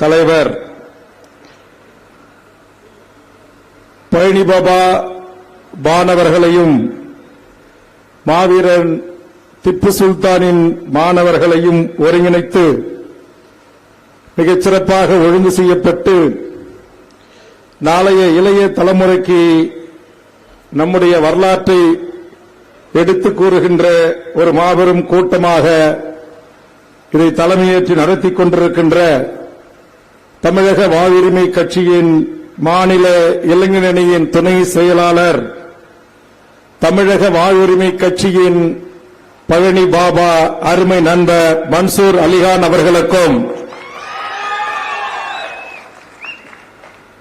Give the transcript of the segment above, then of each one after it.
தலைவர் பழனி பாபா மாணவர்களையும் மாவீரன் திப்பு சுல்தானின் மாணவர்களையும் ஒருங்கிணைத்து மிகச் சிறப்பாக ஒழுங்கு செய்யப்பட்டு நாளைய இளைய தலைமுறைக்கு நம்முடைய வரலாற்றை எடுத்துக் கூறுகின்ற ஒரு மாபெரும் கூட்டமாக இதை தலைமையேற்று நடத்திக் கொண்டிருக்கின்ற தமிழக வாழ்வுரிமை கட்சியின் மாநில இளைஞரணியின் துணை செயலாளர் தமிழக வாழ்வுரிமை கட்சியின் பழனி பாபா அருமை நண்பர் மன்சூர் அலிகான் அவர்களுக்கும்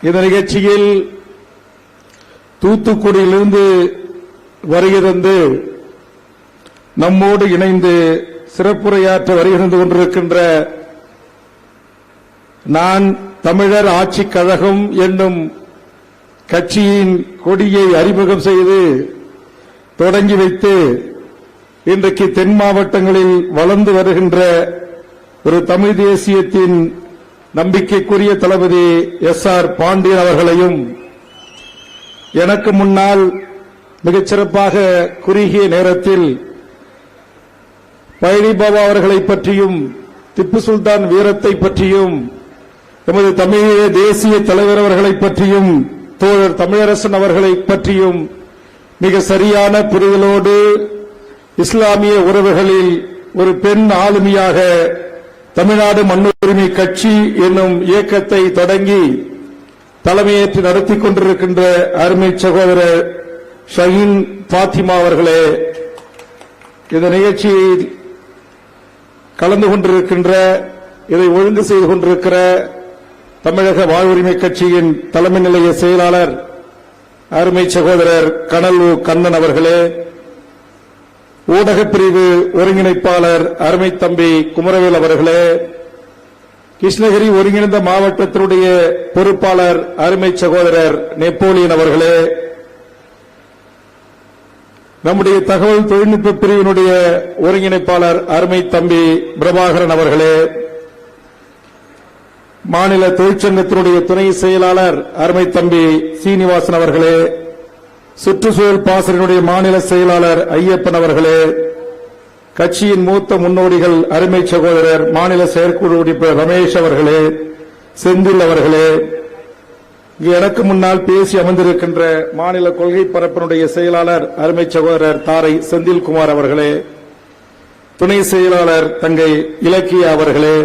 இந்த நிகழ்ச்சியில் தூத்துக்குடியிலிருந்து வருகிறது நம்மோடு இணைந்து சிறப்புரையாற்ற வருகிறது கொண்டிருக்கின்ற நான் தமிழர் ஆட்சிக் கழகம் என்னும் கட்சியின் கொடியை அறிமுகம் செய்து தொடங்கி வைத்து இன்றைக்கு தென் மாவட்டங்களில் வளர்ந்து வருகின்ற ஒரு தமிழ் தேசியத்தின் நம்பிக்கைக்குரிய தளபதி எஸ்.ஆர். பாண்டியன் அவர்களையும் எனக்கு முன்னால் மிகச் சிறப்பாக குறுகிய நேரத்தில் பழனி பாபா அவர்களை பற்றியும் திப்பு சுல்தான் வீரத்தை பற்றியும் எமது தமிழக தேசிய தலைவர் அவர்களை பற்றியும் தோழர் தமிழரசன் அவர்களை பற்றியும் மிக சரியான புரிதலோடு இஸ்லாமிய உறவுகளில் ஒரு பெண் ஆளுமையாக தமிழ்நாடு மண்ணுரிமை கட்சி என்னும் இயக்கத்தை தொடங்கி தலைமையேற்று நடத்திக் கொண்டிருக்கின்ற அருமை சகோதரர் ஷஹீன் பாத்திமா அவர்களே, இந்த நிகழ்ச்சியில் கலந்து கொண்டிருக்கின்ற இதை ஒழுங்கு செய்து கொண்டிருக்கிற தமிழக வாழ்வுரிமை கட்சியின் தலைமை நிலைய செயலாளர் அருமை சகோதரர் கனல் கண்ணன் அவர்களே, ஊடகப் பிரிவு ஒருங்கிணைப்பாளர் அருமை தம்பி குமரவேல் அவர்களே, கிருஷ்ணகிரி ஒருங்கிணைந்த மாவட்டத்தினுடைய பொறுப்பாளர் அருமை சகோதரர் நெப்போலியன் அவர்களே, நம்முடைய தகவல் தொழில்நுட்ப பிரிவினுடைய ஒருங்கிணைப்பாளர் அருமை தம்பி பிரபாகரன் அவர்களே, மாநில தொழிற்சங்கத்தினுடைய துணை செயலாளர் அருமை தம்பி சீனிவாசன் அவர்களே, சுற்றுச்சூழல் பாசறையினுடைய மாநில செயலாளர் ஐயப்பன் அவர்களே, கட்சியின் மூத்த முன்னோடிகள் அருமை சகோதரர் மாநில செயற்குழு உறுப்பினர் ரமேஷ் அவர்களே, செந்தில் அவர்களே, எனக்கு முன்னால் பேசி அமர்ந்திருக்கின்ற மாநில கொள்கை பரப்பினுடைய செயலாளர் அருமை சகோதரர் தாரை செந்தில்குமார் அவர்களே, துணை செயலாளர் தங்கை இலக்கியா அவர்களே,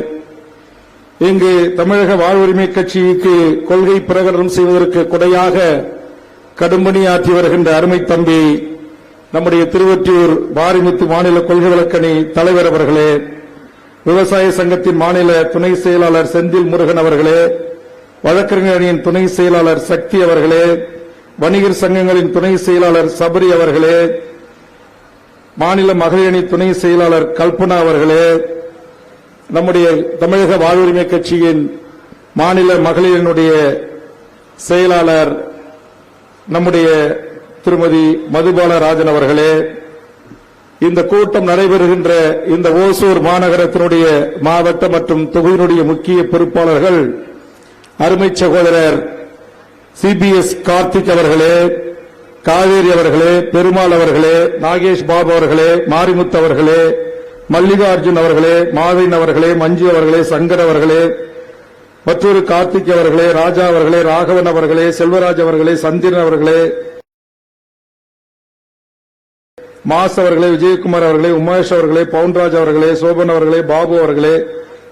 இங்கு தமிழக வாழ்வுரிமை கட்சிக்கு கொள்கை பிரகடனம் செய்வதற்கு கொடையாக கடும்பணியாற்றி வருகின்ற அருமை தம்பி நம்முடைய திருவொற்றியூர் மாரிமுத்து மாநில கொள்கை வழக்கணி தலைவர் அவர்களே, விவசாய சங்கத்தின் மாநில துணை செயலாளர் செந்தில் முருகன் அவர்களே, வழக்கறிஞரின் துணை செயலாளர் சக்தி அவர்களே, வணிகர் சங்கங்களின் துணை செயலாளர் சபரி அவர்களே, மாநில மகளிரணி துணை செயலாளர் கல்பனா அவர்களே, நம்முடைய தமிழக வாழ்வுரிமை கட்சியின் மாநில மகளிரினுடைய செயலாளர் நம்முடைய திருமதி மதுபால ராஜன் அவர்களே, இந்த கூட்டம் நடைபெறுகின்ற இந்த ஓசூர் மாநகரத்தினுடைய மாவட்ட மற்றும் தொகுதியினுடைய முக்கிய பொறுப்பாளர்கள் அருமை சகோதரர் சிபிஎஸ் கார்த்திக் அவர்களே, காவேரி அவர்களே, பெருமாள் அவர்களே, நாகேஷ் பாபு அவர்களே, மாரிமுத்து அவர்களே, மல்லிகார்ஜுன் அவர்களே, மாவின் அவர்களே, மஞ்சு அவர்களே, சங்கர் அவர்களே, மற்றொரு கார்த்திக் அவர்களே, ராஜா அவர்களே, ராகவன் அவர்களே, செல்வராஜ் அவர்களே, சந்திரன் அவர்களே, மாஸ் அவர்களே, விஜயகுமார் அவர்களே, உமேஷ் அவர்களே, பவுன்ராஜ் அவர்களே, சோபன் அவர்களே, பாபு அவர்களே,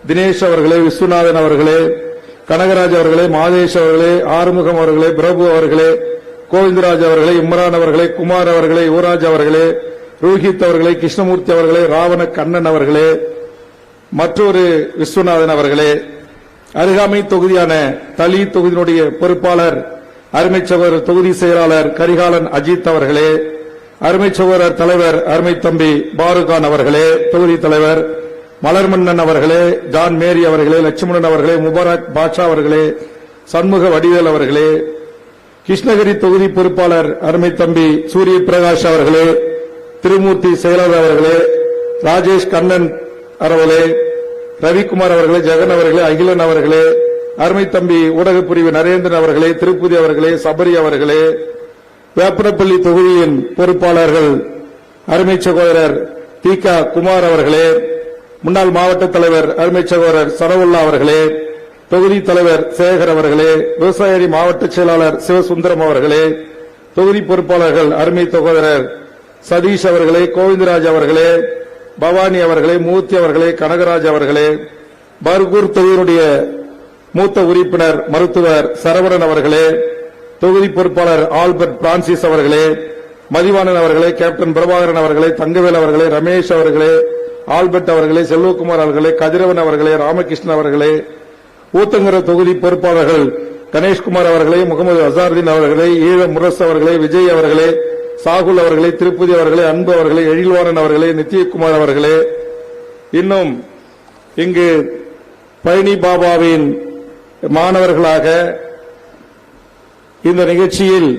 தினேஷ் அவர்களே, விஸ்வநாதன் அவர்களே, கனகராஜ் அவர்களே, மாதேஷ் அவர்களே, ஆறுமுகம் அவர்களே, பிரபு அவர்களே, கோவிந்தராஜ் அவர்களே, இம்ரான் அவர்களே, குமார் அவர்களே, யுவராஜ் அவர்களே, ரோஹித் அவர்களே, கிருஷ்ணமூர்த்தி அவர்களே, ராவண கண்ணன் அவர்களே, மற்றொரு விஸ்வநாதன் அவர்களே, அருகாமை தொகுதியான தளி தொகுதியினுடைய பொறுப்பாளர் அருமை சகோதரர் தொகுதி செயலாளர் கரிகாலன் அஜித் அவர்களே, அருமை சகோதரர் தலைவர் அருமை தம்பி பாருகான் அவர்களே, தொகுதி தலைவர் மலர்மன்னன் அவர்களே, ஜான் மேரி அவர்களே, லட்சுமணன் அவர்களே, முபாரக் பாட்ஷா அவர்களே, சண்முக வடிவேல் அவர்களே, கிருஷ்ணகிரி தொகுதி பொறுப்பாளர் அருமை தம்பி சூரிய பிரகாஷ் அவர்களே, திருமூர்த்தி செயலாளர் அவர்களே, ராஜேஷ் கண்ணன் அவர்களே, ரவிக்குமார் அவர்களே, ஜெகன் அவர்களே, அகிலன் அவர்களே, அருமை தம்பி ஊடகப் பிரிவு நரேந்திரன் அவர்களே, திருப்பதி அவர்களே, சபரி அவர்களே, வேப்பனப்பள்ளி தொகுதியின் பொறுப்பாளர்கள் அருமை சகோதரர் தி.க. குமார் அவர்களே, முன்னாள் மாவட்ட தலைவர் அருமை சகோதரர் சரவுல்லா அவர்களே, தொகுதி தலைவர் சேகர் அவர்களே, விவசாயி மாவட்ட செயலாளர் சிவசுந்தரம் அவர்களே, தொகுதி பொறுப்பாளர்கள் அருமை சகோதரர் சதீஷ் அவர்களே, கோவிந்தராஜ் அவர்களே, பவானி அவர்களே, மூர்த்தி அவர்களே, கனகராஜ் அவர்களே, பர்கூர் தொகுதியினுடைய மூத்த உறுப்பினர் மருத்துவர் சரவணன் அவர்களே, தொகுதி பொறுப்பாளர் ஆல்பர்ட் பிரான்சிஸ் அவர்களே, மதிவாணன் அவர்களே, கேப்டன் பிரபாகரன் அவர்களே, தங்கவேல் அவர்களே, ரமேஷ் அவர்களே, ஆல்பர்ட் அவர்களே, செல்வகுமார் அவர்களே, கதிரவன் அவர்களே, ராமகிருஷ்ணன் அவர்களே, ஊத்தங்கர தொகுதி பொறுப்பாளர்கள் கணேஷ்குமார் அவர்களே, முகமது அசாருதீன் அவர்களே, ஈழ முரசு அவர்களே, விஜய் அவர்களே, சாகுல் அவர்களே, திருப்பதி அவர்களே, அன்பு அவர்களே, எழில்வாணன் அவர்களே, நித்யகுமார் அவர்களே, இன்னும் இங்கு பழனி பாபாவின் மாணவர்களாக இந்த நிகழ்ச்சியில்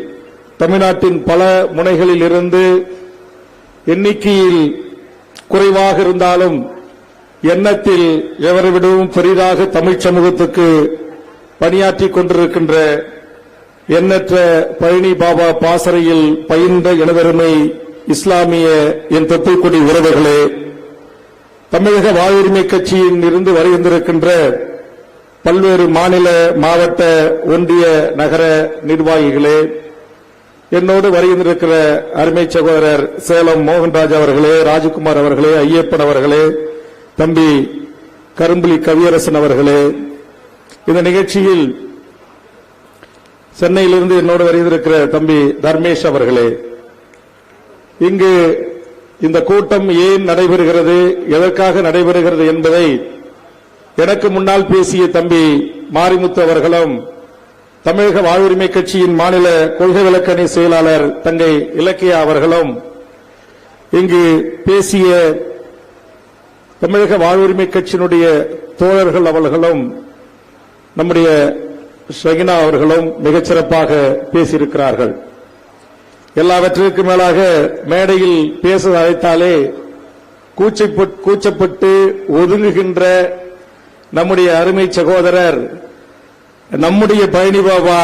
தமிழ்நாட்டின் பல முனைகளில் இருந்து எண்ணிக்கையில் குறைவாக இருந்தாலும் எண்ணத்தில் எவரை விடவும் பெரிதாக தமிழ் சமூகத்துக்கு பணியாற்றிக் கொண்டிருக்கின்ற எண்ணற்ற பழனி பாபா பாசறையில் பயின்ற எனதருமை இஸ்லாமிய என் தொப்புள்கொடி உறவுகளே, தமிழக வாழ்வுரிமை கட்சியின் இருந்து வருகின்றிருக்கின்ற பல்வேறு மாநில, மாவட்ட, ஒன்றிய, நகர நிர்வாகிகளே, என்னோடு வருகின்றிருக்கிற அருமை சகோதரர் சேலம் மோகன்ராஜ் அவர்களே, ராஜகுமார் அவர்களே, ஐயப்பன் அவர்களே, தம்பி கரும்புலி கவியரசன் அவர்களே, இந்த நிகழ்ச்சியில் சென்னையிலிருந்து என்னோடு வருகின்றிருக்கிற தம்பி தர்மேஷ் அவர்களே, இங்கு இந்த கூட்டம் ஏன் நடைபெறுகிறது, எதற்காக நடைபெறுகிறது என்பதை எனக்கு முன்னால் பேசிய தம்பி மாரிமுத்து அவர்களும், தமிழக வாழ்வுரிமை கட்சியின் மாநில கொள்கை விளக்கணி செயலாளர் தங்கை இலக்கியா அவர்களும், இங்கு பேசிய தமிழக வாழ்வுரிமை கட்சியினுடைய தோழர்கள் அவர்களும், நம்முடைய ஷகினா அவர்களும் மிகச்சிறப்பாக பேசியிருக்கிறார்கள். எல்லாவற்றிற்கும் மேலாக மேடையில் பேச அழைத்தாலே கூச்சப்பட்டு ஒதுங்குகின்ற நம்முடைய அருமை சகோதரர், நம்முடைய பழனி பாபா,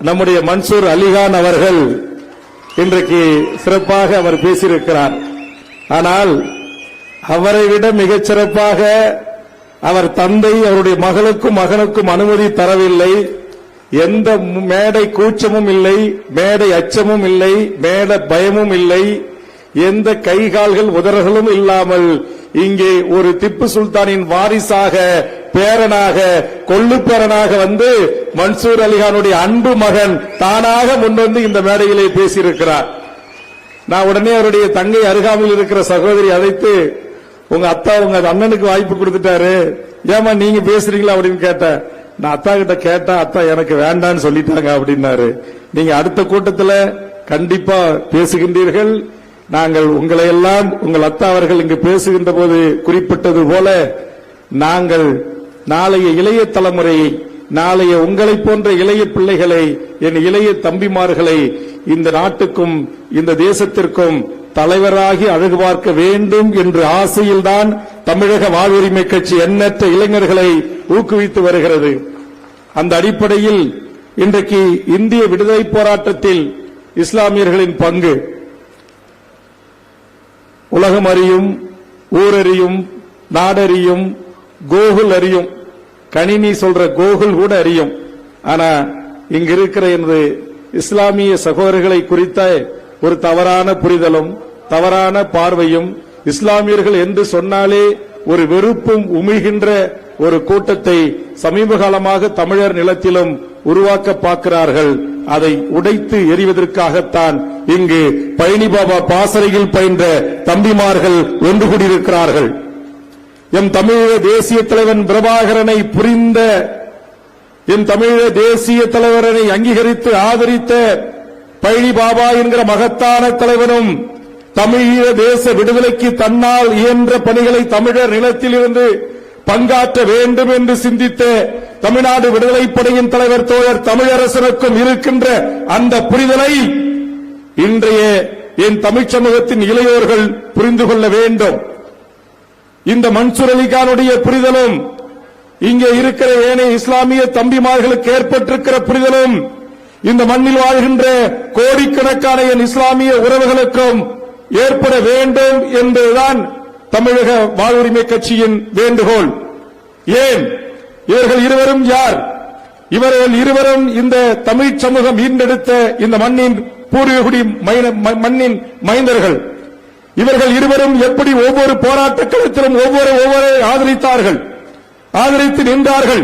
நம்முடைய மன்சூர் அலிகான் அவர்கள் இன்றைக்கு சிறப்பாக அவர் பேசியிருக்கிறார். ஆனால் அவரை விட மிகச் சிறப்பாக அவர் தந்தை அவருடைய மகளுக்கும் மகனுக்கும் அனுமதி தரவில்லை. எந்த மேடை கூச்சமும் இல்லை, மேடை அச்சமும் இல்லை, மேடை பயமும் இல்லை, எந்த கைகால்கள் உதறல்களும் இல்லாமல் இங்கே ஒரு திப்பு சுல்தானின் வாரிசாக, பேரனாக, கொள்ளு பேரனாக வந்து மன்சூர் அலிகானுடைய அன்பு மகன் தானாக முன்வந்து இந்த மேடையிலே பேசியிருக்கிறார். நான் உடனே அவருடைய தங்கை அருகாமையில் இருக்கிற சகோதரி அழைத்து, உங்க அத்தா உங்க அண்ணனுக்கு வாய்ப்பு கொடுத்துட்டாரு, ஏமா நீங்க பேசுறீங்களா அப்படின்னு கேட்டேன். நான் அத்தா கிட்ட கேட்டா அத்தா எனக்கு வேண்டான்னு சொல்லிட்டாங்க அப்படின்னாரு. நீங்க அடுத்த கூட்டத்தில் கண்டிப்பா பேசுகின்றீர்கள். நாங்கள் உங்களை எல்லாம் உங்கள் அத்தா அவர்கள் இங்கு பேசுகின்ற போது குறிப்பிட்டது போல நாங்கள் நாளைய இளைய தலைமுறையை, நாளைய உங்களை போன்ற இளைய பிள்ளைகளை, என் இளைய தம்பிமார்களை இந்த நாட்டுக்கும் இந்த தேசத்திற்கும் தலைவராகி அழகு பார்க்க வேண்டும் என்ற ஆசையில்தான் தமிழக வாழ்வுரிமை கட்சி எண்ணற்ற இளைஞர்களை ஊக்குவித்து வருகிறது. அந்த அடிப்படையில் இன்றைக்கு இந்திய விடுதலை போராட்டத்தில் இஸ்லாமியர்களின் பங்கு உலகம் அறியும், ஊரறியும், நாடறியும், கோகுல் அறியும், கணினி சொல்ற கோகுல் கூட அறியும். ஆனா இங்க இருக்கிற எனது இஸ்லாமிய சகோதரர்களை குறித்த ஒரு தவறான புரிதலும், தவறான பார்வையும், இஸ்லாமியர்கள் என்று சொன்னாலே ஒரு வெறுப்பும் உமிழ்கின்ற ஒரு கூட்டத்தை சமீப காலமாக தமிழர் நிலத்திலும் உருவாக்க பார்க்கிறார்கள். அதை உடைத்து எறிவதற்காகத்தான் இங்கு பழனி பாபா பாசறையில் பயின்ற தம்பிமார்கள் ஒன்று கூடியிருக்கிறார்கள். எம் தமிழக தேசிய தலைவன் பிரபாகரனை புரிந்த, எம் தமிழக தேசிய தலைவரனை அங்கீகரித்து ஆதரித்த பழனி பாபா என்கிற மகத்தான தலைவனும், தமிழீழ தேச விடுதலைக்கு தன்னால் இயன்ற பணிகளை தமிழர் நிலத்திலிருந்து பங்காற்ற வேண்டும் என்று சிந்தித்த தமிழ்நாடு விடுதலை படையின் தலைவர் தோழர் தமிழரசனுக்கும் இருக்கின்ற அந்த புரிதலை இன்றைய என் தமிழ் சமூகத்தின் இங்கே இருக்கிற ஏனைய இஸ்லாமிய தம்பிமார்களுக்கு ஏற்பட்டிருக்கிற புரிதலும் இந்த மண்ணில் வாழ்கின்ற கோடிக்கணக்கான என் இஸ்லாமிய உறவுகளுக்கும் ஏற்பட வேண்டும் என்பதுதான் தமிழக வாழ்வுரிமை கட்சியின் வேண்டுகோள். ஏன் இவர்கள் இருவரும் யார்? இவர்கள் இருவரும் இந்த தமிழ் சமூகம் ஈண்டெடுத்த இந்த மண்ணின் பூர்வீகுடி மண்ணின் மைந்தர்கள். இவர்கள் இருவரும் எப்படி ஒவ்வொரு போராட்ட களத்திலும் ஒவ்வொரு ஆதரித்தார்கள், ஆதரித்து நின்றார்கள்.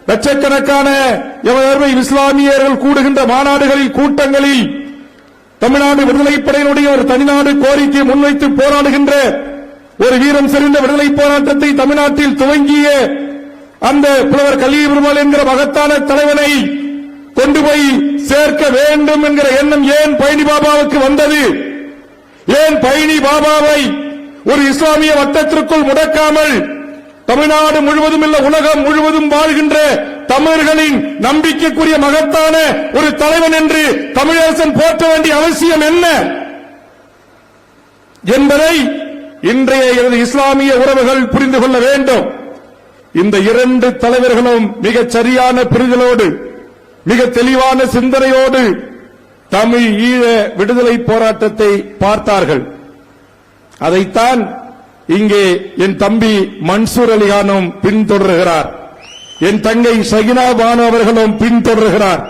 லட்சக்கணக்கான இஸ்லாமியர்கள் கூடுகின்ற மாநாடுகளில், கூட்டங்களில் தமிழ்நாடு விடுதலைப் படையினுடைய ஒரு தனிநாடு கோரிக்கை முன்வைத்து போராடுகின்ற ஒரு வீரம் செறிந்த விடுதலை போராட்டத்தை தமிழ்நாட்டில் துவங்கிய அந்த புலவர் கல்வி பெருமாள் என்கிற மகத்தான தலைவனை கொண்டு போய் சேர்க்க வேண்டும் என்கிற எண்ணம் ஏன் பழனி பாபாவுக்கு வந்தது? ஏன் பழனி பாபாவை ஒரு இஸ்லாமிய வட்டத்திற்குள் முடக்காமல் தமிழ்நாடு முழுவதும் இல்ல உலகம் முழுவதும் வாழ்கின்ற தமிழர்களின் நம்பிக்கைக்குரிய மகத்தான ஒரு தலைவன் என்று தமிழரசன் போற்ற வேண்டிய அவசியம் என்ன என்பதை இன்றைய இஸ்லாமிய உறவுகள் புரிந்து கொள்ள வேண்டும். இந்த இரண்டு தலைவர்களும் மிகச் சரியான புரிதலோடு, மிக தெளிவான சிந்தனையோடு தமிழ் ஈழ விடுதலை போராட்டத்தை பார்த்தார்கள். அதைத்தான் இங்கே என் தம்பி மன்சூர் அலிகானும் பின்தொடர்கிறார், என் தங்கை ஷகினா பானு அவர்களும் பின்தொடர்கிறார்.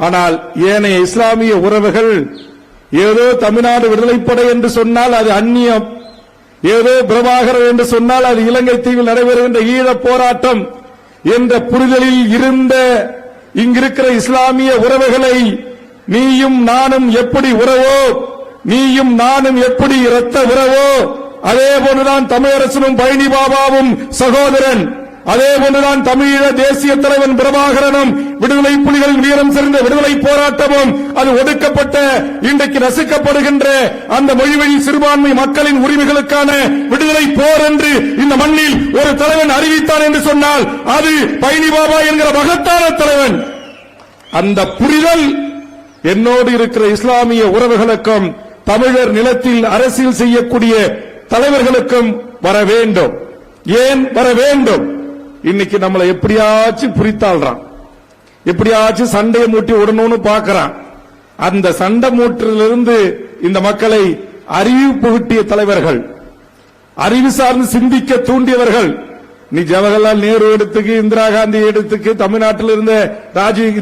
ஆனால் ஏனைய இஸ்லாமிய உறவுகள் ஏதோ தமிழ்நாடு விடுதலைப்படை என்று சொன்னால் அது அந்நியம், ஏதோ பிரபாகரன் என்று சொன்னால் அது இலங்கை தீவில் நடைபெறுகின்ற ஈழப் போராட்டம் என்ற புரிதலில் இருந்த இங்கிருக்கிற இஸ்லாமிய உறவுகளை நீயும் நானும் எப்படி உறவோ, நீயும் நானும் எப்படி இரத்த உறவோ, அதே போன்றுதான் தமிழரசனும் பழனி பாபாவும் சகோதரன், அதே போன்றுதான் தமிழீழ தேசிய தலைவன் பிரபாகரனும் விடுதலை புலிகளின் வீரம் செறிந்த விடுதலை போராட்டமும் அது ஒடுக்கப்பட்ட இன்றைக்கு ரசிக்கப்படுகின்ற அந்த மொழிவழி சிறுபான்மை மக்களின் உரிமைகளுக்கான விடுதலை போர் என்று இந்த மண்ணில் ஒரு தலைவன் அறிவித்தான் என்று சொன்னால் அது பழனி பாபா என்கிற மகத்தான தலைவன். அந்த புரிதல் என்னோடு இருக்கிற இஸ்லாமிய உறவுகளுக்கும் தமிழர் நிலத்தில் அரசியல் செய்யக்கூடிய தலைவர்களுக்கும் வர வேண்டும். ஏன் வர வேண்டும்? இன்னைக்கு நம்மளை எப்படியாச்சும் புரித்தாள்றான், எப்படியாச்சும் சண்டையை மூட்டி விடணும்னு பார்க்கிறான். அந்த சண்டை மூட்டிலிருந்து இந்த மக்களை அறிவு புகட்டிய தலைவர்கள், அறிவு சார்ந்து சிந்திக்க தூண்டியவர்கள். நீ ஜவஹர்லால் நேரு எடுத்துக்கு, இந்திரா காந்தி எடுத்துக்கு, தமிழ்நாட்டில் இருந்த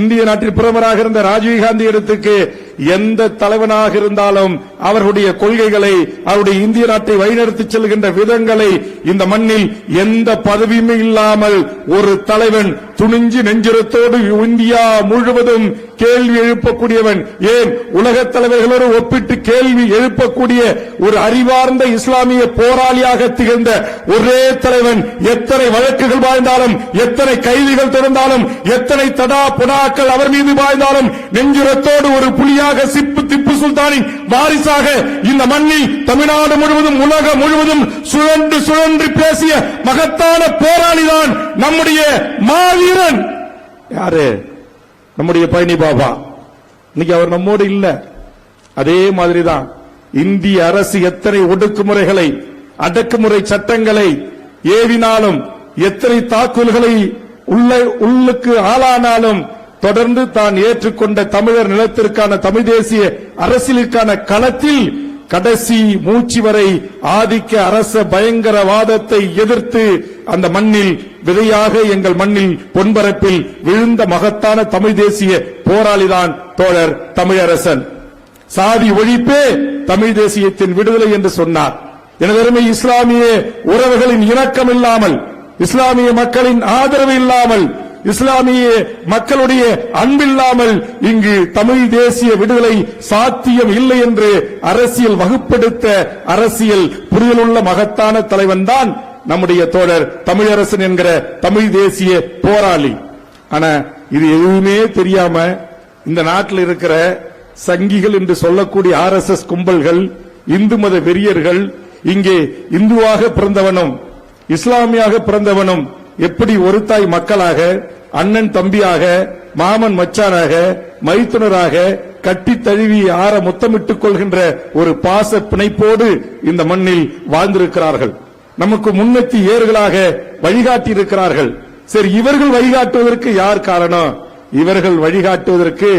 இந்திய நாட்டில் பிரதமராக இருந்த ராஜீவ் காந்தி எடுத்துக்கு, எந்த தலைவனாக இருந்தாலும் அவர்களுடைய கொள்கைகளை, அவருடைய இந்திய நாட்டை வழிநடத்தி செல்கின்ற விதங்களை இந்த மண்ணில் எந்த பதவியுமே இல்லாமல் ஒரு தலைவன் துணிஞ்சு நெஞ்சுரத்தோடு இந்தியா முழுவதும் கேள்வி எழுப்பக்கூடியவன். ஏன் உலகத் தலைவர்களோடு ஒப்பிட்டு கேள்வி எழுப்பக்கூடிய ஒரு அறிவார்ந்த இஸ்லாமிய போராளியாக திகழ்ந்த ஒரே தலைவன். எத்தனை வழக்குகள் வாழ்ந்தாலும், எத்தனை கைதிகள் தொடர்ந்தாலும், எத்தனை தடா புடாக்கள் அவர் மீது வாழ்ந்தாலும் நெஞ்சுரத்தோடு ஒரு புலியாக திப்பு சுல்தானின் வாரிசாக இந்த மண்ணில் தமிழ்நாடு முழுவதும் உலகம் முழுவதும் சுழன்று சுழன்று பேசிய மகத்தான போராளிதான் நம்முடைய மாவீரன். யாரு? நம்முடைய பழனி பாபா. இன்னைக்கு அவர் நம்மோடு இல்ல. அதே மாதிரிதான் இந்திய அரசு எத்தனை ஒடுக்குமுறைகளை, அடக்குமுறை சட்டங்களை ஏவினாலும், எத்தனை தாக்குதல்களை உள்ளுக்கு ஆளானாலும் தொடர்ந்து தான் ஏற்றுக்கொண்ட தமிழர் நிலத்திற்கான தமிழ் தேசிய அரசியலுக்கான களத்தில் கடைசி மூச்சு வரை ஆதிக்க அரச பயங்கரவாதத்தை எதிர்த்து அந்த மண்ணில் விதையாக எங்கள் மண்ணில் பொன்பரப்பில் விழுந்த மகத்தான தமிழ் தேசிய போராளிதான் தோழர் தமிழரசன். சாதி ஒழிப்பே தமிழ் தேசியத்தின் விடுதலை என்று சொன்னார். எனதருமை இஸ்லாமிய உறவுகளின் இணக்கம் இல்லாமல், இஸ்லாமிய மக்களின் ஆதரவு இல்லாமல், இஸ்லாமிய மக்களுடைய அன்பில்லாமல் இங்கு தமிழ் தேசிய விடுதலை சாத்தியம் இல்லை என்று அரசியல் வகுப்பெடுத்த அரசியல் புரிதலுள்ள மகத்தான தலைவன் தான் நம்முடைய தோழர் தமிழரசன் என்கிற தமிழ் தேசிய போராளி. ஆனா இது எதுவுமே தெரியாம இந்த நாட்டில் இருக்கிற சங்கிகள் என்று சொல்லக்கூடிய RSS கும்பல்கள், இந்து மத வெறியர்கள் இங்கே இந்துவாக பிறந்தவனும் இஸ்லாமியாக பிறந்தவனும் எப்படி ஒரு தாய் மக்களாக, அண்ணன் தம்பியாக, மாமன் மச்சானாக, மைத்துனராக கட்டி தழுவி ஆற முத்தமிட்டுக் கொள்கின்ற ஒரு பாச பிணைப்போடு இந்த மண்ணில் வாழ்ந்திருக்கிறார்கள். நமக்கு முன்னெத்தி ஏறுகளாக வழிகாட்டி இருக்கிறார்கள். சரி, இவர்கள் வழிகாட்டுவதற்கு யார் காரணம்? இவர்கள் வழிகாட்டுவதற்கு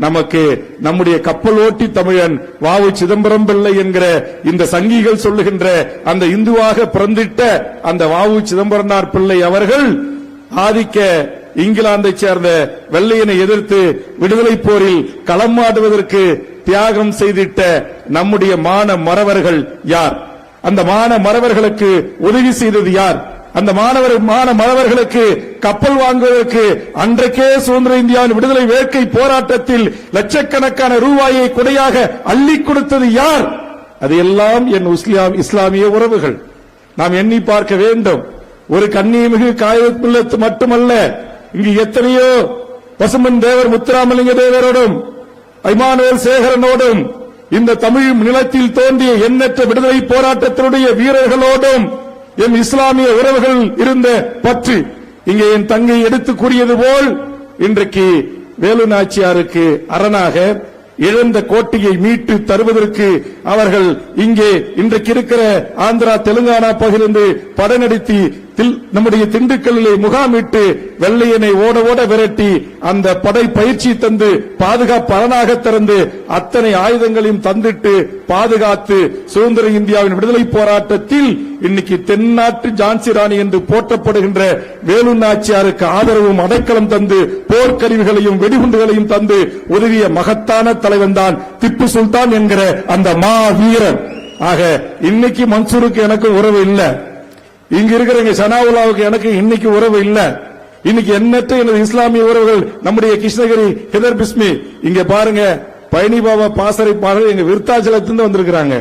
நமக்கு நம்முடைய கப்பல் ஓட்டி தமிழன் வாவு சிதம்பரம் பிள்ளை என்கிற இந்த சங்கிகள் சொல்லுகின்ற அந்த இந்துவாக பிறந்திட்ட அந்த வாவு சிதம்பரனார் பிள்ளை அவர்கள் ஆதிக்க இங்கிலாந்தை சேர்ந்த வெள்ளையனை எதிர்த்து விடுதலை போரில் களமாடுவதற்கு தியாகம் செய்திட்ட நம்முடைய மான மறவர்கள் யார்? அந்த மான மறவர்களுக்கு உதவி செய்தது யார்? அந்த மான மறவர்களுக்கு கப்பல் வாங்குவதற்கு அன்றைக்கே சுதந்திர இந்தியாவின் விடுதலை வேட்கை போராட்டத்தில் லட்சக்கணக்கான ரூபாயை கொடையாக அள்ளி கொடுத்தது யார்? அது எல்லாம் என் இஸ்லாமிய உறவுகள். நாம் எண்ணி பார்க்க வேண்டும். ஒரு கண்ணியமிகு காயத்மில்லத் மட்டுமல்ல, இங்கு எத்தனையோ பசுமன் தேவர் முத்துராமலிங்க தேவரோடும் இமானுவேல் சேகரனோடும் இந்த தமிழ் நிலத்தில் தோன்றிய எண்ணற்ற விடுதலை போராட்டத்தினுடைய வீரர்களோடும் என் இஸ்லாமிய உறவுகள் இருந்த பற்று இங்கே என் தங்கை எடுத்து கூறியது போல் இன்றைக்கு வேலு நாச்சியாருக்கு அரணாக இழந்த கோட்டையை மீட்டு தருவதற்கு அவர்கள் இங்கே இன்றைக்கு இருக்கிற ஆந்திரா தெலுங்கானா பகிர்ந்து படநடத்தி நம்முடைய திண்டுக்கல்லிலே முகாமிட்டு வெள்ளையனை ஓட ஓட விரட்டி அந்த படை பயிற்சி தந்து பாதுகாப்பு அரணாக திறந்து அத்தனை ஆயுதங்களையும் தந்திட்டு பாதுகாத்து சுதந்திர இந்தியாவின் விடுதலை போராட்டத்தில் இன்னைக்கு தென்னாட்டு ஜான்சி ராணி என்று போற்றப்படுகின்ற வேலு நாச்சியாருக்கு ஆதரவும் அடைக்கலம் தந்து போர்க்கருவிகளையும் வெடிகுண்டுகளையும் தந்து உதவிய மகத்தான தலைவன் தான் திப்பு சுல்தான் என்கிற அந்த மா வீரன். ஆக இன்னைக்கு மன்சூருக்கு எனக்கு உறவு இல்ல, இங்க இருக்கிற சனாவுல்லாவுக்கு எனக்கு இன்னைக்கு உறவு இல்ல. இன்னைக்கு எண்ணற்ற எனது இஸ்லாமிய உறவுகள் நம்முடைய கிருஷ்ணகிரி ஹிதர் பிஸ்மி இங்க பாருங்க, பழனி பாபா பாசறை பாடல் எங்க விருத்தாச்சலத்திலிருந்து வந்திருக்கிறாங்க,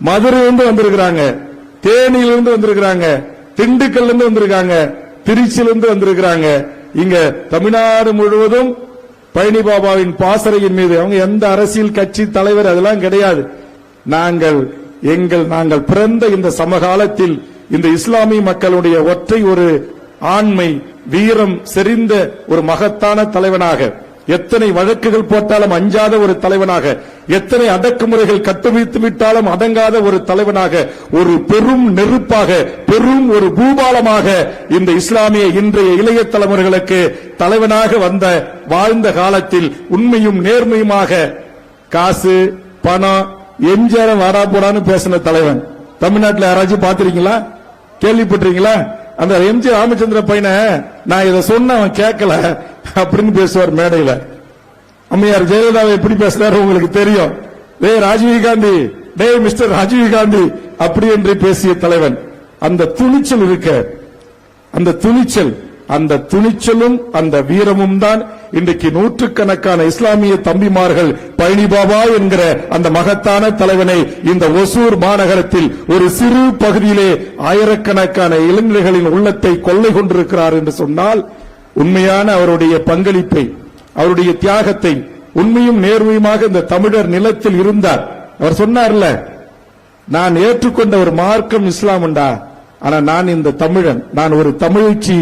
மதுரையிலிருந்து வந்திருக்கிறாங்க, தேனியிலிருந்து வந்திருக்கிறாங்க, திண்டுக்கல்ல இருந்து வந்திருக்காங்க, திருச்சியிலிருந்து வந்திருக்கிறாங்க. இங்க தமிழ்நாடு முழுவதும் பழனி பாபாவின் பாசறையின் மீது அவங்க எந்த அரசியல் கட்சி தலைவர் அதெல்லாம் கிடையாது. நாங்கள் பிறந்த இந்த சமகாலத்தில் இந்த இஸ்லாமிய மக்களுடைய ஒற்றை ஒரு ஆண்மை வீரம் செறிந்த ஒரு மகத்தான தலைவனாக, எத்தனை வழக்குகள் போட்டாலும் அஞ்சாத ஒரு தலைவனாக, எத்தனை அடக்குமுறைகள் கட்டுவித்து விட்டாலும் அடங்காத ஒரு தலைவனாக, ஒரு பெரும் நெருப்பாக, பெரும் ஒரு பூபாலமாக இந்த இஸ்லாமிய இன்றைய இளைய தலைமுறைகளுக்கு தலைவனாக வாழ்ந்த காலத்தில் உண்மையும் நேர்மையுமாக காசு பணம் எம்ஜிஆர் வாடா போடான்னு பேசின தலைவன் தமிழ்நாட்டில் யாராச்சும் பாத்திருக்கீங்களா? கேள்விப்பட்டிருக்கீங்களா? அந்த எம்ஜி ராமச்சந்திர பையனை நான் இதை சொன்ன அவன் கேட்கல அப்படின்னு பேசுவார் மேடையில. அம்மையார் ஜெயலலிதாவை எப்படி பேசினார் உங்களுக்கு தெரியும். டே ராஜீவ் காந்தி, டே மிஸ்டர் ராஜீவ் காந்தி அப்படி என்று பேசிய தலைவன். அந்த துணிச்சல் இருக்க, அந்த துணிச்சலும் அந்த வீரமும் தான் இன்றைக்கு நூற்றுக்கணக்கான இஸ்லாமிய தம்பிமார்கள் பழனி பாபா என்கிற அந்த மகத்தான தலைவனை இந்த ஒசூர் மாநகரத்தில் ஒரு சிறு பகுதியிலே ஆயிரக்கணக்கான இளைஞர்களின் உள்ளத்தை கொள்ளை கொண்டிருக்கிறார் என்று சொன்னால் உண்மையான அவருடைய பங்களிப்பை, அவருடைய தியாகத்தை உண்மையும் நேர்மையுமாக இந்த தமிழர் நிலத்தில் இருந்தார். அவர் சொன்னார்ல, நான் ஏற்றுக்கொண்ட ஒரு மார்க்கம் இஸ்லாம் உண்டா, ஆனா நான் இந்த தமிழன், நான் ஒரு தமிழ்ச்சி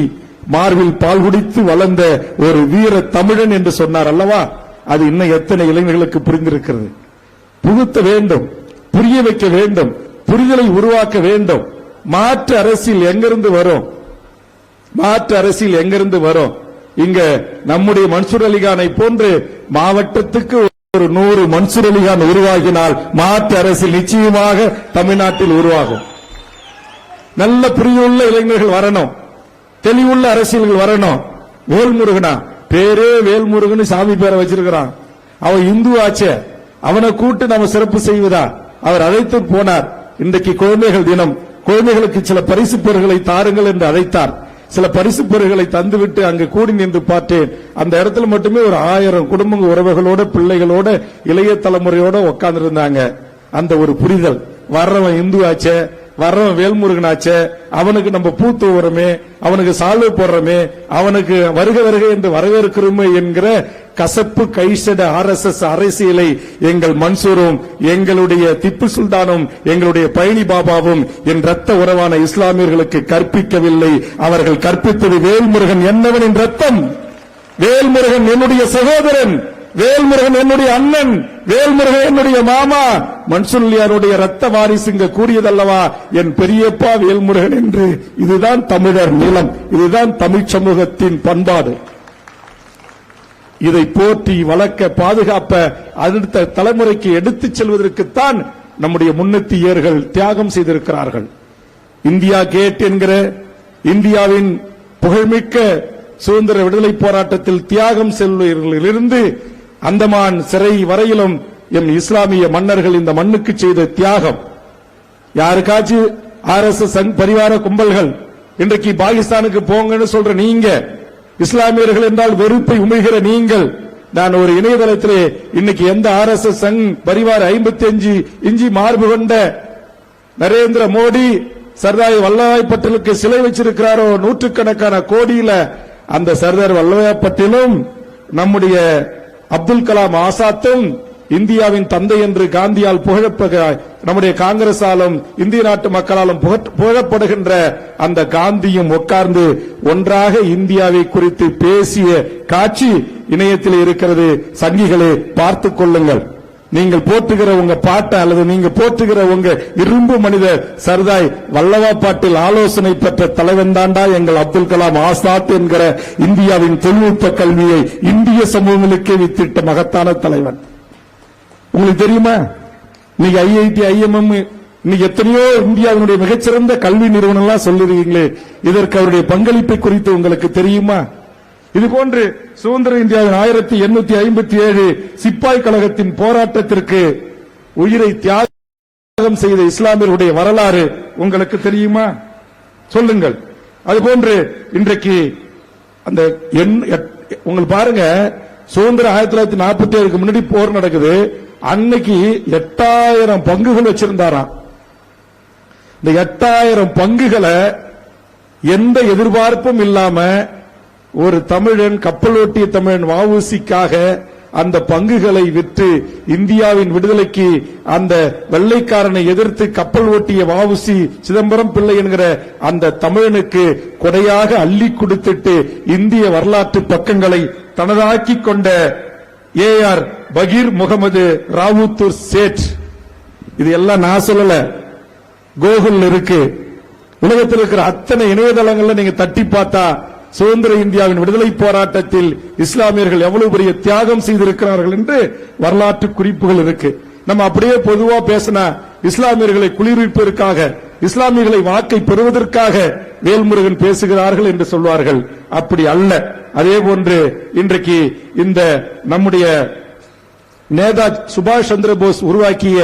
மார்பில் பால் குடித்து வளர்ந்த ஒரு வீர தமிழன் என்று சொன்னார் அல்லவா? அது இன்னும் எத்தனை இளைஞர்களுக்கு புரிந்திருக்கிறது? புகுத்த வேண்டும், புரிய வைக்க வேண்டும், புரிதலை உருவாக்க வேண்டும். மாற்று அரசியல் எங்கிருந்து வரும்? மாற்று அரசியல் எங்கிருந்து வரும்? இங்க நம்முடைய மன்சூர் அலிகானை போன்று மாவட்டத்துக்கு ஒரு 100 மன்சூர் அலிகான் உருவாகினால் மாற்று அரசியல் நிச்சயமாக தமிழ்நாட்டில் உருவாகும். நல்ல புரியுள்ள இளைஞர்கள் வரணும், தெளிவுள்ள அரசியல்கள் வரணும். வேல்முருகனா பேரே வேல்முருகன் சாமி பேரை வச்சிருக்கிறான். அவன் இந்து ஆச்சே, அவனை கூட்டு நம்ம சிறப்பு செய்வதா? அவர் அழைத்து போனார். இன்றைக்கு குழந்தைகள் தினம், குழந்தைகளுக்கு சில பரிசு பொருட்களை தாருங்கள் என்று அழைத்தார். சில பரிசு பொருட்களை தந்துவிட்டு அங்கு கூடி நின்று பார்த்தேன். அந்த இடத்துல மட்டுமே ஒரு 1000 குடும்ப உறவுகளோட பிள்ளைகளோட இளைய தலைமுறையோட உட்கார்ந்து இருந்தாங்க. அந்த ஒரு புரிதல், வர்றவன் இந்து ஆச்சே, வர்றவன் வேல்முருகனாச்சே, அவனுக்கு நம்ம பூ தூவுறமே, அவனுக்கு சால்வை போடுறமே, அவனுக்கு வருக வருக என்று வரவேற்கிறோமே என்கிற கசப்பு கைசட RSS அரசியலை எங்கள் மன்சூரும் எங்களுடைய திப்பு சுல்தானும் எங்களுடைய பழனி பாபாவும் என் ரத்த உறவான இஸ்லாமியர்களுக்கு கற்பிக்கவில்லை. அவர்கள் கற்பித்தது வேல்முருகன் என்னவனின் ரத்தம், வேல்முருகன் என்னுடைய சகோதரன், வேல்முருகன் என்னுடைய அண்ணன், வேல்முருகன் என்னுடைய மாமா, மன்சூர்லியாருடைய ரத்த வாரிசுங்க கூறியதல்லவா என் பெரியப்பா வேல்முருகன் என்று. இதுதான் தமிழர் நிலம், இதுதான் தமிழ் சமூகத்தின் பண்பாடு. இதை போற்றி வளர்க்க, பாதுகாப்ப, அடுத்த தலைமுறைக்கு எடுத்துச் செல்வதற்குத்தான் நம்முடைய முன்னோடியர்கள் தியாகம் செய்திருக்கிறார்கள். இந்தியா கேட் என்கிற இந்தியாவின் புகழ்மிக்க சுதந்திர விடுதலை போராட்டத்தில் தியாகம் செல்வதிலிருந்து அந்தமான் சிறை வரையிலும் எம் இஸ்லாமிய மன்னர்கள் இந்த மண்ணுக்கு செய்த தியாகம். யாருக்காச்சும் RSS பரிவார கும்பல்கள் இன்றைக்கு பாகிஸ்தானுக்கு போங்கன்னு சொல்ற நீங்க, இஸ்லாமியர்கள் என்றால் வெறுப்பை உமிழ்கிற நீங்கள், நான் ஒரு இணையதளத்திலே இன்னைக்கு எந்த RSS பரிவார 55 இஞ்சி மார்பு கொண்ட நரேந்திர மோடி சர்தார் வல்லபாய் பட்டேலுக்கு சிலை வச்சிருக்கிறாரோ நூற்றுக்கணக்கான கோடியில, அந்த சர்தார் வல்லபாய் பட்டேலும் நம்முடைய அப்துல் கலாம் ஆசாத்தும் இந்தியாவின் தந்தை என்று காந்தியால் நம்முடைய காங்கிரசாலும் இந்திய நாட்டு மக்களாலும் புகழப்படுகின்ற அந்த காந்தியும் உட்கார்ந்து ஒன்றாக இந்தியாவை குறித்து பேசிய காட்சி இணையத்தில் இருக்கிறது. சங்கிகளே, பார்த்துக் கொள்ளுங்கள். நீங்கள் போற்றுகிற உங்க பாட்டை அல்லது நீங்க போற்றுகிற உங்க இரும்பு மனிதர் சர்தார் வல்லபாய் பட்டேல் ஆலோசனை பெற்ற தலைவன் தாண்டா எங்கள் அப்துல் கலாம் ஆசாத் என்கிற இந்தியாவின் தொழில்நுட்ப கல்வியை இந்திய சமூகங்களுக்கே வித்திட்ட மகத்தான தலைவன். உங்களுக்கு தெரியுமா? நீங்க IIT IMM இன்னைக்கு எத்தனையோ இந்தியாவினுடைய மிகச்சிறந்த கல்வி நிறுவனம் எல்லாம் சொல்லிருக்கீங்களே, இதற்கு அவருடைய பங்களிப்பை குறித்து உங்களுக்கு தெரியுமா? இதுபோன்று சுதந்திர இந்தியாவின் 1857 சிப்பாய் கழகத்தின் போராட்டத்திற்கு உயிரை தியாகம் செய்த இஸ்லாமியர்களுடைய வரலாறு உங்களுக்கு தெரியுமா? சொல்லுங்கள். அதுபோன்று இன்றைக்கு அந்த உங்களுக்கு பாருங்க, சுதந்திர 1947 முன்னாடி போர் நடக்குது. அன்னைக்கு 8000 பங்குகள் வச்சிருந்தாராம். இந்த 8000 பங்குகளை எந்த எதிர்பார்ப்பும் இல்லாம ஒரு தமிழன், கப்பல் ஓட்டிய தமிழன் வஉசிக்காக அந்த பங்குகளை விற்று இந்தியாவின் விடுதலைக்கு அந்த வெள்ளைக்காரனை எதிர்த்து கப்பல் ஓட்டிய வஉசி சிதம்பரம் பிள்ளை என்கிற அந்த தமிழனுக்கு கொடையாக அள்ளி கொடுத்துட்டு இந்திய வரலாற்று பக்கங்களை தனதாக்கிக் கொண்ட AR பகீர் முகமது ராவுத்தூர் சேட். இது எல்லாம் நான் சொல்லல, கோகுல் இருக்கு. உலகத்தில் இருக்கிற அத்தனை இணையதளங்கள்ல நீங்க தட்டி பார்த்தா சுதந்திர இந்தியாவின் விடுதலை போராட்டத்தில் இஸ்லாமியர்கள் எவ்வளவு பெரிய தியாகம் செய்திருக்கிறார்கள் என்று வரலாற்று குறிப்புகள் இருக்கு. நம்ம அப்படியே பொதுவா பேசினா இஸ்லாமியர்களை குளிர்விப்பதற்காக, இஸ்லாமியர்களை வாக்கை பெறுவதற்காக வேல்முருகன் பேசுகிறார்கள் என்று சொல்வார்கள். அப்படி அல்ல. அதே போன்று இன்றைக்கு இந்த நம்முடைய நேதா சுபாஷ் சந்திர போஸ் உருவாக்கிய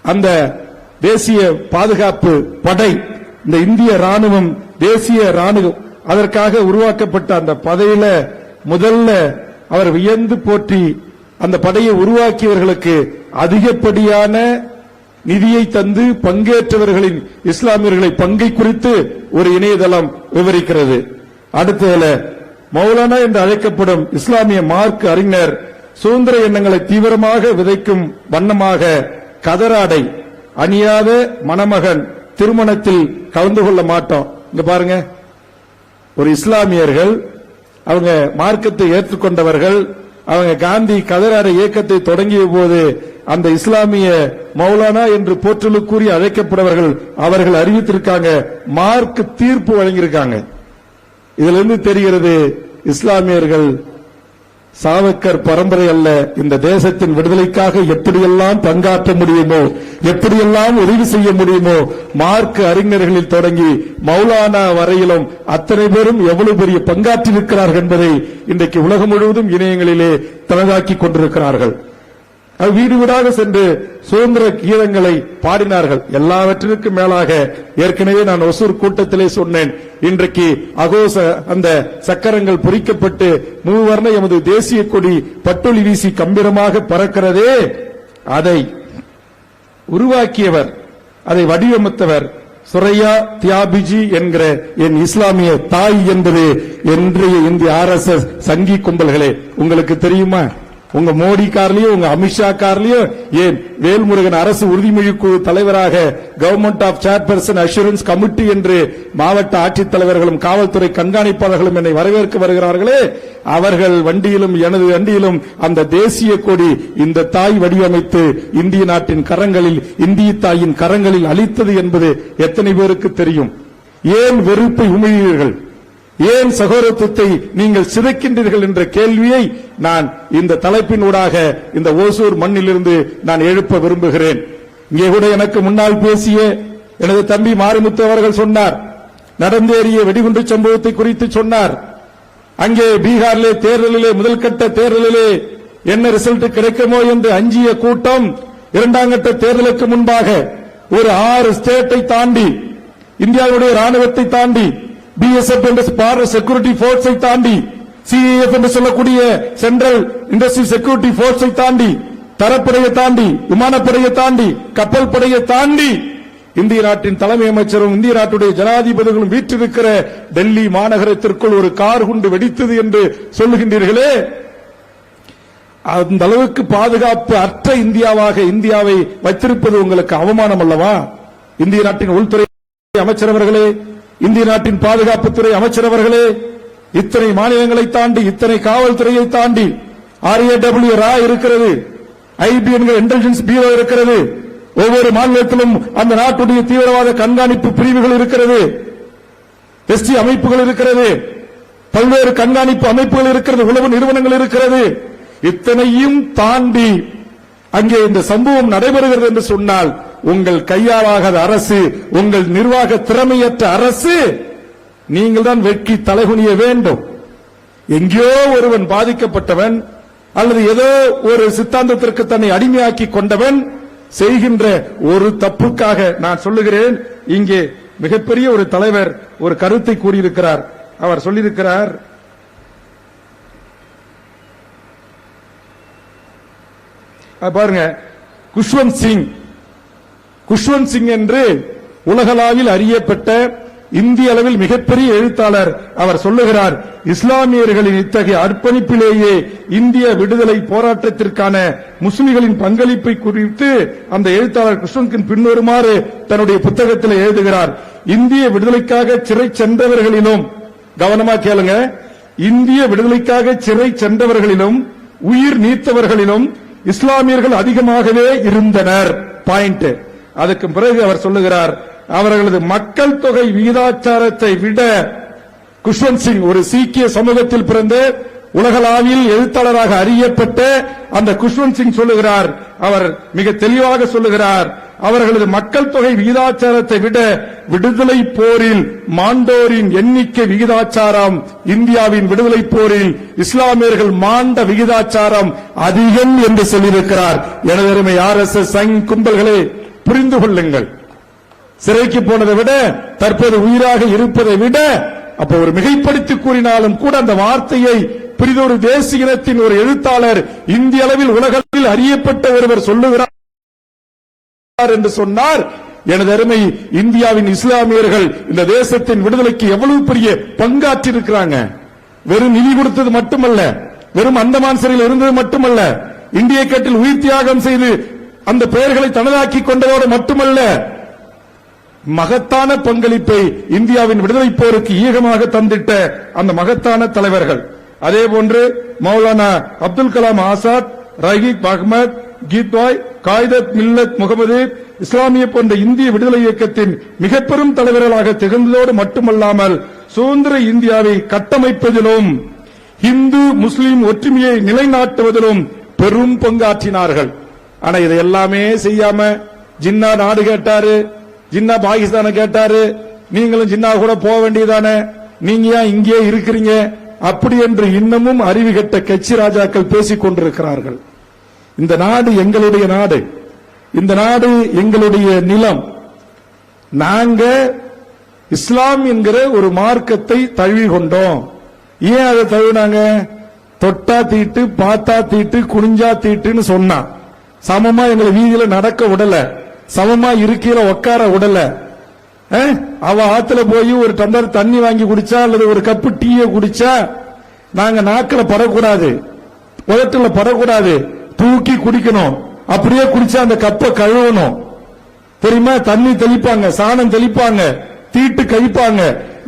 அந்த தேசிய பாதுகாப்பு படை, இந்த இந்திய ராணுவம், தேசிய ராணுவம், அதற்காக உருவாக்கப்பட்ட அந்த படையில முதல்ல அவர் வியந்து போற்றி அந்த படையை உருவாக்கியவர்களுக்கு அதிகப்படியான நிதியை தந்து பங்கேற்றவர்களின் இஸ்லாமியர்களை பங்கை குறித்து ஒரு இணையதளம் விவரிக்கிறது. அடுத்ததுல மௌலானா என்று அழைக்கப்படும் இஸ்லாமிய மார்க் அறிஞர் சுதந்திர எண்ணங்களை தீவிரமாக விதைக்கும் வண்ணமாக கதராடை அணியாத மணமகன் திருமணத்தில் கலந்து கொள்ள மாட்டோம். இங்க பாருங்க, ஒரு இஸ்லாமியர்கள், அவங்க மார்க்கத்தை ஏற்றுக்கொண்டவர்கள், அவங்க காந்தி கதராடை இயக்கத்தை தொடங்கிய போது அந்த இஸ்லாமிய மௌலானா என்று போற்றலுக்குரிய அழைக்கப்படுவர்கள் அவர்கள் அறிவித்திருக்காங்க, மார்க் தீர்ப்பு வழங்கியிருக்காங்க. இதுல இருந்து தெரிகிறது இஸ்லாமியர்கள் சாவக்கர் பரம்பரை அல்ல. இந்த தேசத்தின் விடுதலைக்காக எப்படியெல்லாம் பங்காற்ற முடியுமோ, எப்படியெல்லாம் உதவி செய்ய முடியுமோ, மார்க் அறிஞர்களில் தொடங்கி மௌலானா வரையிலும் அத்தனை பேரும் எவ்வளவு பெரிய பங்காற்றிருக்கிறார்கள் என்பதை இன்றைக்கு உலகம் முழுவதும் இணையங்களிலே தனதாக்கிக் கொண்டிருக்கிறார்கள். வீடு வீடாக சென்று சுதந்திர கீதங்களை பாடினார்கள். எல்லாவற்றிற்கும் மேலாக ஏற்கனவே நான் ஒசூர் கூட்டத்திலே சொன்னேன், இன்றைக்கு அகோச அந்த சக்கரங்கள் பொறிக்கப்பட்டு மூவர்ண எமது தேசிய கொடி பட்டொலி வீசி கம்பீரமாக பறக்கிறதே, அதை உருவாக்கியவர், அதை வடிவமைத்தவர் சுரையா தியாபிஜி என்கிற என் இஸ்லாமிய தாய் என்பது இன்றைய இந்திய RSS சங்கி கும்பல்களே உங்களுக்கு தெரியுமா? உங்க மோடி கார்லயும் உங்க அமித்ஷா கார்லயும் ஏன் வேல்முருகன் அரசு உறுதிமொழி குழு தலைவராக government of chairperson assurance committee என்று மாவட்ட ஆட்சித்தலைவர்களும் காவல்துறை கண்காணிப்பாளர்களும் என்னை வரவேற்க வருகிறார்களே, அவர்கள் வண்டியிலும் எனது வண்டியிலும் அந்த தேசிய கொடி இந்த தாய் வடிவமைத்து இந்திய நாட்டின் கரங்களில், இந்திய தாயின் கரங்களில் அளித்தது என்பது எத்தனை பேருக்கு தெரியும்? ஏன் வெறுப்பை உமிழ்கிறீர்கள்? ஏன் சகோதரத்துவத்தை நீங்கள் சிதைக்கின்றீர்கள் என்ற கேள்வியை நான் இந்த தலைப்பினூடாக இந்த ஓசூர் மண்ணிலிருந்து நான் எழுப்ப விரும்புகிறேன். இங்கே கூட எனக்கு முன்னால் பேசிய எனது தம்பி மாரிமுத்து அவர்கள் சொன்னார், நடந்தேறிய வெடிகுண்டு சம்பவத்தை குறித்து சொன்னார். அங்கே பீகாரிலே தேர்தலிலே, முதல் கட்ட தேர்தலிலே என்ன ரிசல்ட் கிடைக்குமோ என்று அஞ்சிய கூட்டம் இரண்டாம் கட்ட தேர்தலுக்கு முன்பாக ஒரு 6 ஸ்டேட்டை தாண்டி, இந்தியாவுடைய ராணுவத்தை தாண்டி, BSF என்ற பார்டர் செக்யூரிட்டி போர்ஸை தாண்டி, CAF என்று சொல்லக்கூடிய சென்ட்ரல் இண்டஸ்ட்ரியல் செக்யூரிட்டி போர்ஸை தாண்டி, தரப்படையை தாண்டி, விமானப்படையை தாண்டி, கப்பல் படையை தாண்டி, இந்திய நாட்டின் தலைமை அமைச்சரும் இந்திய நாட்டுடைய ஜனாதிபதிகளும் வீற்றிருக்கிற டெல்லி மாநகரத்திற்குள் ஒரு கார் குண்டு வெடித்தது என்று சொல்லுகின்றீர்களே, அந்த அளவுக்கு பாதுகாப்பு அற்ற இந்தியாவை வைத்திருப்பது உங்களுக்கு அவமானம் அல்லவா? இந்திய நாட்டின் உள்துறை அமைச்சர் அவர்களே, இந்திய நாட்டின் பாதுகாப்புத்துறை அமைச்சர் அவர்களே, இத்தனை மாநிலங்களை தாண்டி, இத்தனை காவல்துறையை தாண்டி RAW இருக்கிறது, IB என்கிற இன்டெலிஜென்ஸ் பியூரோ இருக்கிறது, ஒவ்வொரு மாநிலத்திலும் அந்த நாட்டுடைய தீவிரவாத கண்காணிப்பு பிரிவுகள் இருக்கிறது, ST அமைப்புகள் இருக்கிறது, பல்வேறு கண்காணிப்பு அமைப்புகள் இருக்கிறது, உளவு நிறுவனங்கள் இருக்கிறது. இத்தனையும் தாண்டி அங்கே இந்த சம்பவம் நடைபெறுகிறது என்று சொன்னால் உங்கள் கையாளாகாத அரசு, உங்கள் நிர்வாக திறமையற்ற அரசு, நீங்கள் தான் வெட்கி தலைகுனிய வேண்டும். எங்கேயோ ஒருவன் பாதிக்கப்பட்டவன் அல்லது ஏதோ ஒரு சித்தாந்தத்திற்கு தன்னை அடிமையாக்கி கொண்டவன் செய்கின்ற ஒரு தப்புக்காக நான் சொல்லுகிறேன். இங்கே மிகப்பெரிய ஒரு தலைவர் ஒரு கருத்தை கூறியிருக்கிறார். அவர் சொல்லியிருக்கிறார், பாருங்க, குஷ்வந்த் சிங் என்று உலகளாவில் அறியப்பட்ட இந்திய அளவில் மிகப்பெரிய எழுத்தாளர். அவர் சொல்லுகிறார், இஸ்லாமியர்களின் இத்தகைய அர்ப்பணிப்பிலேயே இந்திய விடுதலை போராட்டத்திற்கான முஸ்லிம்களின் பங்களிப்பை குறித்து அந்த எழுத்தாளர் குஷ்வந்த் பின்வருமாறு தன்னுடைய புத்தகத்தில் எழுதுகிறார். இந்திய விடுதலைக்காக சிறை சென்றவர்களிலும், கவனமா கேளுங்க, இந்திய விடுதலைக்காக சிறை சென்றவர்களிலும் உயிர் நீத்தவர்களிலும் இஸ்லாமியர்கள் அதிகமாகவே இருந்தனர். பாயிண்ட். அதுக்கு பிறகு அவர் சொல்லுகிறார், அவர்களது மக்கள் தொகை விகிதாச்சாரத்தை விட குஷ்வந்த் சிங் ஒரு சீக்கிய சமூகத்தில் பிறந்த உலகளாவில் எழுத்தாளராக அறியப்பட்ட அந்த குஷ்வந்த் சிங் சொல்லுகிறார், அவர் மிக தெளிவாக சொல்லுகிறார், அவர்களது மக்கள் தொகை விகிதாச்சாரத்தை விட விடுதலை போரில் மாண்டோரின் எண்ணிக்கை விகிதாச்சாரம், இந்தியாவின் விடுதலை போரில் இஸ்லாமியர்கள் மாண்ட விகிதாச்சாரம் அதிகம் என்று சொல்லியிருக்கிறார். எனதருமை RSS சங் கும்பல்களே, புரிந்து கொள்ளுங்கள். சிறைக்கு போனதை விட தற்போது உயிராக இருப்பதை விட, அப்ப ஒரு மிகைப்படுத்தி கூறினாலும் கூட அந்த வார்த்தையை பிரிதொரு தேசிய இனத்தின் ஒரு எழுத்தாளர், இந்திய அளவில் உலகளவில் அறியப்பட்ட ஒருவர் சொல்லுகிறார் என்று சொன்னார். எனது அருமை இந்தியாவின் இஸ்லாமியர்கள் இந்த தேசத்தின் விடுதலைக்கு எவ்வளவு பெரிய பங்காற்றி இருக்கிறாங்க. வெறும் நிதி கொடுத்தது மட்டுமல்ல, வெறும் அந்தமான் சிறையில் இருந்தது மட்டுமல்ல, இந்திய கேட்டில் உயிர் தியாகம் செய்து அந்த பெயர்களை தனதாக்கி கொண்டதோடு மட்டுமல்ல, மகத்தான பங்களிப்பை இந்தியாவின் விடுதலை போருக்கு ஈகமாக தந்திட்ட அந்த மகத்தான தலைவர்கள். அதே போன்று மௌலானா அப்துல் கலாம் ஆசாத், ரஹீக் அஹ்மத், கீத்வாய், காயிதத் மில்லத் முகமது, இஸ்லாமிய போன்ற இந்திய விடுதலை இயக்கத்தின் மிக பெரும் தலைவர்களாக திகழ்ந்ததோடு மட்டுமல்லாமல் சுதந்திர இந்தியாவை கட்டமைப்பதிலும் இந்து முஸ்லிம் ஒற்றுமையை நிலைநாட்டுவதிலும் பெரும் பங்காற்றினார்கள். ஆனா இதை எல்லாமே செய்யாம ஜின்னா நாடு கேட்டாரு, ஜின்னா பாகிஸ்தான கேட்டாரு, நீங்களும் ஜின்னா கூட போக வேண்டியதானே, நீங்க ஏன் இங்கே இருக்கிறீங்க அப்படி என்று இன்னமும் அறிவுகட்ட கட்சி ராஜாக்கள் பேசிக் கொண்டிருக்கிறார்கள். இந்த நாடு எங்களுடைய நாடு, இந்த நாடு எங்களுடைய நிலம். நாங்க இஸ்லாம் என்கிற ஒரு மார்க்கத்தை தழுவி கொண்டோம். ஏன் அதை தழுவினாங்க? தொட்டா தீட்டு, பார்த்தா தீட்டு, குனிஞ்சா தீட்டுன்னு சொன்னா சமமா எங்களை வீதியில நடக்க விடல, சமமா இருக்கையில உட்கார விடல. அவ ஆத்துல போய் ஒரு டம்ளர் தண்ணி வாங்கி குடிச்சா அல்லது ஒரு கப்பு டீயை குடிச்சா நாங்க நாக்கில படக்கூடாது, உதட்டுல படக்கூடாது, தூக்கி குடிக்கணும். அப்படியே குடிச்சா அந்த கப்பை கழுவணும். தெரியுமா? தண்ணி தெளிப்பாங்க, சாணம் தெளிப்பாங்க, தீட்டு கழிப்பாங்க.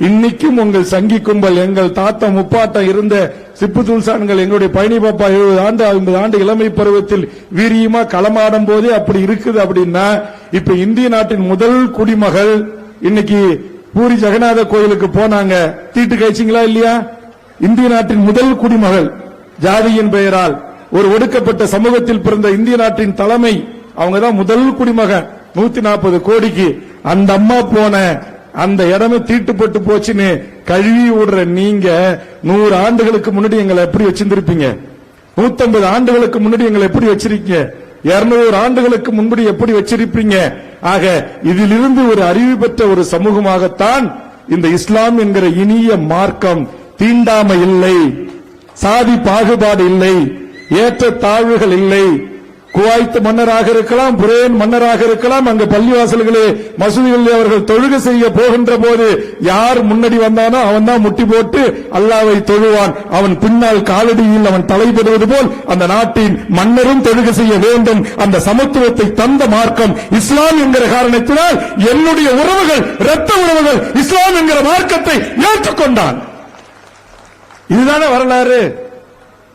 இன்னைக்கும் உங்கள் சங்கி கும்பல், எங்கள் தாத்தா முப்பாட்டம் இருந்த சிப்பு துல்சான்கள், எங்களுடைய பழனி பாப்பா 70 ஆண்டு 50 ஆண்டு இளமை பருவத்தில் வீரியமா களமாடும் போதே அப்படி இருக்குது. அப்படின்னா இப்ப இந்திய நாட்டின் முதல் குடிமகள் இன்னைக்கு பூரி ஜெகநாத கோயிலுக்கு போனாங்க, தீட்டு கழிச்சிங்களா இல்லையா? இந்திய நாட்டின் முதல் குடிமகள், ஜாதியின் பெயரால் ஒரு ஒடுக்கப்பட்ட சமூகத்தில் பிறந்த இந்திய நாட்டின் தலைமை, அவங்கதான் முதல் குடிமகன். 140 கோடிக்கு அந்த அம்மா போன அந்த இடமே தீட்டுப்பட்டு போச்சுன்னு கழுவி விடுற நீங்க 100 ஆண்டுகளுக்கு முன்னாடி எங்களை எப்படி வச்சிருந்திருப்பீங்க? 150 ஆண்டுகளுக்கு முன்னாடி எங்களை எப்படி வச்சிருக்கீங்க? 200 ஆண்டுகளுக்கு முன்படி எப்படி வச்சிருப்பீங்க? ஆக இதிலிருந்து ஒரு அறிவு பெற்ற ஒரு சமூகமாகத்தான் இந்த இஸ்லாம் என்கிற இனிய மார்க்கம். தீண்டாமை இல்லை, சாதி பாகுபாடு இல்லை, ஏற்ற தாழ்வுகள் இல்லை. குவைத் மன்னராக இருக்கலாம், புரேன் மன்னராக இருக்கலாம், அங்கு பள்ளிவாசல்களே மசூதிகளில் அவர்கள் தொழுகை செய்ய போகின்ற போது யார் முன்னாடி வந்தானோ அவன் தான் முட்டி போட்டு அல்லாவை தொழுவான். அவன் பின்னால் காலடியில் அவன் தலைப்படுவது போல் அந்த நாட்டின் மன்னரும் தொழுகை செய்ய வேண்டும். அந்த சமத்துவத்தை தந்த மார்க்கம் இஸ்லாம் என்கிற காரணத்தினால் என்னுடைய உறவுகள், இரத்த உறவுகள் இஸ்லாம் என்கிற மார்க்கத்தை ஏற்றுக்கொண்டான். இதுதானே வரலாறு.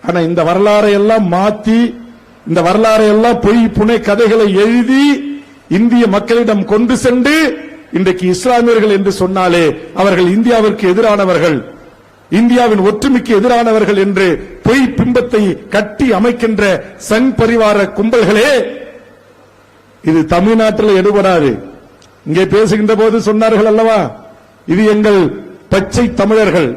ஆனா இந்த வரலாறை எல்லாம் மாத்தி, இந்த வரலாறை எல்லாம் பொய் புனை கதைகளை எழுதி இந்திய மக்களிடம் கொண்டு சென்று இன்றைக்கு இஸ்லாமியர்கள் என்று சொன்னாலே அவர்கள் இந்தியாவிற்கு எதிரானவர்கள், இந்தியாவின் ஒற்றுமைக்கு எதிரானவர்கள் என்று பொய் பிம்பத்தை கட்டி அமைக்கின்ற சங் பரிவார கும்பல்களே, இது தமிழ்நாட்டில் எடுபடாது. இங்கே பேசுகின்ற போது சொன்னார்கள் அல்லவா, இது எங்கள் பச்சை தமிழர்கள்,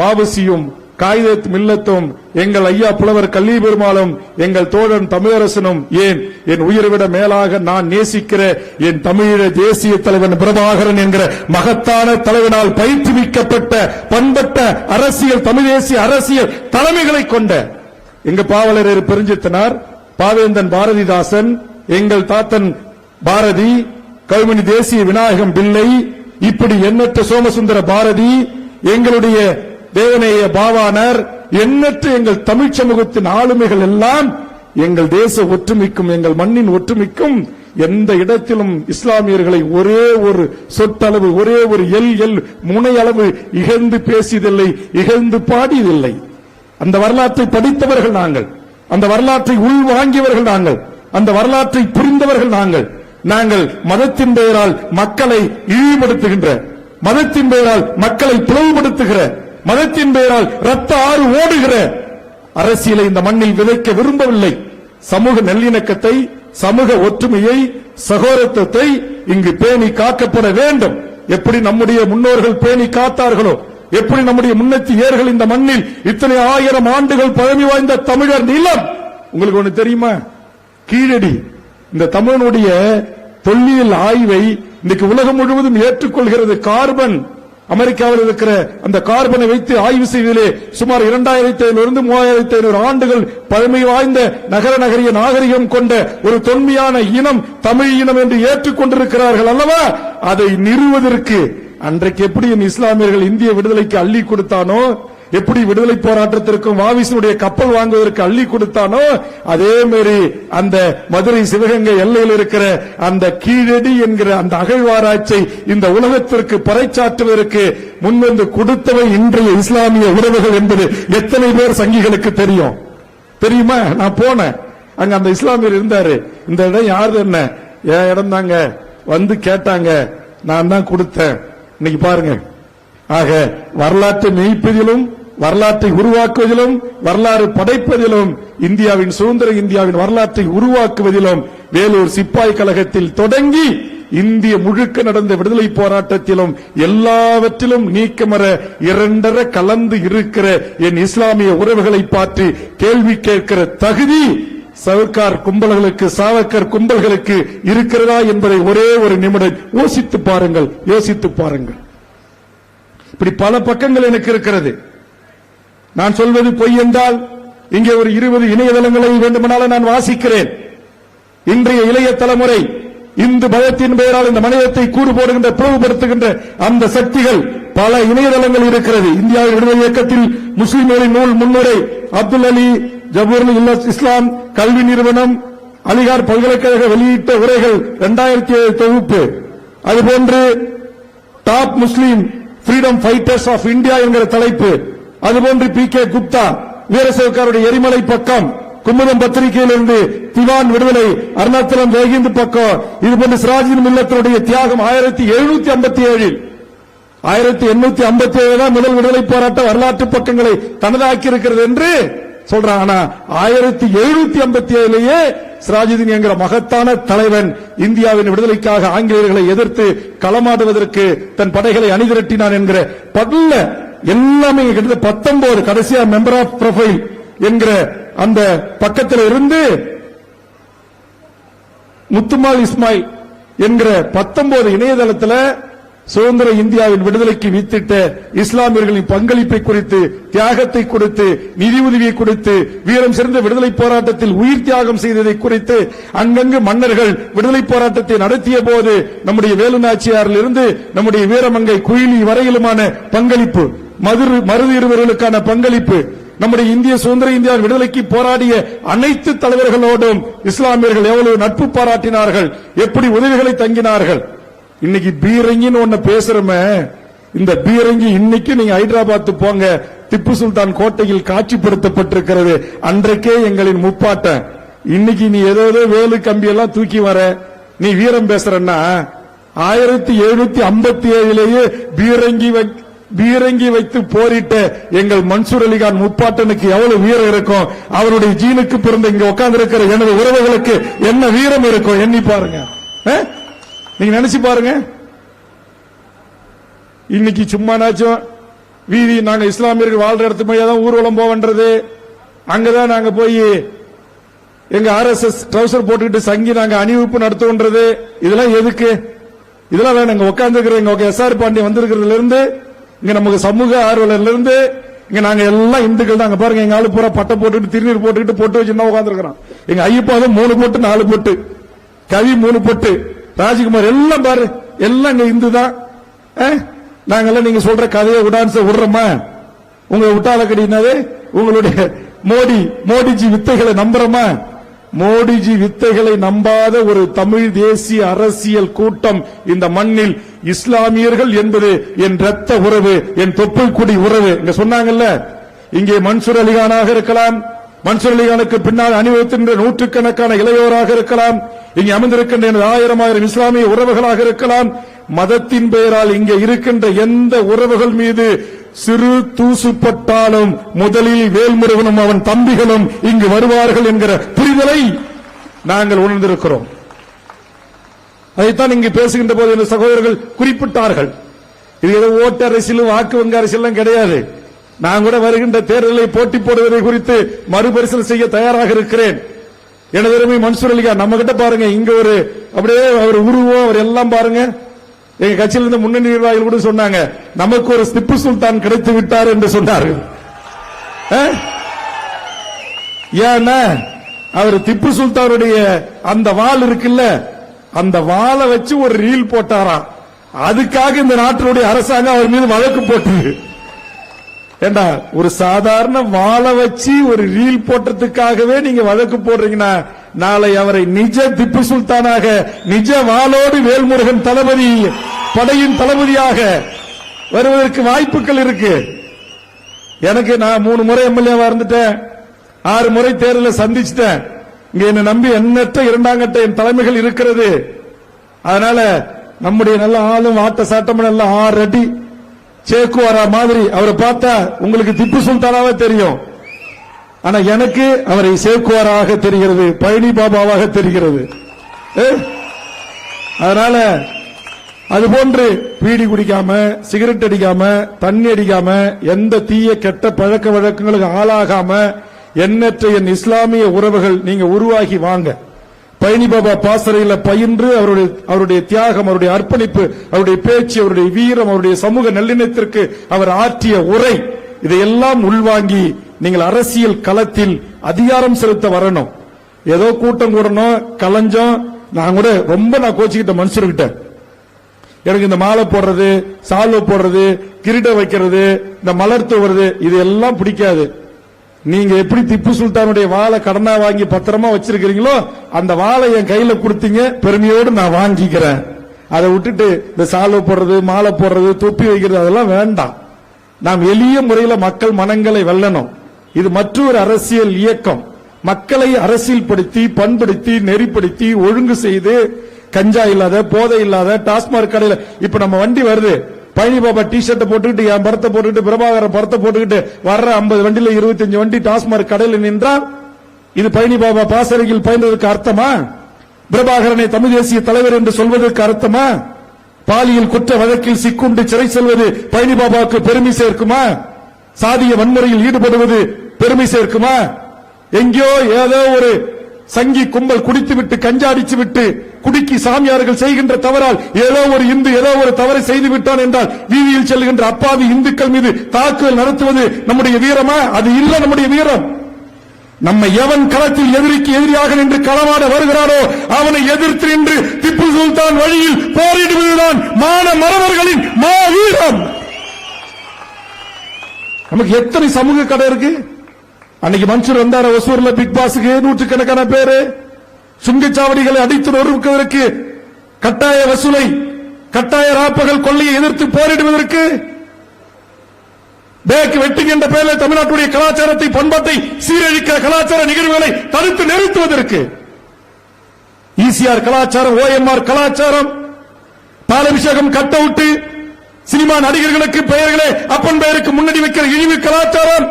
வாவுசியும் காயிதத் மில்லத்தும், எங்கள் ஐயா புலவர் கல்வி பெருமாளும், எங்கள் தோழன் தமிழரசனும், ஏன் என் உயிரை விட மேலாக நான் நேசிக்கிற என் தமிழீழ தேசிய தலைவன் பிரபாகரன் என்கிற மகத்தான தலைவனால் பயிற்றுவிக்கப்பட்ட பண்பட்ட அரசியல், தமிழ் தேசிய அரசியல் தலைமைகளை கொண்ட எங்க பாவலர் பெருஞ்சித்தனார், பாவேந்தன் பாரதிதாசன், எங்கள் தாத்தன் பாரதி, கவிமணி தேசிய விநாயகம் பிள்ளை, இப்படி எண்ணற்ற சோமசுந்தர பாரதி, எங்களுடைய தேவநேய பாவாணர், எண்ணற்ற எங்கள் தமிழ் சமூகத்தின் ஆளுமைகள் எல்லாம் எங்கள் தேச ஒற்றுமைக்கும் எங்கள் மண்ணின் ஒற்றுமைக்கும் எந்த இடத்திலும் இஸ்லாமியர்களை ஒரே ஒரு சொற்றளவு, ஒரே ஒரு எல் முனையளவு இகழ்ந்து பேசியதில்லை, இகழ்ந்து பாடியதில்லை. அந்த வரலாற்றை படித்தவர்கள் நாங்கள், அந்த வரலாற்றை உள்வாங்கியவர்கள் நாங்கள், அந்த வரலாற்றை புரிந்தவர்கள் நாங்கள். நாங்கள் மதத்தின் பெயரால் மக்களை இழிவுபடுத்துகின்ற, மதத்தின் பெயரால் மக்களை பிளவுபடுத்துகிற, மதத்தின் பெயரால் ரத்த ஆறு ஓடுகிற அரசியலை இந்த மண்ணில் விதைக்க விரும்பவில்லை. சமூக நல்லிணக்கத்தை, சமூக ஒற்றுமையை, சகோதரத்துவத்தை இங்கு பேணி காக்கப்பட வேண்டும். எப்படி நம்முடைய முன்னோர்கள் பேணி காத்தார்களோ, எப்படி நம்முடைய முன்னேற்றியர்கள் இந்த மண்ணில் இத்தனை 1000 ஆண்டுகள் பழமை வாய்ந்த தமிழர் நிலம். உங்களுக்கு ஒண்ணு தெரியுமா? கீழடி இந்த தமிழனுடைய தொல்லியல் ஆய்வை இன்னைக்கு உலகம் முழுவதும் ஏற்றுக்கொள்கிறது. கார்பன், அமெரிக்காவில் இருக்கிற அந்த கார்பனை வைத்து ஆய்வு செய்வதிலே சுமார் 2500 3500 ஆண்டுகள் பழமை வாய்ந்த நகரிய நாகரிகம் கொண்ட ஒரு தொன்மையான இனம் தமிழ் இனம் என்று ஏற்றுக்கொண்டிருக்கிறார்கள் அல்லவா? அதை நிறுவுவதற்கு அன்றைக்கு எப்படி இஸ்லாமியர்கள் இந்திய விடுதலைக்கு அள்ளி கொடுத்தானோ, எப்படி விடுதலை போராட்டத்திற்கும் வாவிசனுடைய கப்பல் வாங்குவதற்கு அள்ளி கொடுத்தானோ, அதே மாதிரி அந்த மதுரை சிவகங்கை எல்லையில் இருக்கிற அந்த கீழடி என்கிற அந்த அகழ்வாராய்ச்சி இந்த உலகத்திற்கு பறைச்சாற்றுவதற்கு முன்வந்து கொடுத்தவை இன்றைய இஸ்லாமிய உறவுகள் என்பது எத்தனை பேர் சங்கிகளுக்கு தெரியும்? தெரியுமா? நான் போனேன், அங்க அந்த இஸ்லாமியர் இருந்தாரு. இந்த இடம் யாரு? என்ன என் இடம் தாங்க. வந்து கேட்டாங்க, நான் தான் கொடுத்தேன். இன்னைக்கு பாருங்க. ஆக வரலாற்றை மெய்ப்பதிலும், வரலாற்றை உருவாக்குவதிலும், வரலாறு படைப்பதிலும், இந்தியாவின் சுதந்திர இந்தியாவின் வரலாற்றை உருவாக்குவதிலும் வேலூர் சிப்பாய் கழகத்தில் தொடங்கி இந்திய முழுக்க நடந்த விடுதலை போராட்டத்திலும் எல்லாவற்றிலும் நீக்கமற இரண்டர கலந்து இருக்கிற என் இஸ்லாமிய உறவுகளை பார்த்து கேள்வி கேட்கிற தகுதி சவர்க்கார் கும்பல்களுக்கு, சாவர்கர் கும்பல்களுக்கு இருக்கிறதா என்பதை ஒரே ஒரு நிமிடம் யோசித்து பாருங்கள், யோசித்து பாருங்கள். இப்படி பல பக்கங்கள் எனக்கு இருக்கிறது. நான் சொல்வது பொய் என்றால் இங்கே ஒரு 20 இணையதளங்களை வேண்டுமானாலும் நான் வாசிக்கிறேன். இன்றைய இளைய தலைமுறை இந்து பயத்தின் பெயரால் இந்த மனிதத்தை கூறு போடுகின்ற, பிளவுபடுத்துகின்ற அந்த சக்திகள் பல இணையதளங்கள் இருக்கிறது. இந்தியாவின் விடுதலை இயக்கத்தில் முஸ்லிம்களின் நூல் முன்னுரை, அப்துல் அலி ஜபூருல் இஸ்லாம் கல்வி நிறுவனம், அலிகார் பல்கலைக்கழக வெளியிட்ட உரைகள் 2007 தொகுப்பு, அதுபோன்று top Muslim freedom fighters of India என்கிற தலைப்பு, அதுபோன்று PK குப்தா வீரசேவக்காருடைய எரிமலை பக்கம், குமுதம் பத்திரிகையிலிருந்து திவான் விடுதலை, அருணாச்சலம் ஜெயஹிந்த் பக்கம், இதுபோன்று சிராஜுல் மில்லத்தினுடைய தியாகம் 1757 தான் முதல் விடுதலை போராட்ட வரலாற்று பக்கங்களை தனதாக்கி இருக்கிறது என்று சொல்றான். ஆனா 1757 சிராஜுதீன் என்கிற மகத்தான தலைவன் இந்தியாவின் விடுதலைக்காக ஆங்கிலேயர்களை எதிர்த்து களமாடுவதற்கு தன் படைகளை அணிதிரட்டினான் என்கிற பல்ல எல்லாமே 19 கடைசியா மெம்பர் ஆஃப் ப்ரொஃபைல் என்கிற அந்த பக்கத்தில் இருந்து முத்துமால் இஸ்மாயில் என்கிற 19 இணையதளத்தில் சுதந்திர இந்தியாவின் விடுதலைக்கு வித்திட்ட இஸ்லாமியர்களின் பங்களிப்பை குறித்து, தியாகத்தை குறித்து, நிதி உதவியை குறித்து, வீரம் சிறந்த விடுதலை போராட்டத்தில் உயிர் தியாகம் செய்ததை குறித்து, அங்கங்கு மன்னர்கள் விடுதலை போராட்டத்தை நடத்திய போது நம்முடைய வேலுநாச்சியாரில் இருந்து நம்முடைய வீரமங்கை குயிலி வரையிலுமான பங்களிப்பு, மருது இருவர்களுக்கான பங்களிப்பு, நம்முடைய இந்திய சுதந்திர இந்தியா விடுதலைக்கு போராடிய அனைத்து தலைவர்களோடும் இஸ்லாமியர்கள் எவ்வளவு நட்பு பாராட்டினார்கள், எப்படி உதவிகளை தங்கினார்கள். இன்னைக்கு பீரங்கின்னு ஒண்ணு பேசுறமே, இந்த பீரங்கி இன்னைக்கு நீங்க ஹைதராபாத் போங்க, திப்பு சுல்தான் கோட்டையில் காட்சிப்படுத்தப்பட்டிருக்கிறது. அன்றைக்கே எங்களின் முப்பாட்டன். இன்னைக்கு நீ ஏதோ வேலு கம்பி எல்லாம் தூக்கி வர, நீ வீரம் பேசுறன்னா 1757 பீரங்கி வைத்து போரிட்ட எங்கள் மன்சூர் அலிகான் முப்பாட்டனுக்கு எவ்வளவு வீரம் இருக்கும், அவருடைய ஜீனுக்கு பிறந்த இங்க உட்கார்ந்து இருக்கிற எனது உறவுகளுக்கு என்ன வீரம் இருக்கும் எண்ணி பாருங்க. நீங்க நினைச்சு பாருங்க. இன்னைக்கு சும்மானாச்சும் வீதி நாங்க இஸ்லாமியர்கள் வாழ்ற இடத்துக்கு தான் ஊர்வலம் போவன்றது, அங்கதான் நாங்க போய் எங்க RSS ட்ரௌசர் போட்டுக்கிட்டு சங்கி நாங்க அணிவிப்பு நடத்துவோன்றது. இதெல்லாம் எதுக்கு? இதெல்லாம் வேணும். உட்கார்ந்து இருக்கிற SR பாண்டியன் வந்திருக்கிறதுல இருந்து, இங்க நமக்கு சமூக ஆர்வலர்ல இருந்து, இங்க நாங்க எல்லாம் இந்துக்கள் தான். பாருங்க, எங்க ஆளு பூரா பட்டை போட்டுக்கிட்டு திருநீர் போட்டுக்கிட்டு பொட்டு வச்சு உட்கார்ந்து இருக்கிறோம். எங்க ஐயப்பாவும் 3 பொட்டு 4 பொட்டு, கவி 3 பொட்டு, ராஜ்குமார் எல்லாம் பாரு, எல்லாம் இங்க இந்து தான். நாங்கெல்லாம் நீங்க சொல்ற கதையை விடுறோமா? உங்க விட்டால கடினாவே உங்களுடைய மோடிஜி வித்தைகளை நம்புறோமா? மோடிஜி வித்தைகளை நம்பாத ஒரு தமிழ் தேசிய அரசியல் கூட்டம் இந்த மண்ணில் இஸ்லாமியர்கள் என்பது என் ரத்த உறவு, என் தொப்புள் குடி உறவு. இங்க சொன்னாங்கல்ல, இங்கே மன்சூர் அலிகானாக இருக்கலாம், மன்சூர் அலிகானுக்கு பின்னால் அணிவகுக்கின்ற நூற்றுக்கணக்கான இளையோராக இருக்கலாம், இங்கே அமர்ந்திருக்கின்ற 1000 இஸ்லாமிய உறவுகளாக இருக்கலாம். மதத்தின் பெயரால் இங்கே இருக்கின்ற எந்த உறவுகள் மீது சிறு தூசுப்பட்டாலும் முதலில் வேல்முருகனும் அவன் தம்பிகளும் இங்கு வருவார்கள் என்கிற புரிதலை நாங்கள் உணர்ந்திருக்கிறோம். அதைத்தான் இங்கு பேசுகின்ற போது இந்த சகோதரர்கள் குறிப்பிட்டார்கள். இது ஏதோ ஓட்டு அரசியலும் வாக்கு வங்கி அரசியலும் கிடையாது. நான் கூட வருகின்ற தேர்தலை போட்டி போடுவதை குறித்து மறுபரிசீலனை செய்ய தயாராக இருக்கிறேன். எனது அருமை மன்சூர் அலிகான் நம்ம கிட்ட பாருங்க, இங்க ஒரு அப்படியே அவர் உருவம், அவர் எல்லாம் பாருங்க. எங்க கட்சியில் இருந்த முன்னணி நிர்வாகிகள் கூட சொன்னாங்க, நமக்கு ஒரு திப்பு சுல்தான் கிடைத்து விட்டார் என்று சொன்னார்கள். ஏன்னா அவர் திப்பு சுல்தானுடைய அந்த வாள் இருக்குல்ல, அந்த வாளை வச்சு ஒரு ரீல் போட்டாராம். அதுக்காக இந்த நாட்டினுடைய அரசாங்கம் அவர் மீது வழக்கு போட்டது. ஏண்டா, ஒரு சாதாரண வாளை வச்சு ஒரு ரீல் போட்டதுக்காகவே நீங்க வழக்கு போடுறீங்கன்னா, நாளை அவரை நிஜ திப்பு சுல்தானாக, நிஜ வாளோடு வேல்முருகன் தளபதி, படையின் தளபதியாக வருவதற்கு வாய்ப்புகள் இருக்கு. எனக்கு நான் 3 முறை எம்எல்ஏவா இருந்துட்டேன், 6 முறை தேர்தலில் சந்திச்சுட்டேன். இங்க என்ன நம்பி எண்ணற்ற 2ஆம் கட்ட என் தலைமைகள் இருக்கிறது. அதனால நம்முடைய நல்ல ஆளும் ஆட்ட சாட்டம் நல்ல 6 அடி சேக்குவாரா மாதிரி அவரை பார்த்தா உங்களுக்கு திப்பு சுல்தானாவே தெரியும். ஆனா எனக்கு அவரை சேக்குவாராக தெரிகிறது, பழனி பாபாவாக தெரிகிறது. அதனால அதுபோன்று பீடி குடிக்காம, சிகரெட் அடிக்காம, தண்ணி அடிக்காம, எந்த தீய கெட்ட பழக்க வழக்கங்களுக்கு ஆளாகாம எண்ணற்ற என் இஸ்லாமிய உறவுகள் நீங்க உருவாகி வாங்க. பழனி பாபா பாசறையில் பயின்று அவருடைய தியாகம், அவருடைய அர்ப்பணிப்பு, அவருடைய பேச்சு, அவருடைய வீரம், அவருடைய சமூக நல்லிணத்திற்கு அவர் ஆற்றிய உரை, இதையெல்லாம் உள்வாங்கி நீங்கள் அரசியல் களத்தில் அதிகாரம் செலுத்த வரணும். ஏதோ கூட்டம் கூடணும், கலஞ்சம். நான் கூட ரொம்ப கோச்சிக்கிட்ட மனுஷர்கிட்ட, எனக்கு இந்த மாலை போடுறது, சால்வை போடுறது, கிரீடம் வைக்கிறது, இந்த மலர் தூவுறது, இது எல்லாம் பிடிக்காது. நீங்க எப்படி திப்பு சுல்தானுடைய வாளை கடனா வாங்கி பத்திரமா வச்சிருக்கிறீங்களோ அந்த வாளை என் கையில கொடுத்தீங்க, பெருமையோடு நான் வாங்கிக்கிறேன். அதை விட்டுட்டு இந்த சால்வை போடுறது, மாலை போடுறது, தொப்பி வைக்கிறது அதெல்லாம் வேண்டாம். நாம் எளிய முறையில மக்கள் மனங்களை வெல்லணும். இது மற்றொரு அரசியல் இயக்கம். மக்களை அரசியல்படுத்தி, பண்படுத்தி, நெறிப்படுத்தி, ஒழுங்கு செய்து, கஞ்சா இல்லாத, போதை இல்லாத, டாஸ்மாக் கடையில இப்ப நம்ம வண்டி வருது, பழனி பாபா டி ஷர்ட் போட்டுக்கிட்டு, என் படத்தை போட்டுக்கிட்டு, பிரபாகரன் படத்தை போட்டுக்கிட்டு வர்ற 50 வண்டியில 25 வண்டி டாஸ்மாக் கடையில் நின்றால் இது பழனி பாபா பாசறையில் பயின்றதுக்கு அர்த்தமா? பிரபாகரனை தமிழ் தேசிய தலைவர் என்று சொல்வதற்கு அர்த்தமா? பாலியல் குற்ற வழக்கில் சிக்குண்டு சிறை செல்வது பழனி பாபாவுக்கு பெருமை சேர்க்குமா? சாதிய வன்முறையில் ஈடுபடுவது பெருமை சேர்க்குமா? எங்கேயோ ஏதோ ஒரு சங்கி கும்பல் குடித்துவிட்டு, கஞ்சாடிச்சு விட்டு, குடிக்கி சாமியார்கள் செய்கின்ற தவறால் ஏதோ ஒரு இந்து ஏதோ ஒரு தவறை செய்து விட்டான் என்றால் வீதியில் செல்கின்ற அப்பாவி இந்துக்கள் மீது தாக்குதல் நடத்துவது நம்முடைய வீரமா? அது இல்ல நம்முடைய வீரம். நம்ம எவன் களத்தில் எதிரிக்கு எதிரியாக நின்று களமாட வருகிறாரோ அவனை எதிர்த்து நின்று திப்பு சுல்தான் வழியில் போரிடுவதுதான் மான மறவர்களின் மா வீரம். நமக்கு எத்தனை சமூக கடை இருக்கு? அன்னைக்கு மன்சூர் வந்தார ஒசூர்ல பிக் பாஸுக்கு நூற்றுக்கணக்கான பேரு சுங்கச்சாவடிகளை அடித்து நொறுக்குவதற்கு, கட்டாய வசூலை, கட்டாய ராப்பகல் கொள்ளையை எதிர்த்து போரிடுவதற்கு, பேக் வெட்டிங் என்ற பெயரில் தமிழ்நாட்டுடைய கலாச்சாரத்தை, பண்பாட்டை சீரழிக்கிற கலாச்சார நிகழ்வுகளை தடுத்து நிறுத்துவதற்கு, ஈசிஆர் கலாச்சாரம், ஓஎம்ஆர் கலாச்சாரம், பாலபிஷேகம், கட் அவுட், சினிமா நடிகர்களுக்கு பெயர்களே அப்பன் பெயருக்கு முன்னாடி வைக்கிற இழிவு கலாச்சாரம்,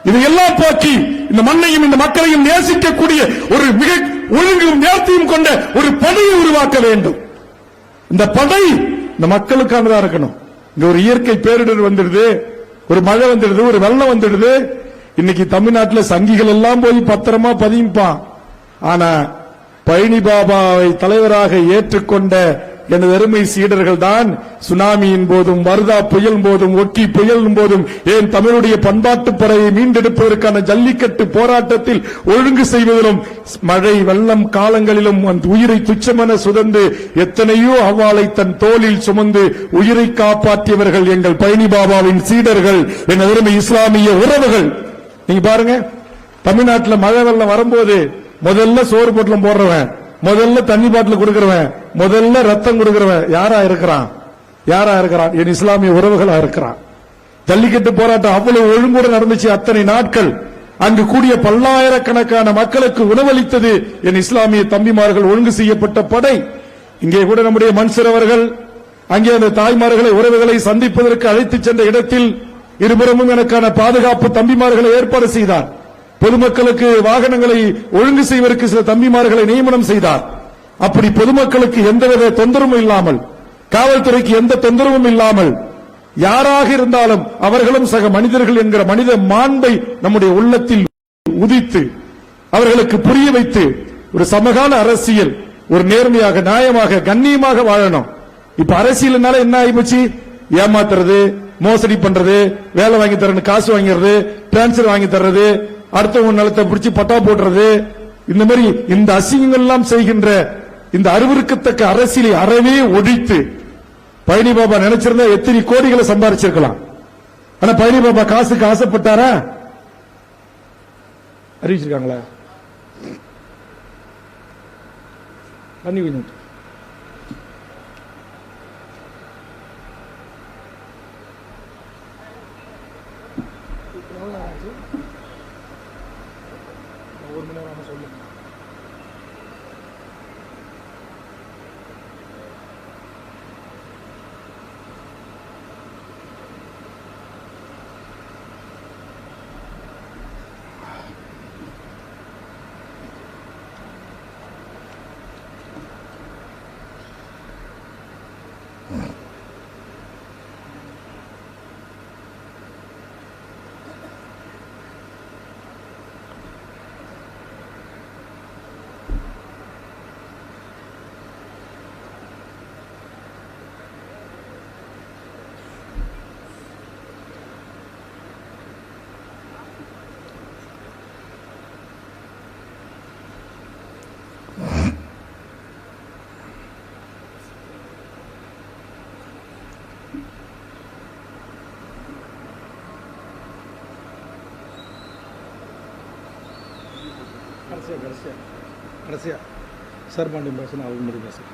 இதையெல்லாம் போக்கி இந்த மண்ணையும் இந்த மக்களையும் நேசிக்கக்கூடிய ஒரு மிக ஒழுங்கும் நேர்த்தியும் கொண்ட ஒரு படையை உருவாக்க வேண்டும். இந்த படை இந்த மக்களுக்கானதா இருக்கணும். இங்க ஒரு இயற்கை பேரிடர் வந்துடுது, ஒரு மழை வந்துடுது, ஒரு வெள்ளம் வந்துடுது. இன்னைக்கு தமிழ்நாட்டில் சங்கிகள் எல்லாம் போய் பத்திரமா பதிப்பான். ஆனா பழனி பாபாவை தலைவராக ஏற்றுக்கொண்ட எனது அருமை சீடர்கள் தான் சுனாமியின் போதும், வர்தா புயல் போதும், ஒக்கி புயல் போதும், ஏன் தமிழுடைய பண்பாட்டு படையை மீண்டெடுப்பதற்கான ஜல்லிக்கட்டு போராட்டத்தில் ஒழுங்கு செய்வதிலும், மழை வெள்ளம் காலங்களிலும் அந்த உயிரை துச்சமென சுதந்து எத்தனையோ அவ்வாளை தன் தோளில் சுமந்து உயிரை காப்பாற்றியவர்கள் எங்கள் பழனி பாபாவின் சீடர்கள், எனது அருமை இஸ்லாமிய உறவுகள். நீங்க பாருங்க, தமிழ்நாட்டில் மழை வெள்ளம் வரும்போது முதல்ல சோறு பொட்டலம் போடுறவன், முதல்ல தண்ணி பாட்டில் கொடுக்கிறவன், முதல்ல ரத்தம் கொடுக்கிறவன் யாரா இருக்கிறான்? யாரா இருக்கிறான்? என் இஸ்லாமிய உறவுகளா இருக்கிறான். ஜல்லிக்கட்டு போராட்டம் அவ்வளவு ஒழுங்குடன் நடந்துச்சு. அத்தனை நாட்கள் அங்கு கூடிய பல்லாயிரக்கணக்கான மக்களுக்கு உணவளித்தது என் இஸ்லாமிய தம்பிமார்கள், ஒழுங்கு செய்யப்பட்ட படை. இங்கே கூட நம்முடைய மன்சூர் அவர்கள் அங்கே அந்த தாய்மார்களை, உறவுகளை சந்திப்பதற்கு அழைத்துச் சென்ற இடத்தில் இருபுறமும் எனக்கான பாதுகாப்பு தம்பிமார்களை ஏற்பாடு செய்தார். பொதுமக்களுக்கு வாகனங்களை ஒழுங்கு செய்வதற்கு சில தம்பிமார்களை நியமனம் செய்தார். அப்படி பொதுமக்களுக்கு எந்தவித தொந்தரவும் இல்லாமல், காவல்துறைக்கு எந்த தொந்தரவும் இல்லாமல், யாராக இருந்தாலும் அவர்களும் சக மனிதர்கள் என்கிற மனித மாண்பை நம்முடைய உள்ளத்தில் உதித்து அவர்களுக்கு புரிய வைத்து ஒரு சமகால அரசியல், ஒரு நேர்மையாக, நியாயமாக, கண்ணியமாக வாழணும். இப்ப அரசியல்னால என்ன ஆயிப்போச்சு? ஏமாத்துறது, மோசடி பண்றது, வேலை வாங்கி தரணும், காசு வாங்கிறது, டிரான்ஸ்பர் வாங்கி தர்றது, அடுத்தவங்க நிலத்தை பிடிச்சி பட்டா போடுறது, இந்த மாதிரி இந்த அசிங்கங்கள் எல்லாம் செய்கின்ற இந்த அருவருக்கத்தக்க அரசியலை அறவே ஒழித்து, பழனி பாபா நினைச்சிருந்தா எத்தனை கோடிகளை சம்பாதிச்சிருக்கலாம். ஆனா பழனி பாபா காசுக்கு ஆசைப்பட்டாரா? அறிவிச்சிருக்காங்களா? தண்ணி கொஞ்சம் கடைசியா சார் பாண்டியன் பேசணும், அவங்க மட்டும் பேசுறேன்.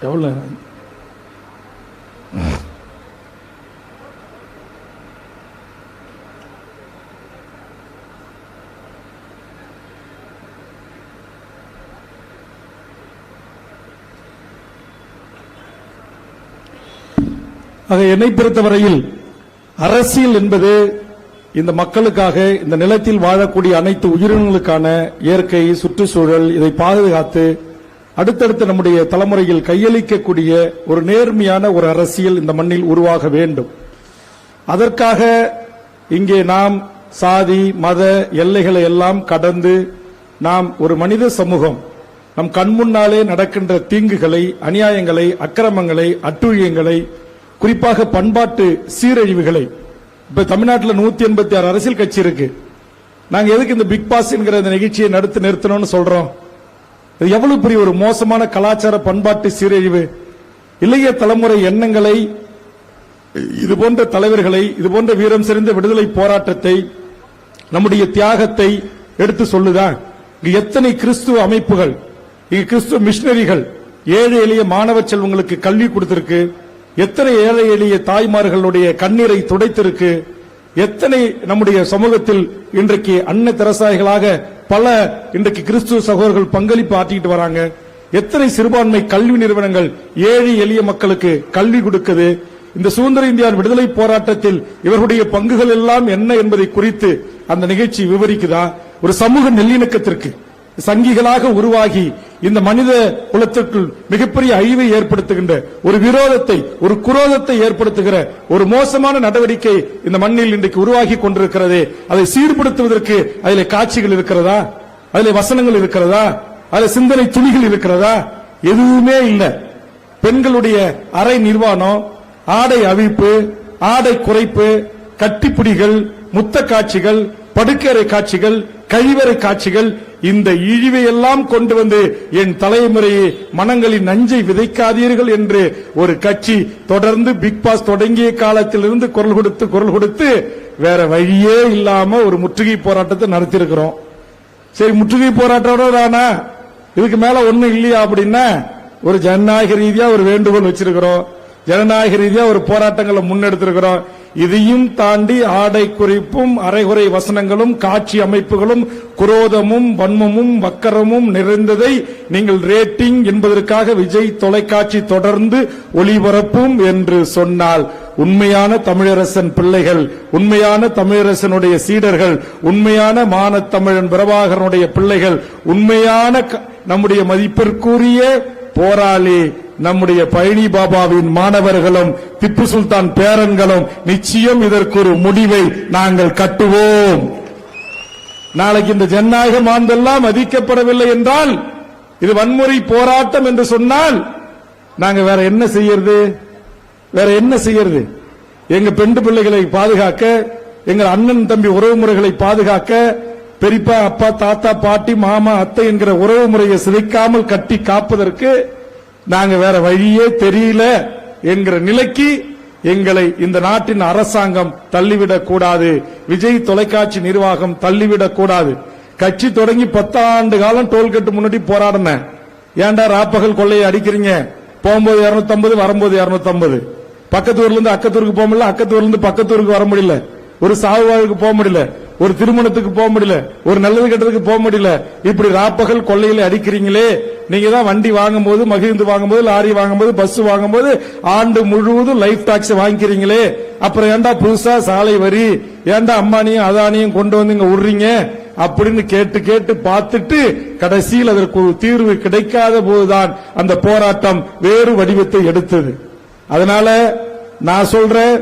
எவ்வளோ நேரம்? ஆக என்னை பொறுத்தவரையில் அரசியல் என்பது இந்த மக்களுக்காக, இந்த நிலத்தில் வாழக்கூடிய அனைத்து உயிரினங்களுக்கான இயற்கை சுற்றுச்சூழல் இதை பாதுகாத்து அடுத்தடுத்து நம்முடைய தலைமுறையில் கையளிக்கக்கூடிய ஒரு நேர்மையான ஒரு அரசியல் இந்த மண்ணில் உருவாக வேண்டும். அதற்காக இங்கே நாம் சாதி மத எல்லைகளை எல்லாம் கடந்து நாம் ஒரு மனித சமூகம் நம் கண்முன்னாலே நடக்கின்ற தீங்குகளை, அநியாயங்களை, அக்கிரமங்களை, அட்டூழியங்களை, குறிப்பாக பண்பாட்டு சீரழிவுகளை, இப்ப தமிழ்நாட்டில் 186 அரசியல் கட்சி இருக்கு. நாங்க எதுக்கு இந்த பிக் பாஸ் என்கிற இந்த நிகழ்ச்சியை நிறுத்தணும்னு சொல்றோம்? இது எவ்வளவு பெரிய ஒரு மோசமான கலாச்சார பண்பாட்டு சீரழிவு. இளைய தலைமுறை எண்ணங்களை, இது போன்ற தலைவர்களை, இது போன்ற வீரம் செறிந்த விடுதலை போராட்டத்தை, நம்முடைய தியாகத்தை எடுத்து சொல்லுதான். இங்கு எத்தனை கிறிஸ்துவ அமைப்புகள், இங்கு கிறிஸ்துவ மிஷனரிகள் ஏழை எளிய மாணவ செல்வங்களுக்கு கல்வி கொடுத்திருக்கு. எத்தனை ஏழை எளிய தாய்மார்களுடைய கண்ணீரை துடைத்திருக்கு. எத்தனை நம்முடைய சமூகத்தில் இன்றைக்கு அன்ன திரசாய்களாக பல இன்றைக்கு கிறிஸ்துவ சகோதரர்கள் பங்களிப்பு ஆற்றிட்டு வராங்க. எத்தனை சிறுபான்மை கல்வி நிறுவனங்கள் ஏழை எளிய மக்களுக்கு கல்வி கொடுக்குது. இந்த சுதந்திர இந்தியா விடுதலை போராட்டத்தில் இவர்களுடைய பங்குகள் எல்லாம் என்ன என்பதை குறித்து அந்த நிகழ்ச்சி விவரிக்குதா? ஒரு சமூக நல்லிணக்கத்திற்கு சங்கிகளாக உருவாகி இந்த மனித குலத்திற்குள் மிகப்பெரிய அழிவை ஏற்படுத்துகின்ற ஒரு விரோதத்தை, ஒரு குரோதத்தை ஏற்படுத்துகிற ஒரு மோசமான நடவடிக்கை இந்த மண்ணில் இன்றைக்கு உருவாகி கொண்டிருக்கிறதே, அதை சீர்படுத்துவதற்கு அதிலே காட்சிகள் இருக்கிறதா? அதிலே வசனங்கள் இருக்கிறதா? அதில் சிந்தனை துணிகள் இருக்கிறதா? எதுவுமே இல்லை. பெண்களுடைய அரை நிர்வாணம், ஆடை அவிழ்ப்பு, ஆடை குறைப்பு, கட்டிப்பிடிகள், முத்த காட்சிகள், படுக்கறை காட்சிகள், கழிவறை காட்சிகள், இந்த இழிவை எல்லாம் கொண்டு வந்து என் தலைமுறையை மனங்களின் நஞ்சை விதைக்காதீர்கள் என்று ஒரு கட்சி தொடர்ந்து பிக் பாஸ் தொடங்கிய காலத்திலிருந்து குரல் கொடுத்து வேற வழியே இல்லாம ஒரு முற்றுகை போராட்டத்தை நடத்தியிருக்கிறோம். சரி, முற்றுகை போராட்டம் இதுக்கு மேல ஒண்ணும் இல்லையா அப்படின்னா ஒரு ஜனநாயக ரீதியா ஒரு வேண்டுகோள் வச்சிருக்கிறோம், ஜனநாயக ரீதியா ஒரு போராட்டங்களை முன்னெடுத்திருக்கிறோம். இதையும் தாண்டி ஆடை குறிப்பும் அரைகுறை வசனங்களும் காட்சி அமைப்புகளும் குரோதமும் வன்மமும் வக்கரமும் நிறைந்ததை நீங்கள் ரேட்டிங் என்பதற்காக விஜய் தொலைக்காட்சி தொடர்ந்து ஒளிபரப்பும் என்று சொன்னால் உண்மையான தமிழரசன் பிள்ளைகள், உண்மையான தமிழரசனுடைய சீடர்கள், உண்மையான மானத்தமிழன் பிரபாகரனுடைய பிள்ளைகள், உண்மையான நம்முடைய மதிப்பிற்குரிய போராளி நம்முடைய பழனி பாபாவின் மாணவர்களும் திப்பு சுல்தான் பேரன்களும் நிச்சயம் இதற்கு ஒரு முடிவை நாங்கள் கட்டுவோம். நாளைக்கு இந்த ஜனநாயக மாண்பெல்லாம் மதிக்கப்படவில்லை என்றால், இது வன்முறை போராட்டம் என்று சொன்னால் நாங்க வேற என்ன செய்யறது? வேற என்ன செய்யறது? எங்க பெண் பிள்ளைகளை பாதுகாக்க, எங்கள் அண்ணன் தம்பி உறவுமுறைகளை பாதுகாக்க, பெரியப்பா அப்பா தாத்தா பாட்டி மாமா அத்தை என்கிற உறவு முறையை சிதைக்காமல் கட்டி காப்பதற்கு நாங்க வேற வழியே தெரியல என்கிற நிலைக்கு எங்களை இந்த நாட்டின் அரசாங்கம் தள்ளிவிடக் கூடாது. விஜய் தொலைக்காட்சி நிர்வாகம் தள்ளிவிடக் கூடாது. கட்சி தொடங்கி 10 ஆண்டு காலம் டோல்கேட் முன்னாடி போராடினேன். ஏன்டா ராப்பகல் கொள்ளையை அடிக்கிறீங்க? போகும்போது 250, வரும்போது 250. பக்கத்தூர்ல இருந்து அக்கத்தூருக்கு போக முடியல, அக்கத்தூர்ல இருந்து பக்கத்தூருக்கு வர முடியல, ஒரு சாவுவாழ்வுக்கு போக முடியல, ஒரு திருமணத்துக்கு போக முடியல, ஒரு நல்லது கெட்டதுக்கு போக முடியல. இப்படி ராப்பகல் கொள்ளையில அடிக்கிறீங்களே, நீங்க தான் வண்டி வாங்கும்போது, மகிழ்ந்து வாங்கும்போது, லாரி வாங்கும்போது, பஸ் வாங்கும்போது ஆண்டு முழுவதும் லைஃப் டாக்ஸ் வாங்கிக்கிறீங்களே, அப்புறம் ஏண்டா புதுசா சாலை வரி, ஏண்டா அம்மானியும் அதானியும் கொண்டு வந்து இங்க விடுறீங்க அப்படின்னு கேட்டு கேட்டு பார்த்துட்டு கடைசியில் அதற்கு ஒரு தீர்வு கிடைக்காத போதுதான் அந்த போராட்டம் வேறு வடிவத்தை எடுத்தது. அதனால நான் சொல்றேன்,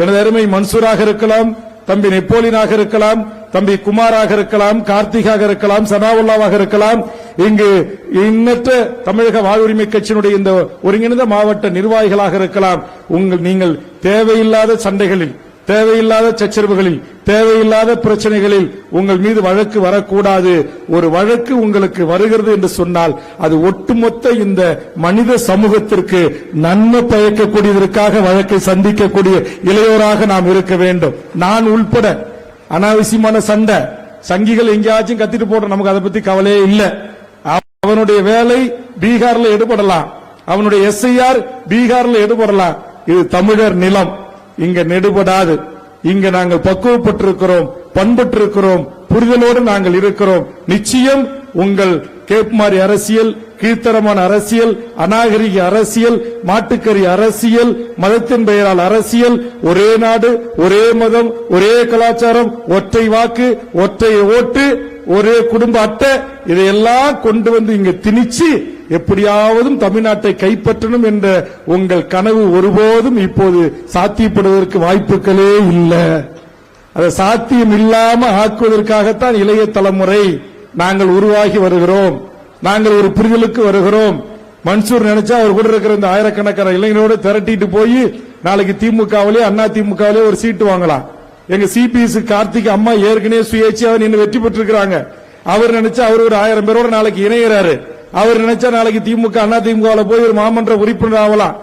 எனது அருமை மன்சூராக இருக்கலாம், தம்பி நெப்போலியனாக இருக்கலாம், தம்பி குமாராக இருக்கலாம், கார்த்திகாக இருக்கலாம், சனாவுல்லாவாக இருக்கலாம், இங்கு எண்ணற்ற தமிழக வாழ்வுரிமை கட்சியினுடைய இந்த ஒருங்கிணைந்த மாவட்ட நிர்வாகிகளாக இருக்கலாம். நீங்கள் தேவையில்லாத சண்டைகளில், தேவையில்லாத சச்சரவுகளில், தேவையில்லாத பிரச்சனைகளில் உங்கள் மீது வழக்கு வரக்கூடாது. ஒரு வழக்கு உங்களுக்கு வருகிறது என்று சொன்னால் அது ஒட்டுமொத்த இந்த மனித சமூகத்திற்கு நன்மை பயக்கக்கூடியதற்காக வழக்கை சந்திக்கக்கூடிய இளையோராக நாம் இருக்க வேண்டும். நான் உள்பட அனாவசியமான சண்டை சங்கிகள் எங்கேயாச்சும் கத்திட்டு போடுற நமக்கு அதை பத்தி கவலையே இல்லை. அவனுடைய வேலை பீகார்ல எடுபடலாம், அவனுடைய எஸ்ஐஆர் பீகார்ல எடுபடலாம். இது தமிழர் நிலம், இங்க நெடுபடாது. இங்க நாங்கள் பக்குவப்பட்டிருக்கிறோம், பண்பட்டிருக்கிறோம், புரிதலோடு நாங்கள் இருக்கிறோம். நிச்சயம் உங்கள் கேப்மாரி அரசியல், கீழ்த்தரமான அரசியல், அநாகரிக அரசியல், மாட்டுக்கறி அரசியல், மதத்தின் பெயரால் அரசியல், ஒரே நாடு, ஒரே மதம், ஒரே கலாச்சாரம், ஒற்றை வாக்கு, ஒற்றை ஓட்டு, ஒரே குடும்ப அட்டை, இதையெல்லாம் கொண்டு வந்து இங்க திணிச்சு எப்படியாவது தமிழ்நாட்டை கைப்பற்றணும் என்ற உங்கள் கனவு ஒருபோதும் இப்போது சாத்தியப்படுவதற்கு வாய்ப்புகளே இல்லை. அதை சாத்தியம் இல்லாம ஆக்குவதற்காகத்தான் இளைய தலைமுறை நாங்கள் உருவாகி வருகிறோம். நாங்கள் ஒரு புரிதலுக்கு வருகிறோம். மன்சூர் நினைச்சா அவர் கூட இருக்கிற இந்த ஆயிரக்கணக்கான இளைஞரோடு திரட்டிட்டு போய் நாளைக்கு திமுகவிலே அண்ணா திமுகவிலே ஒரு சீட்டு வாங்கலாம். எங்க சிபிஎஸ் கார்த்திக் அம்மா ஏற்கனவே சுயேட்சையாக நின்று வெற்றி பெற்றிருக்கிறாங்க. அவர் நினைச்சா அவர் ஒரு 1000 பேரோட நாளைக்கு இணைகிறாரு. அவர் நினைச்சா நாளைக்கு திமுக அண்ணா திமுக போய் ஒரு மாமன்ற உறுப்பினர் ஆகலாம்.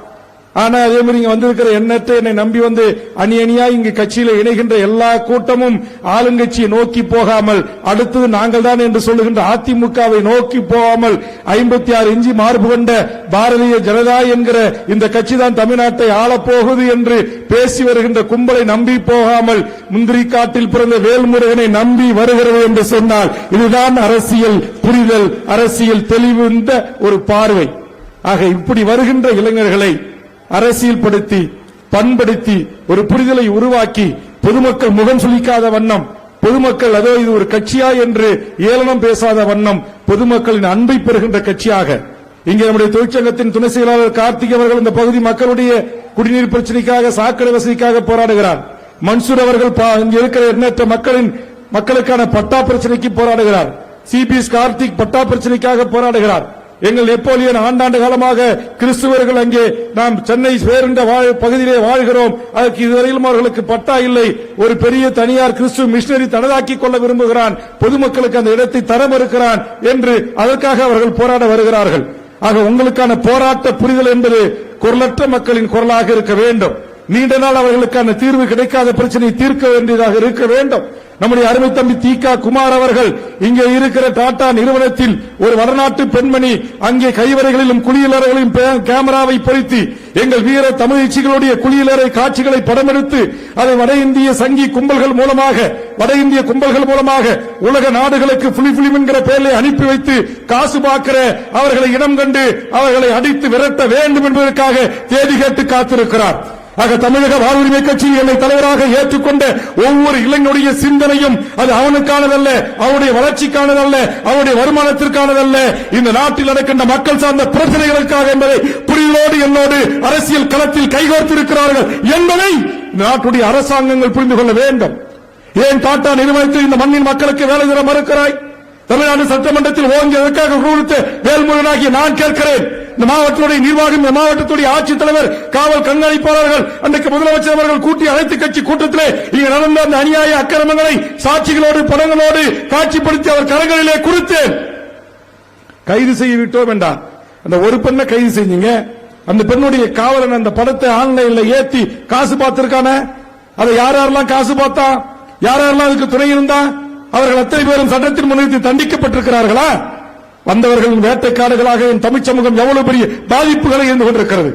ஆனா அதே மாதிரி இங்க வந்திருக்கிற எண்ணற்ற என்னை நம்பி வந்து அணி அணியா இங்கு கட்சியில இணைகின்ற எல்லா கூட்டமும் ஆளுங்கட்சியை நோக்கி போகாமல் அடுத்தது நாங்கள் தான் என்று சொல்லுகின்ற அதிமுகவை நோக்கி போகாமல் 56 இஞ்சி மார்பு கொண்ட பாரதிய ஜனதா என்கிற இந்த கட்சி தான் தமிழ்நாட்டை ஆளப்போகுது என்று பேசி வருகின்ற கும்பலை நம்பி போகாமல் முந்திரி காட்டில் பிறந்த வேல்முருகனை நம்பி வருகிறது என்று சொன்னால் இதுதான் அரசியல் புரிதல், அரசியல் தெளிவு ஒரு பார்வை. ஆக இப்படி வருகின்ற இளைஞர்களை அரசியல் படுத்தி பண்படுத்தி ஒரு புரிதலை உருவாக்கி பொதுமக்கள் முகம் சுளிக்காத வண்ணம், பொதுமக்கள் அதோ இது ஒரு கட்சியா என்று ஏளனம் பேசாத வண்ணம் பொதுமக்களின் அன்பை பெறுகின்ற கட்சியாக இங்கே நம்முடைய தொழிற்சங்கத்தின் துணை செயலாளர் கார்த்திக் அவர்கள் இந்த பகுதி மக்களுடைய குடிநீர் பிரச்சனைக்காக, சாக்கடை வசதிக்காக போராடுகிறார். மன்சூர் அவர்கள் இங்கே இருக்கிற எண்ணற்ற மக்களுக்கான பட்டா பிரச்சனைக்கு போராடுகிறார். சிபிஎஸ் கார்த்திக் பட்டா பிரச்சனைக்காக போராடுகிறார். எங்கள் நெப்போலியன் ஆண்டாண்டு காலமாக கிறிஸ்துவர்கள் அங்கே நாம் சென்னை வேறுண்ட பகுதியிலே வாழ்கிறோம், அதற்கு இதுவரையிலும் அவர்களுக்கு பட்டா இல்லை. ஒரு பெரிய தனியார் கிறிஸ்துவ மிஷனரி தனதாக்கிக் கொள்ள விரும்புகிறான், பொதுமக்களுக்கு அந்த இடத்தை தர மறுக்கிறான் என்று அதற்காக அவர்கள் போராட வருகிறார்கள். ஆக உங்களுக்கான போராட்ட புரிதல் என்பது குரலற்ற மக்களின் குரலாக இருக்க வேண்டும். நீண்ட நாள் அவர்களுக்கான தீர்வு கிடைக்காத பிரச்சனை தீர்க்க வேண்டியதாக இருக்க வேண்டும். நம்முடைய அருமை தம்பி தி.க. குமார் அவர்கள் இங்கே இருக்கிற டாடா நிறுவனத்தில் ஒரு வடநாட்டு பெண்மணி அங்கே கைவரைகளிலும் குளியலறைகளிலும் கேமராவை பொருத்தி எங்கள் வீர தமிழச்சிகளுடைய குளியலறை காட்சிகளை படமெடுத்து அதை வட இந்திய சங்கி கும்பல்கள் மூலமாக உலக நாடுகளுக்கு புலிம் என்கிற பெயரில் அனுப்பி வைத்து காசு பார்க்கிற அவர்களை இனம் கண்டு அவர்களை அடித்து விரட்ட வேண்டும் என்பதற்காக தேதி கேட்டு காத்திருக்கிறார். ஆக தமிழக வாழ்வுரிமை கட்சி என்னை தலைவராக ஏற்றுக்கொண்ட ஒவ்வொரு இளைஞனுடைய சிந்தனையும் அது அவனுக்கானதல்ல, அவனுடைய வளர்ச்சிக்கானதல்ல, அவனுடைய வருமானத்திற்கானதல்ல, இந்த நாட்டில் நடக்கின்ற மக்கள் சார்ந்த பிரச்சனைகளுக்காக என்பதை புரிதலோடு என்னோடு அரசியல் களத்தில் கைகோர்த்திருக்கிறார்கள் என்பதை இந்த நாட்டுடைய அரசாங்கங்கள் புரிந்து கொள்ள வேண்டும். ஏன் டாடா நிறுவனத்தில் இந்த மண்ணின் மக்களுக்கு வேலை தர மறுக்கிறாய்? தமிழ்நாடு சட்டமன்றத்தில் ஓங்கியதற்காக கொடுத்த வேல்முருகனாகிய நான் கேட்கிறேன். இந்த மாவட்டத்துடைய நிர்வாகம், இந்த மாவட்டத்துடைய ஆட்சித்தலைவர், காவல் கண்காணிப்பாளர்கள், அன்றைக்கு முதலமைச்சர் அவர்கள் கூட்டி அனைத்து கட்சி கூட்டத்திலே இங்கு நடந்த அந்த அநியாய அக்கிரமங்களை சாட்சிகளோடு படங்களோடு காட்சிப்படுத்தி அவர் கரங்களிலே குறித்து கைது செய்ய விட்டோம் என்றார். அந்த ஒரு பெண்ணை கைது செஞ்சீங்க. அந்த பெண்ணுடைய காவலன் அந்த படத்தை ஆன்லைன்ல ஏத்தி காசு பார்த்திருக்கான. அதை யாரெல்லாம் காசு பார்த்தா, யாரெல்லாம் அதுக்கு துணை இருந்தா, அவர்கள் அத்தனை பேரும் சட்டத்தின் முன்னிறுத்தி தண்டிக்கப்பட்டிருக்கிறார்களா? வந்தவர்களின் வேட்டைக்காரர்களாக என் தமிழ் சமூகம் எவ்வளவு பெரிய பாதிப்புகளை இருந்து கொண்டிருக்கிறது.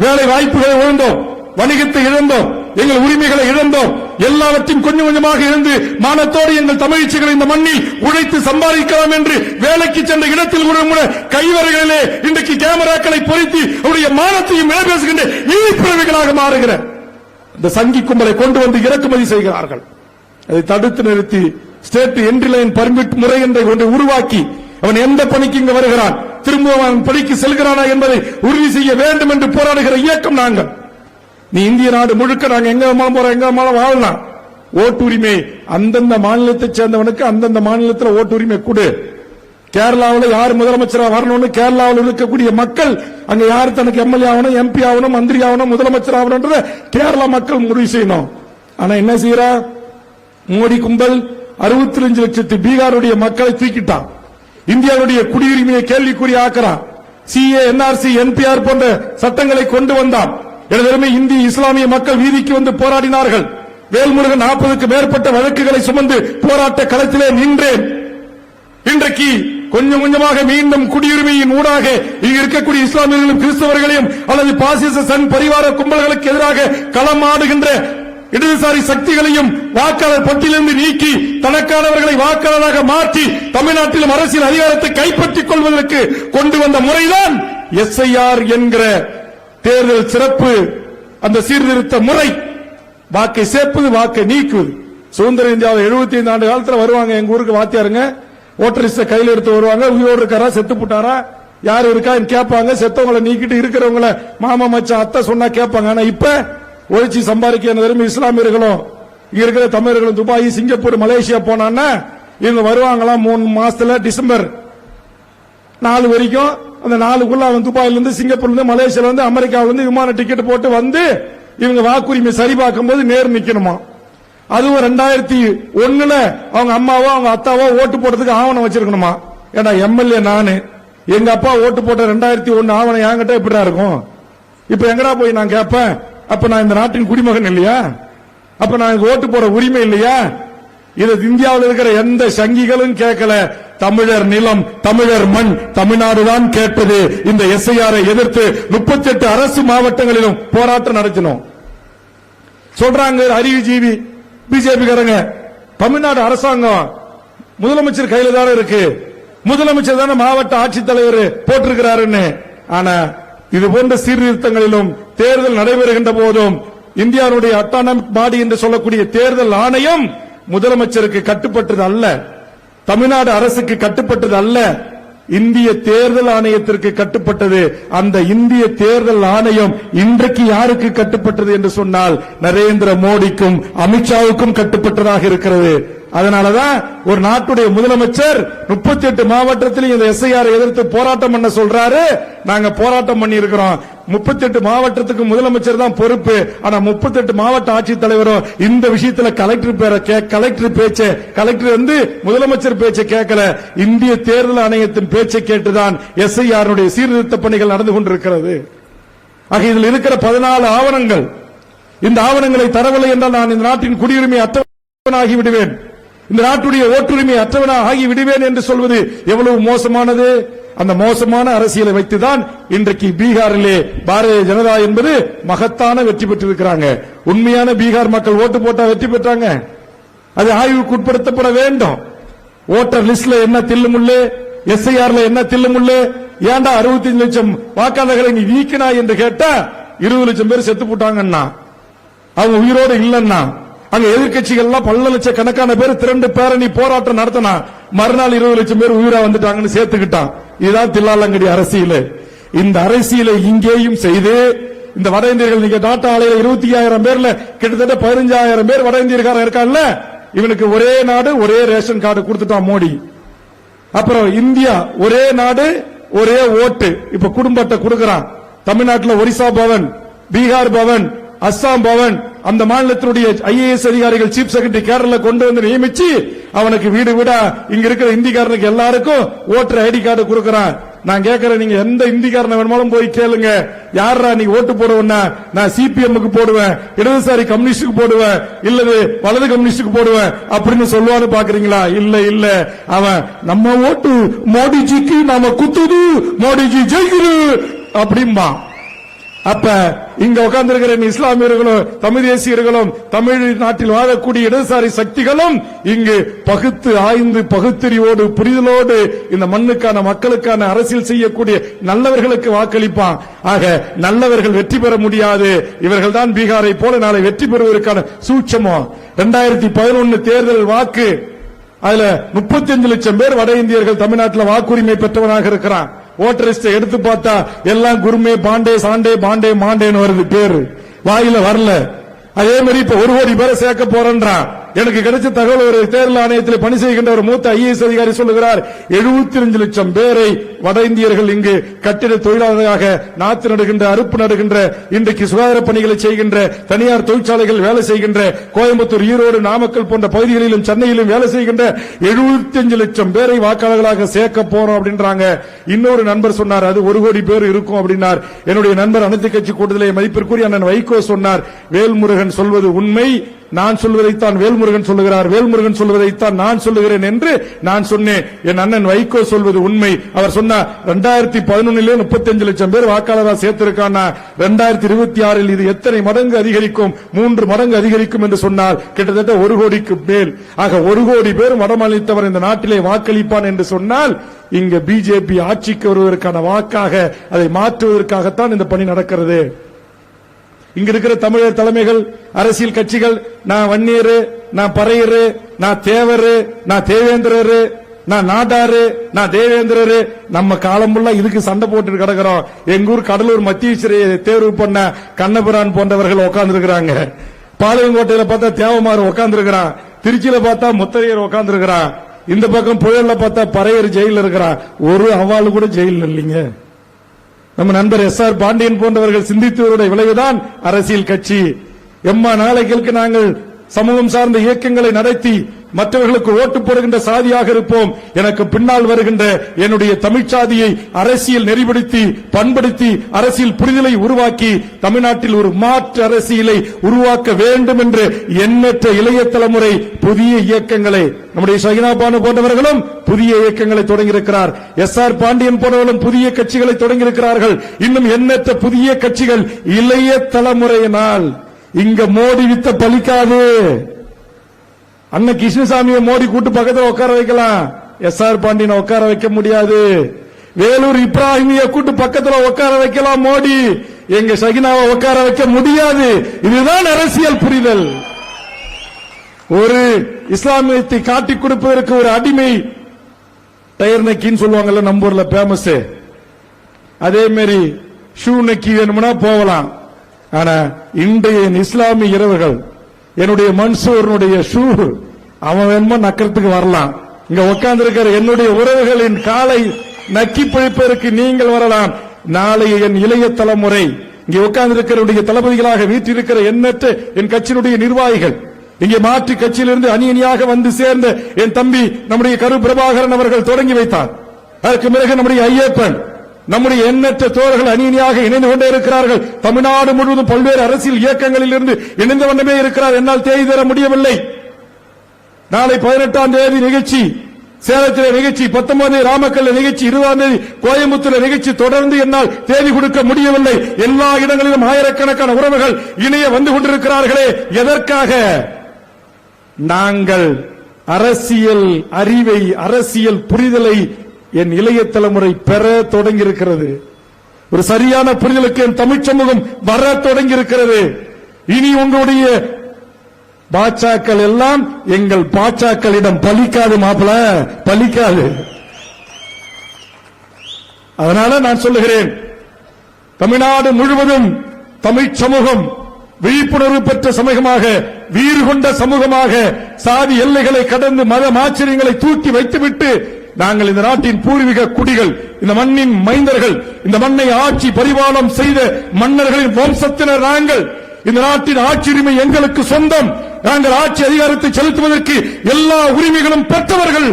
வேலை வாய்ப்புகளை இழந்தோம், வணிகத்தை இழந்தோம், எங்கள் உரிமைகளை இழந்தோம், எல்லாவற்றையும் கொஞ்சம் கொஞ்சமாக இழந்து மானத்தோடு எங்கள் தமிழ்ச்சிகள் இந்த மண்ணில் உழைத்து சம்பாதிக்கலாம் என்று வேலைக்கு சென்ற இடத்தில் கூட கைவரைகளிலே இன்றைக்கு கேமராக்களை பொருத்தி அவருடைய மானத்தையும் மேல் பேசுகின்ற இழிப்பிறவைகளாக மாறுகிற இந்த சங்கி கும்பலை கொண்டு வந்து இறக்குமதி செய்கிறார்கள். அதை தடுத்து நிறுத்தி ஸ்டேட் என்ட்ரி லைன் பர்மிட் முறை என்ற ஒன்றை உருவாக்கி அவன் எந்த பணிக்கு இங்கு வருகிறான், திரும்ப அவன் பணிக்கு செல்கிறானா என்பதை உறுதி செய்ய வேண்டும் என்று போராடுகிற இயக்கம் நாங்கள். நீ இந்திய நாடு முழுக்க நாங்க எங்க போறோம், எங்க வாழலாம். ஓட்டுரிமை அந்தந்த மாநிலத்தைச் சேர்ந்தவனுக்கு அந்தந்த மாநிலத்தில் ஓட்டுரிமை கொடு. கேரளாவில் யார் முதலமைச்சராக வரணும்னு கேரளாவில் இருக்கக்கூடிய மக்கள் அங்க யார் தனக்கு எம்எல்ஏ ஆகணும், எம்பி ஆகணும், மந்திரி ஆகணும், முதலமைச்சர் ஆகணும் கேரளா மக்கள் முடிவு செய்யணும். ஆனா என்ன செய்யறா மோடி கும்பல்? 65 லட்சத்து பீகாருடைய மக்களை தூக்கிட்டான். இந்தியாவுடைய குடியுரிமையை கேள்விக்குறி ஆக்கிறான். சிஏ, என்ஆர்சி, என்பிஆர் போன்ற சட்டங்களை கொண்டு வந்தான். எனவே இந்திய இஸ்லாமிய மக்கள் வீதிக்கு வந்து போராடினார்கள். வேல்முருகன் 40க்கு மேற்பட்ட வழக்குகளை சுமந்து போராட்ட களத்திலே நின்றேன். இன்றைக்கு கொஞ்சம் கொஞ்சமாக மீண்டும் குடியுரிமையின் ஊடாக இங்கு இருக்கக்கூடிய இஸ்லாமியர்களும் கிறிஸ்தவர்களையும் அல்லது பாசிச சன் பரிவார கும்பல்களுக்கு எதிராக களமாடுகின்ற இடதுசாரி சக்திகளையும் வாக்காளர் பட்டியலிருந்து நீக்கி தனக்கானவர்களை வாக்காளராக மாற்றி தமிழ்நாட்டிலும் அரசியல் அதிகாரத்தை கைப்பற்றிக் கொள்வதற்கு கொண்டு வந்த முறைதான் எஸ்ஐஆர் என்கிற தேர்தல் சிறப்பு அந்த சீர்திருத்த முறை. வாக்கை சேர்ப்பது, வாக்கை நீக்குவது. சுதந்திர இந்தியாவில் 75 ஆண்டு காலத்தில் வருவாங்க எங்க ஊருக்கு வாத்தியாருங்க, ஓட்டர் லிஸ்ட கையில் எடுத்து வருவாங்க. உயிரோடு இருக்காரா, செத்து போட்டாரா, யாரு இருக்கா கேட்பாங்க. செத்தவங்களை நீக்கிட்டு இருக்கிறவங்களை மாமா மச்சான் அத்தை சொன்னா கேட்பாங்க. ஆனா இப்ப ஒழிச்சு சம்பாதிக்க இஸ்லாமியர்களும் இங்க இருக்கிற தமிழர்களும் துபாய், சிங்கப்பூர், மலேசியா போனான்னா இவங்க வருவாங்களாம் 3 மாசத்துல. டிசம்பர் 4 வரைக்கும் அந்த 4க்குள்ள அவன் துபாயில இருந்து, சிங்கப்பூர்ல இருந்து, மலேசியால இருந்து, அமெரிக்காவில இருந்து விமான டிக்கெட் போட்டு வந்து இவங்க வாக்குரிமை சரி பார்க்கும் போது நேர் நிக்கணுமா. அதுவும் 2001 அவங்க அம்மாவோ அவங்க அத்தாவோ ஓட்டு போட்டதுக்கு ஆவணம் வச்சிருக்கணுமா. ஏன்னா எம்எல்ஏ நானு, எங்க அப்பா ஓட்டு போட்ட 2001 ஆவணம் என்கிட்ட எப்படிடா இருக்கும்? இப்ப எங்கடா போய் நான் கேட்பேன்? அப்ப நான் இந்த நாட்டின் குடிமகன் இல்லையா? அப்ப நான் ஓட்டு போட உரிமை இல்லையா? இது இந்தியாவில் இருக்கிற எந்த சங்கிகளும் கேட்கல. தமிழர் நிலம், தமிழர் மண், தமிழ்நாடுதான் கேட்டது. இந்த எஸ்ஐஆரை எதிர்த்து 38 அரசு மாவட்டங்களிலும் போராட்டம் நடத்தினோம். சொல்றாங்க அறிவுஜீவி பிஜேபி காரங்க, தமிழ்நாடு அரசாங்கம் முதலமைச்சர் கையில தானே இருக்கு, முதலமைச்சர் தானே மாவட்ட ஆட்சித்தலைவர் போட்டிருக்கிறாருன்னு. ஆனா இது போன்ற சீர்திருத்தங்களிலும் தேர்தல் நடைபெறுகின்ற போதும் இந்தியாவுடைய அட்டானமிக் பாடி என்று சொல்லக்கூடிய தேர்தல் ஆணையம் முதலமைச்சருக்கு கட்டுப்பட்டது அல்ல, தமிழ்நாடு அரசுக்கு கட்டுப்பட்டது அல்ல, இந்திய தேர்தல் ஆணையத்திற்கு கட்டுப்பட்டது. அந்த இந்திய தேர்தல் ஆணையம் இன்றைக்கு யாருக்கு கட்டுப்பட்டது என்று சொன்னால் நரேந்திர மோடிக்கும் அமித்ஷாவுக்கும் கட்டுப்பட்டதாக இருக்கிறது. அதனாலதான் ஒரு நாட்டுடைய முதலமைச்சர் 38 மாவட்டத்தில் இந்த எஸ்ஐஆர் எதிர்த்து போராட்டம் பண்ண சொல்றாரு. நாங்க போராட்டம் பண்ணி இருக்கிறோம். 38 மாவட்டத்துக்கு முதலமைச்சர் தான் பொறுப்பு. ஆனா 38 மாவட்ட ஆட்சித்தலைவரும் இந்த விஷயத்துல கலெக்டர் பேச்சை, கலெக்டர் வந்து முதலமைச்சர் பேச்சை கேட்கல, இந்திய தேர்தல் ஆணையத்தின் பேச்சை கேட்டுதான் எஸ்ஐஆர் சீர்திருத்த பணிகள் நடந்து கொண்டிருக்கிறது. ஆக இதில் இருக்கிற 14 ஆவணங்கள், இந்த ஆவணங்களை தரவில்லை என்றால் நான் இந்த நாட்டின் குடியுரிமை அற்றவனாகி விடுவேன். இந்த நாட்டுடைய ஓட்டுரிமை அற்றவனாக ஆகி விடுவேன் என்று சொல்வது எவ்வளவு மோசமானது. அந்த மோசமான அரசியலை வைத்துதான் இன்றைக்கு பீகாரிலே பாரதிய ஜனதா என்பது மகத்தான வெற்றி பெற்றிருக்கிறாங்க. உண்மையான பீகார் மக்கள் ஓட்டு போட்டா வெற்றி பெற்றாங்க. அது ஆய்வுக்கு உட்படுத்தப்பட வேண்டும். ஓட்டர் லிஸ்ட்ல என்ன தில்லுமுள்ளு, எஸ்ஐஆர்ல என்ன தில்லுமுள்ளு, ஏண்டா 65 லட்சம் வாக்காளர்களை நீ நீக்கினா என்று கேட்டா 20 லட்சம் பேர் செத்து போட்டாங்கன்னா, அவங்க உயிரோடு இல்லன்னா, அங்க எதிர்கட்சிகள் எல்லாம் பல லட்சம் கணக்கான பேர் திரண்டு பேரணி போராட்டம் நடத்தினா, மறுநாள் 20 லட்சம் பேர் உயிரா வந்துட்டாங்கன்னு சேர்த்துக்கிட்டான். இதுதான் தில்லாலங்கடி அரசியல். இந்த அரசியலை இங்கேயும் செய்து இந்த வட இந்தியர்கள், நீங்க டாட்டா ஆலையில 25,000 பேர்ல கிட்டத்தட்ட 15,000 பேர் வட இந்தியர்காரன் இருக்கான்ல, இவனுக்கு ஒரே நாடு ஒரே ரேஷன் கார்டு கொடுத்துட்டான் மோடி. அப்புறம் இந்தியா ஒரே நாடு ஒரே ஓட்டு இப்ப குடும்ப அட்டை கொடுக்கிறான். தமிழ்நாட்டில் ஒரிசா பவன், பீகார் பவன், அஸ்ஸாம் பவன், அந்த மாநிலத்தினுடைய IAS அதிகாரிகள் சீஃப் செக்ரட்டரி கேரள கொண்டு வந்து நியமிச்சு அவனுக்கு வீடு வீடா இங்க இருக்கிற இந்திக்காரனுக்கு எல்லாருக்கும் ஓட்டர் ஐடி கார்டு கொடுக்கிறான். நான் கேட்கிறேன், நீங்க எந்த இந்திக்காரனை வேணுமாலும் போய் கேளுங்க, யாரா நீ ஓட்டு போடுவேன்னா, நான் சிபிஎம்க்கு போடுவேன், இடதுசாரி கம்யூனிஸ்டுக்கு போடுவேன், இல்லது வலது கம்யூனிஸ்டுக்கு போடுவேன் அப்படின்னு சொல்லுவான்னு பாக்குறீங்களா? இல்ல இல்ல, அவன் நம்ம ஓட்டு மோடிஜிக்கு நாம குத்துது, மோடிஜி ஜெயிக்குது அப்படிம்பா. அப்ப இங்க உட்கார்ந்து இருக்கிற இஸ்லாமியர்களும் தமிழ் தேசியர்களும் தமிழ்நாட்டில் வாழக்கூடிய இடதுசாரி சக்திகளும் இங்கு பகுத்து ஆய்ந்து பகுத்தறிவோடு புரிதலோடு இந்த மண்ணுக்கான மக்களுக்கான அரசியல் செய்யக்கூடிய நல்லவர்களுக்கு வாக்களிப்பான். ஆக நல்லவர்கள் வெற்றி பெற முடியாது. இவர்கள் தான் பீகாரை போல நாளை வெற்றி பெறுவதற்கான சூட்சமம். 2011 தேர்தல் வாக்கு, அதுல 35 லட்சம் பேர் வட இந்தியர்கள் தமிழ்நாட்டில் வாக்குரிமை பெற்றவனாக இருக்கிறான். ஓட்டர் லிஸ்ட் எடுத்து பார்த்தா எல்லாம் குருமே பாண்டே சாண்டே பாண்டே மாண்டேன்னு வருது, பேரு வாயில வரல. அதே மாதிரி இப்ப 1 கோடி பேரை சேர்க்க போறேன்றான். எனக்கு கிடைச்ச தகவல், ஒரு தேர்தல் ஆணையத்தில் பணி செய்கின்ற ஒரு மூத்த IAS அதிகாரி சொல்லுகிறார், 75 லட்சம் பேரை வட இந்தியர்கள் இங்கு கட்டிட தொழிலாளராக நாத்து நடுகின்ற, அறுப்பு நடுகின்ற, இன்றைக்கு சுகாதார பணிகளை செய்கின்ற, தனியார் தொழிற்சாலைகள் வேலை செய்கின்ற, கோயம்புத்தூர், ஈரோடு, நாமக்கல் போன்ற பகுதிகளிலும் சென்னையிலும் வேலை செய்கின்ற 75 லட்சம் பேரை வாக்காளர்களாக சேர்க்க போறோம் அப்படின்றாங்க. இன்னொரு நண்பர் சொன்னார், அது 1 கோடி பேர் இருக்கும் அப்படின்னார். என்னுடைய நண்பர் அனைத்து கட்சி கூட்டத்திலே மதிப்பிற்குரிய அண்ணன் வைகோ சொன்னார், வேல்முருகன் சொல்வது உண்மை, நான் சொல்வதைத்தான் வேல்முருகன் சொல்லுகிறார், வேல்முருகன் சொல்வதைத்தான் நான் சொல்லுகிறேன் என்று நான் சொன்னேன். என் அண்ணன் வைகோ சொல்வது உண்மை. அவர் சொன்னார், 2011 35 லட்சம் பேர் வாக்காளராக சேர்த்திருக்கானா, 2026 இது எத்தனை மடங்கு அதிகரிக்கும்? 3 மடங்கு அதிகரிக்கும் என்று சொன்னால் கிட்டத்தட்ட 1 கோடிக்கு மேல். ஆக 1 கோடி பேர் வடமாநிலத்தவர் இந்த நாட்டிலே வாக்களிப்பான் என்று சொன்னால், இங்க பிஜேபி ஆட்சிக்கு வருவதற்கான வாக்காக, அதை மாற்றுவதற்காகத்தான் இந்த பணி நடக்கிறது. இங்க இருக்கிற தமிழர் தலைமைகள், அரசியல் கட்சிகள், நான் வன்னியரு, நான் பறையரு, நான் தேவரு, நான் தேவேந்திரரு, நான் நாடாரு, நான் தேவேந்திரரு, நம்ம காலமுள்ள இதுக்கு சண்டை போட்டு கிடக்கிறோம். எங்க ஊர் கடலூர் மத்திய சிறையை தேர்வு பண்ண கண்ணபிரான் போன்றவர்கள் உட்கார்ந்து இருக்கிறாங்க. பாளையங்கோட்டையில பார்த்தா தேவமாறு உட்கார்ந்து இருக்கிறான், திருச்சியில பார்த்தா முத்தையர் உட்கார்ந்து இருக்கிறான், இந்த பக்கம் புயல்ல பார்த்தா பறையர் ஜெயில இருக்கிறான். ஒரு அவாலு கூட ஜெயில இல்லைங்க. நம்ம நண்பர் SR பாண்டியன் போன்றவர்கள் சிந்தித்தவருடைய விளைவுதான் அரசியல் கட்சி. எம்மா நாளைகளுக்கு நாங்கள் சமூகம் சார்ந்த இயக்கங்களை நடத்தி மற்றவர்களுக்கு ஓட்டு போடுகின்ற சாதியாக இருப்போம். எனக்கு பின்னால் வருகின்ற என்னுடைய தமிழ்ச்சாதியை அரசியல் நெறிப்படுத்தி பண்படுத்தி அரசியல் புரிதலை உருவாக்கி தமிழ்நாட்டில் ஒரு மாற்று அரசியலை உருவாக்க வேண்டும் என்று எண்ணற்ற இளைய தலைமுறை புதிய இயக்கங்களை, நம்முடைய ஷகினா பானு போன்றவர்களும் புதிய இயக்கங்களை தொடங்கியிருக்கிறார். SR பாண்டியன் போன்றவர்களும் புதிய கட்சிகளை தொடங்கியிருக்கிறார்கள். இன்னும் எண்ணற்ற புதிய கட்சிகள் இளைய தலைமுறையினால். இங்க மோடி வித்த பலிக்காது. அண்ணன் கிருஷ்ணசாமியை மோடி கூட்டு பக்கத்தில் உட்கார வைக்கலாம், SR பாண்டியனை உட்கார வைக்க முடியாது. வேலூர் இப்ராஹிமிய கூட்டு பக்கத்தில் உட்கார வைக்கலாம் மோடி, எங்க ஷகினாவை உட்கார வைக்க முடியாது. இதுதான் அரசியல் புரிதல். ஒரு இஸ்லாமியத்தை காட்டிக் கொடுப்பதற்கு ஒரு அடிமை டயர் நக்கின்னு சொல்லுவாங்கல்ல, நம்ம ஊர்ல பேமஸ், அதே மாதிரி ஷூ நக்கி வேணும்னா போகலாம். ஆனா இன்றைய இஸ்லாமிய இரவுகள், என்னுடைய மன்சூரனுடைய ஷூ அவன் வேணுமா நக்கிறதுக்கு வரலாம். இங்க உட்கார்ந்து இருக்கிற என்னுடைய உறவுகளின் காலை நக்கி பிழைப்பதற்கு நீங்கள் வரலாம். நாளைய என் இளைய தலைமுறை, இங்கே உட்கார்ந்து இருக்கிற தளபதிகளாக வீட்டிருக்கிற எண்ணற்ற என் கட்சியினுடைய நிர்வாகிகள், இங்கே மாற்று கட்சியிலிருந்து அணி அணியாக வந்து சேர்ந்த என் தம்பி நம்முடைய கரு பிரபாகரன் அவர்கள் தொடங்கி வைத்தார். அதற்கு பிறகு நம்முடைய ஐயப்பன், நம்முடைய எண்ணற்ற தோழர்கள் அணியாக இணைந்து கொண்டே இருக்கிறார்கள். தமிழ்நாடு முழுவதும் பல்வேறு அரசியல் இயக்கங்களில் இருந்து இணைந்த வண்ணமே இருக்கிறார். என்னால் தேதி தர முடியவில்லை. நாளை 18ஆம் தேதி நிகழ்ச்சி சேலத்தில் நிகழ்ச்சி, 19 ராமக்கல்ல நிகழ்ச்சி, 20ஆம் தேதி கோயம்புத்தூர் நிகழ்ச்சி. தொடர்ந்து என்னால் தேதி கொடுக்க முடியவில்லை. எல்லா இடங்களிலும் ஆயிரக்கணக்கான உறவுகள் இணைய வந்து கொண்டிருக்கிறார்களே. எதற்காக? நாங்கள் அரசியல் அறிவை, அரசியல் புரிதலை என் இளைய தலைமுறை பெற தொடங்கி இருக்கிறது. ஒரு சரியான புரிதலுக்கு என் தமிழ் சமூகம் வர தொடங்கி இருக்கிறது. இனி உங்களுடைய பாச்சாக்கள் எல்லாம் எங்கள் பாச்சாக்களிடம் பலிக்காது, மாப்பிள பலிக்காது. அதனால நான் சொல்லுகிறேன், தமிழ்நாடு முழுவதும் தமிழ் சமூகம் விழிப்புணர்வு பெற்ற சமூகமாக, வீறு கொண்ட சமூகமாக, சாதி எல்லைகளை கடந்து மத ஆச்சரியங்களை தூக்கி வைத்துவிட்டு நாங்கள் இந்த நாட்டின் பூர்வீக குடிகள், இந்த மண்ணின் மைந்தர்கள், இந்த மண்ணை ஆட்சி பரிபாலனம் செய்த மன்னர்களின் வம்சத்தினர் நாங்கள். இந்த நாட்டின் ஆட்சி உரிமை எங்களுக்கு சொந்தம். நாங்கள் ஆட்சி அதிகாரத்தை செலுத்துவதற்கு எல்லா உரிமைகளும் பெற்றவர்கள்.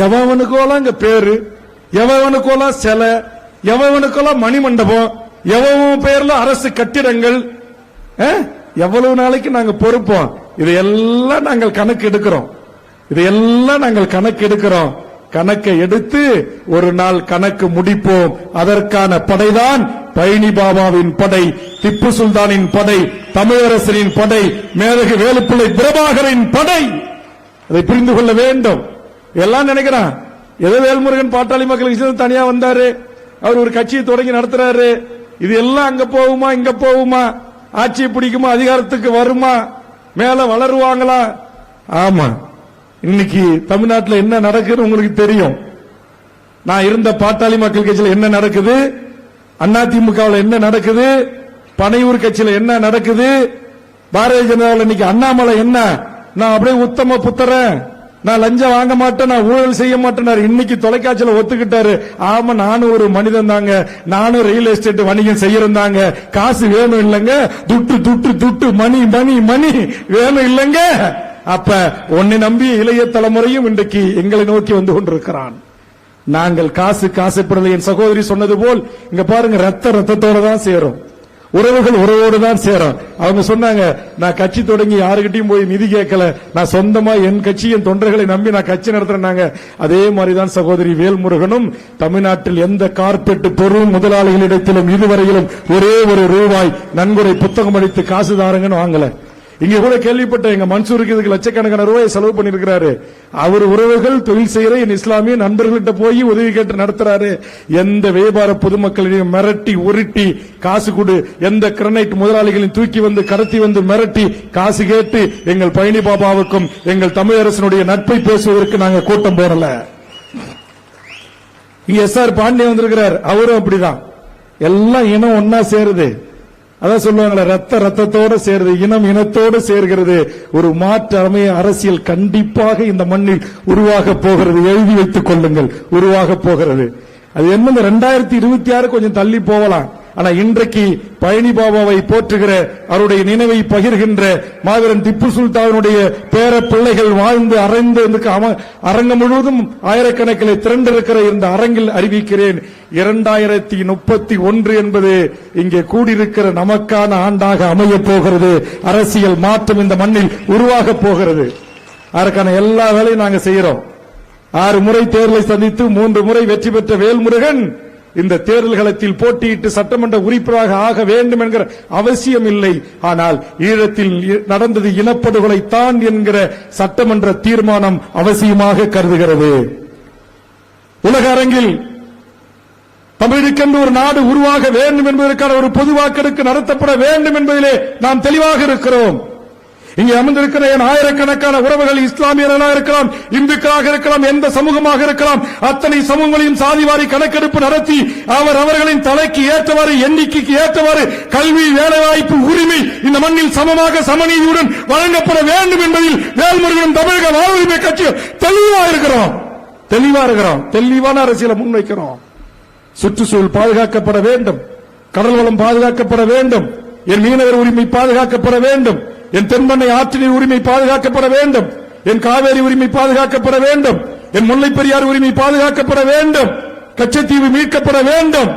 எவனுக்கோலாம் இங்க பேரு, எவனுக்கோலாம் சிலை, எவனுக்கோலாம் மணிமண்டபம், எவன் பேர்ல அரசு கட்டிடங்கள், எவ்வளவு நாளைக்கு நாங்க பொறுப்போம்? இதையெல்லாம் நாங்கள் கணக்கு எடுக்கிறோம். இதையெல்லாம் நாங்கள் கணக்கு எடுக்கிறோம். கணக்கை எடுத்து ஒரு நாள் கணக்கு முடிப்போம். அதற்கான படைதான் பழனி பாபாவின் படை, திப்பு சுல்தானின் படை, தமிழரசனின் படை, மேதகு வேலுப்பிள்ளை பிரபாகரின் படை. அதை புரிந்து கொள்ள வேண்டும். எல்லாம் நினைக்கிறான் ஏதோ வேல்முருகன் பாட்டாளி மக்களுக்கு தனியா வந்தாரு, அவர் ஒரு கட்சியை தொடங்கி நடத்துறாரு. இது எல்லாம் அங்க போகுமா, இங்க போகுமா, ஆட்சியை பிடிக்குமா, அதிகாரத்துக்கு வருமா, மேல வளருவாங்களா? ஆமா, இன்னைக்கு தமிழ்நாட்டில் என்ன நடக்குது உங்களுக்கு தெரியும். நான் இருந்த பாட்டாளி மக்கள் கட்சியில் என்ன நடக்குது, அதிமுகவில் என்ன நடக்குது, பனையூர் கட்சியில் என்ன நடக்குது, பாரதிய ஜனதாவில் இன்னைக்கு அண்ணாமலை என்ன, நான் அப்படியே உத்தம புத்தரன், நான் லஞ்சம் வாங்க மாட்டேன், நான் ஊழல் செய்ய மாட்டேன். இன்னைக்கு தொலைக்காட்சியில் ஒத்துக்கிட்டாரு. ஆமா, நானும் ஒரு மனிதன் தாங்க, நானும் ரியல் எஸ்டேட் வணிகம் செய்யறதாங்க, காசு வேணும் இல்லங்க, துட்டு துட்டு துட்டு மணி மணி மணி வேணும் இல்லங்க. அப்ப உன்னை நம்பி இளைய தலைமுறையும் இன்றைக்கு எங்களை நோக்கி வந்து கொண்டிருக்கிறான். நாங்கள் காசு காசுப்படலை. என் சகோதரி சொன்னது போல் இங்க பாருங்க, ரத்தத்தோட தான் சேரும், உறவுகள் உறவோடு தான் சேரும். அவங்க சொன்னாங்க, நான் கட்சி தொடங்கி யாருகிட்டையும் போய் நிதி கேட்கல, நான் சொந்தமா என் கட்சி என் தொண்டர்களை நம்பி நான் கட்சி நடத்துறேன்னாங்க. அதே மாதிரிதான் சகோதரி வேல்முருகனும் தமிழ்நாட்டில் எந்த கார்பெட் பொருள் முதலாளிகளிடத்திலும் இதுவரையிலும் ஒரே ஒரு ரூபாய் நன்கொடை புத்தகம் அளித்து காசு தாருங்கன்னு வாங்கல. இங்க கூட கேள்விப்பட்ட எங்க மன்சூருக்கு இதுக்கு லட்சக்கணக்கான ரூபாய் செலவு பண்ணிருக்கிறாரு. அவர் உறவுகள் தொழில் செய்யற என் இஸ்லாமிய நண்பர்கள்ட்ட போய் உதவி கேட்டு நடத்துறாரு. எந்த வியாபார பொதுமக்களையும் மிரட்டி உருட்டி காசு கொடு, எந்த கிரனைட் முதலாளிகளையும் தூக்கி வந்து கடத்தி வந்து மிரட்டி காசு கேட்டு எங்கள் பழனி பாபாவுக்கும் எங்கள் தமிழரசனுடைய நட்பை பேசுவதற்கு நாங்க கூட்டம் போடல. இங்க எஸ்.ஆர். பாண்டியன் வந்திருக்கிறார், அவரும் அப்படிதான். எல்லாம் இனம் ஒன்னா சேருது. அதான் சொல்லுவாங்களே, ரத்தத்தோட சேருது, இனம் இனத்தோடு சேர்கிறது. ஒரு மாற்று அமைய அரசியல் கண்டிப்பாக இந்த மண்ணில் உருவாக போகிறது. எழுதி வைத்துக் கொள்ளுங்கள், உருவாக போகிறது. அது என்ன, 2026 கொஞ்சம் தள்ளி போகலாம். ஆனா இன்றைக்கு பழனி பாபாவை போற்றுகிற, அவருடைய நினைவை பகிர்கின்ற மாவீரன் திப்பு சுல்தானுடைய பேர பிள்ளைகள் வாழ்ந்து அறைந்து அரங்கம் முழுவதும் ஆயிரக்கணக்கில் திரண்டிருக்கிற இந்த அரங்கில் அறிவிக்கிறேன், 2031 என்பது இங்கே கூடியிருக்கிற நமக்கான ஆண்டாக அமைய போகிறது. அரசியல் மாற்றம் இந்த மண்ணில் உருவாக போகிறது. அதற்கான எல்லா வேலையும் நாங்க செய்யறோம். 6 முறை தேர்தலை சந்தித்து 3 முறை வெற்றி பெற்ற வேல்முருகன் இந்த தேர்தல் களத்தில் போட்டியிட்டு சட்டமன்ற உறுப்பினராக ஆக வேண்டும் என்கிற அவசியம் இல்லை. ஆனால் ஈழத்தில் நடந்தது இனப்படுகொலை தான் என்கிற சட்டமன்ற தீர்மானம் அவசியமாக கருதுகிறது. உலக அரங்கில் தமிழுக்கென்று ஒரு நாடு உருவாக வேண்டும் என்பதற்கான ஒரு பொது வாக்கெடுப்பு நடத்தப்பட வேண்டும் என்பதிலே நாம் தெளிவாக இருக்கிறோம். இங்கே அமர்ந்திருக்கிற என் ஆயிரக்கணக்கான உறவுகள் இஸ்லாமியர்களாக இருக்கலாம், இந்துக்களாக இருக்கலாம், எந்த சமூகமாக இருக்கலாம், அத்தனை சமூகங்களையும் சாதிவாரி கணக்கெடுப்பு நடத்தி அவர்களின் தலைக்கு ஏற்றவாறு, எண்ணிக்கைக்கு ஏற்றவாறு கல்வி, வேலைவாய்ப்பு, உரிமை இந்த மண்ணில் சமமாக சமநீதியுடன் வழங்கப்பட வேண்டும் என்பதில் வேல்முருகன் தமிழக வாழ்வுரிமை கட்சி தெளிவா இருக்கிறோம். தெளிவான அரசியலை முன்வைக்கிறோம். சுற்றுச்சூழல் பாதுகாக்கப்பட வேண்டும், கடல் வளம் பாதுகாக்கப்பட வேண்டும், என் மீனவர் உரிமை பாதுகாக்கப்பட வேண்டும், என் தென்மண்ணை ஆற்றின் உரிமை பாதுகாக்கப்பட வேண்டும், என் காவேரி உரிமை பாதுகாக்கப்பட வேண்டும், என் முல்லைப் பெரியார் உரிமை பாதுகாக்கப்பட வேண்டும், கச்சத்தீவு மீட்கப்பட வேண்டும்,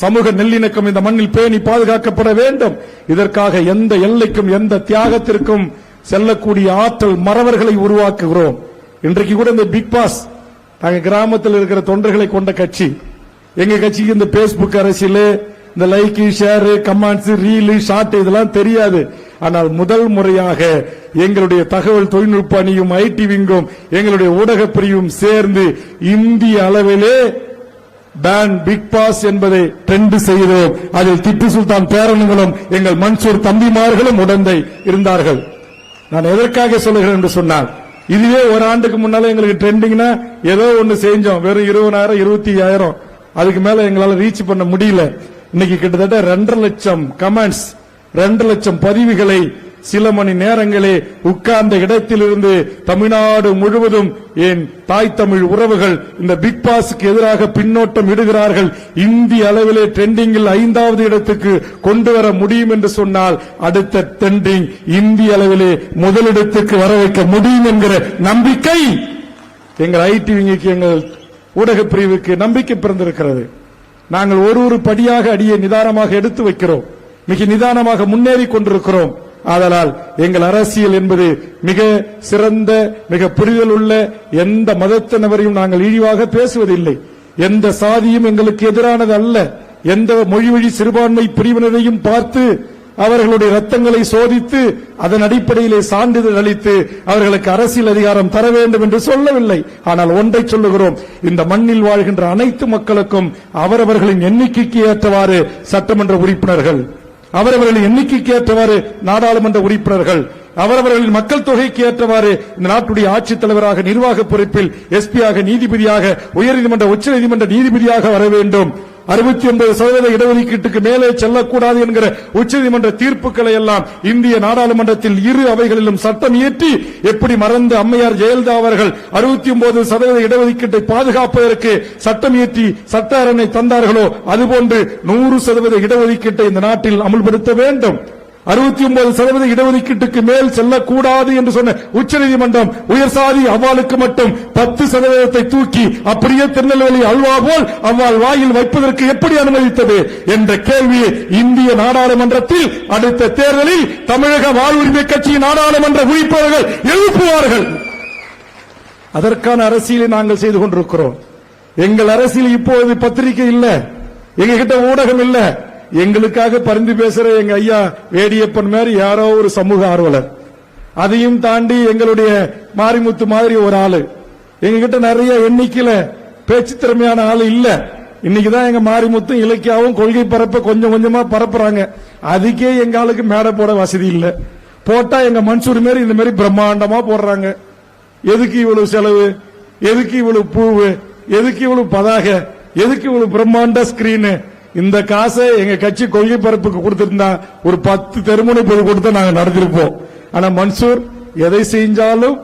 சமூக நல்லிணக்கம் இந்த மண்ணில் பேணி பாதுகாக்கப்பட வேண்டும். இதற்காக எந்த எல்லைக்கும் எந்த தியாகத்திற்கும் செல்லக்கூடிய ஆற்றல் மறவர்களை உருவாக்குகிறோம். இன்றைக்கு கூட இந்த பிக் பாஸ் நாங்க கிராமத்தில் இருக்கிற தொண்டர்களை கொண்ட கட்சி. எங்க கட்சிக்கு இந்த பேஸ்புக் அரசியல், இந்த like, share, comments, reel, short இதெல்லாம் தெரியாது. ஆனால் முதல் முறையாக எங்களுடைய தகவல் தொழில்நுட்ப அணியும் ஐடி விங்கும் எங்களுடைய ஊடக பிரிவும் சேர்ந்து இந்திய அளவிலே பேன் பிக் பாஸ் என்பதை ட்ரெண்ட் செய்தோம். அதில் திப்பு சுல்தான் பேரன்களும் எங்கள் மன்சூர் தம்பிமார்களும் உடந்தை இருந்தார்கள். நான் எதற்காக சொல்லுகிறேன் என்று சொன்னால், இதுவே ஒரு ஆண்டுக்கு முன்னால எங்களுக்கு ட்ரெண்டிங்னா ஏதோ ஒன்னு செஞ்சோம், வெறும் 20,000 25,000, அதுக்கு மேல எங்களால ரீச் பண்ண முடியல. இன்னைக்கு கிட்டத்தட்ட 2.5 லட்சம் கமெண்ட்ஸ், 2 லட்சம் பதிவுகளை சில மணி நேரங்களே உட்கார்ந்த இடத்திலிருந்து தமிழ்நாடு முழுவதும் என் தாய் தமிழ் உறவுகள் இந்த பிக் பாஸுக்கு எதிராக பின்னோட்டம் இடுகிறார்கள். இந்திய அளவிலே ட்ரெண்டிங்கில் 5வது இடத்துக்கு கொண்டு வர முடியும் என்று சொன்னால் அடுத்த ட்ரெண்டிங் இந்திய அளவிலே முதலிடத்துக்கு வர வைக்க முடியும் என்கிற நம்பிக்கை எங்கள் ஐடி விங்கிக்கு, எங்கள் ஊடக பிரிவுக்கு நம்பிக்கை பிறந்திருக்கிறது. நாங்கள் ஒரு படியாக அடியை நிதானமாக எடுத்து வைக்கிறோம், மிக நிதானமாக முன்னேறி கொண்டிருக்கிறோம். ஆதலால் எங்கள் அரசியல் என்பது மிக சிறந்த, மிக புரிதல் உள்ள, எந்த மதத்தினரையும் நாங்கள் இழிவாக பேசுவதில்லை. எந்த சாதியும் எங்களுக்கு எதிரானது அல்ல. எந்த மொழி வழி சிறுபான்மை பிரிவினரையும் பார்த்து அவர்களுடைய ரத்தங்களை சோதித்து அதன் அடிப்படையிலே சான்றிதழ் அளித்து அவர்களுக்கு அரசியல் அதிகாரம் தர வேண்டும் என்று சொல்லவில்லை. ஆனால் ஒன்றை சொல்லுகிறோம், இந்த மண்ணில் வாழ்கின்ற அனைத்து மக்களுக்கும் அவரவர்களின் எண்ணிக்கைக்கு ஏற்றவாறு சட்டமன்ற உறுப்பினர்கள், அவரவர்களின் எண்ணிக்கைக்கு ஏற்றவாறு நாடாளுமன்ற உறுப்பினர்கள், அவரவர்களின் மக்கள் தொகைக்கு ஏற்றவாறு இந்த நாட்டுடைய ஆட்சித் தலைவராக, நிர்வாக பொறுப்பில் எஸ்பியாக, நீதிபதியாக, உயர்நீதிமன்ற உச்சநீதிமன்ற நீதிபதியாக வர வேண்டும். 69% இடஒதுக்கீட்டுக்கு மேலே செல்லக்கூடாது என்கிற உச்சநீதிமன்ற தீர்ப்புகளை எல்லாம் இந்திய நாடாளுமன்றத்தில் இரு அவைகளிலும் சட்டம் இயற்றி, எப்படி மறந்து அம்மையார் ஜெயலலிதா அவர்கள் 69% இடஒதுக்கீட்டை பாதுகாப்பதற்கு சட்டம் இயற்றி சட்ட அரணை தந்தார்களோ அதுபோன்று 100% இடஒதுக்கீட்டை இந்த நாட்டில் அமல்படுத்த வேண்டும். 69% இடஒதுக்கீட்டுக்கு மேல் செல்லக்கூடாது என்று சொன்ன உச்சநீதிமன்றம் உயர்சாதி அவ்வாளுக்கு மட்டும் 10% தூக்கி அப்படியே திருநெல்வேலி அல்வா போல் அவ்வாள் வாயில் வைப்பதற்கு எப்படி அனுமதித்தது என்ற கேள்வியை இந்திய நாடாளுமன்றத்தில் அடுத்த தேர்தலில் தமிழக வாழ்வுரிமை கட்சியின் நாடாளுமன்ற உறுப்பினர்கள் எழுப்புவார்கள். அதற்கான அரசியலை நாங்கள் செய்து கொண்டிருக்கிறோம். எங்கள் அரசியல் இப்போது பத்திரிகை இல்ல, எங்ககிட்ட ஊடகம் இல்ல. எங்களுக்காக பரிந்து பேசுற எங்க ஐயா வேடியப்பன் மாதிரி யாரோ ஒரு சமூக ஆர்வலர், அதையும் தாண்டி எங்களுடைய மாரிமுத்து மாதிரி ஒரு ஆளு, எங்ககிட்ட நிறைய எண்ணிக்கையில பேச்சு திறமையான ஆளு இல்ல. இன்னைக்குதான் எங்க மாரிமுத்தும் இலக்கியாவும் கொள்கை பரப்ப கொஞ்சம் கொஞ்சமா பரப்புறாங்க. அதுக்கே எங்க ஆளுக்கு மேடை போட வசதி இல்ல. போட்டா எங்க மன்சூர் மாரி இந்த மாதிரி பிரம்மாண்டமா போடுறாங்க. எதுக்கு இவ்வளவு செலவு, எதுக்கு இவ்வளவு பூவு, எதுக்கு இவ்வளவு பதாக, எதுக்கு இவ்வளவு பிரம்மாண்ட ஸ்கிரீனு? இந்த காசை எங்க கட்சி கொள்கை பரப்புக்கு கொடுத்திருந்தா ஒரு 10 தெருமுனை பொது கொடுத்து நாங்க நடத்திருப்போம். ஆனா மன்சூர் எதை செஞ்சாலும்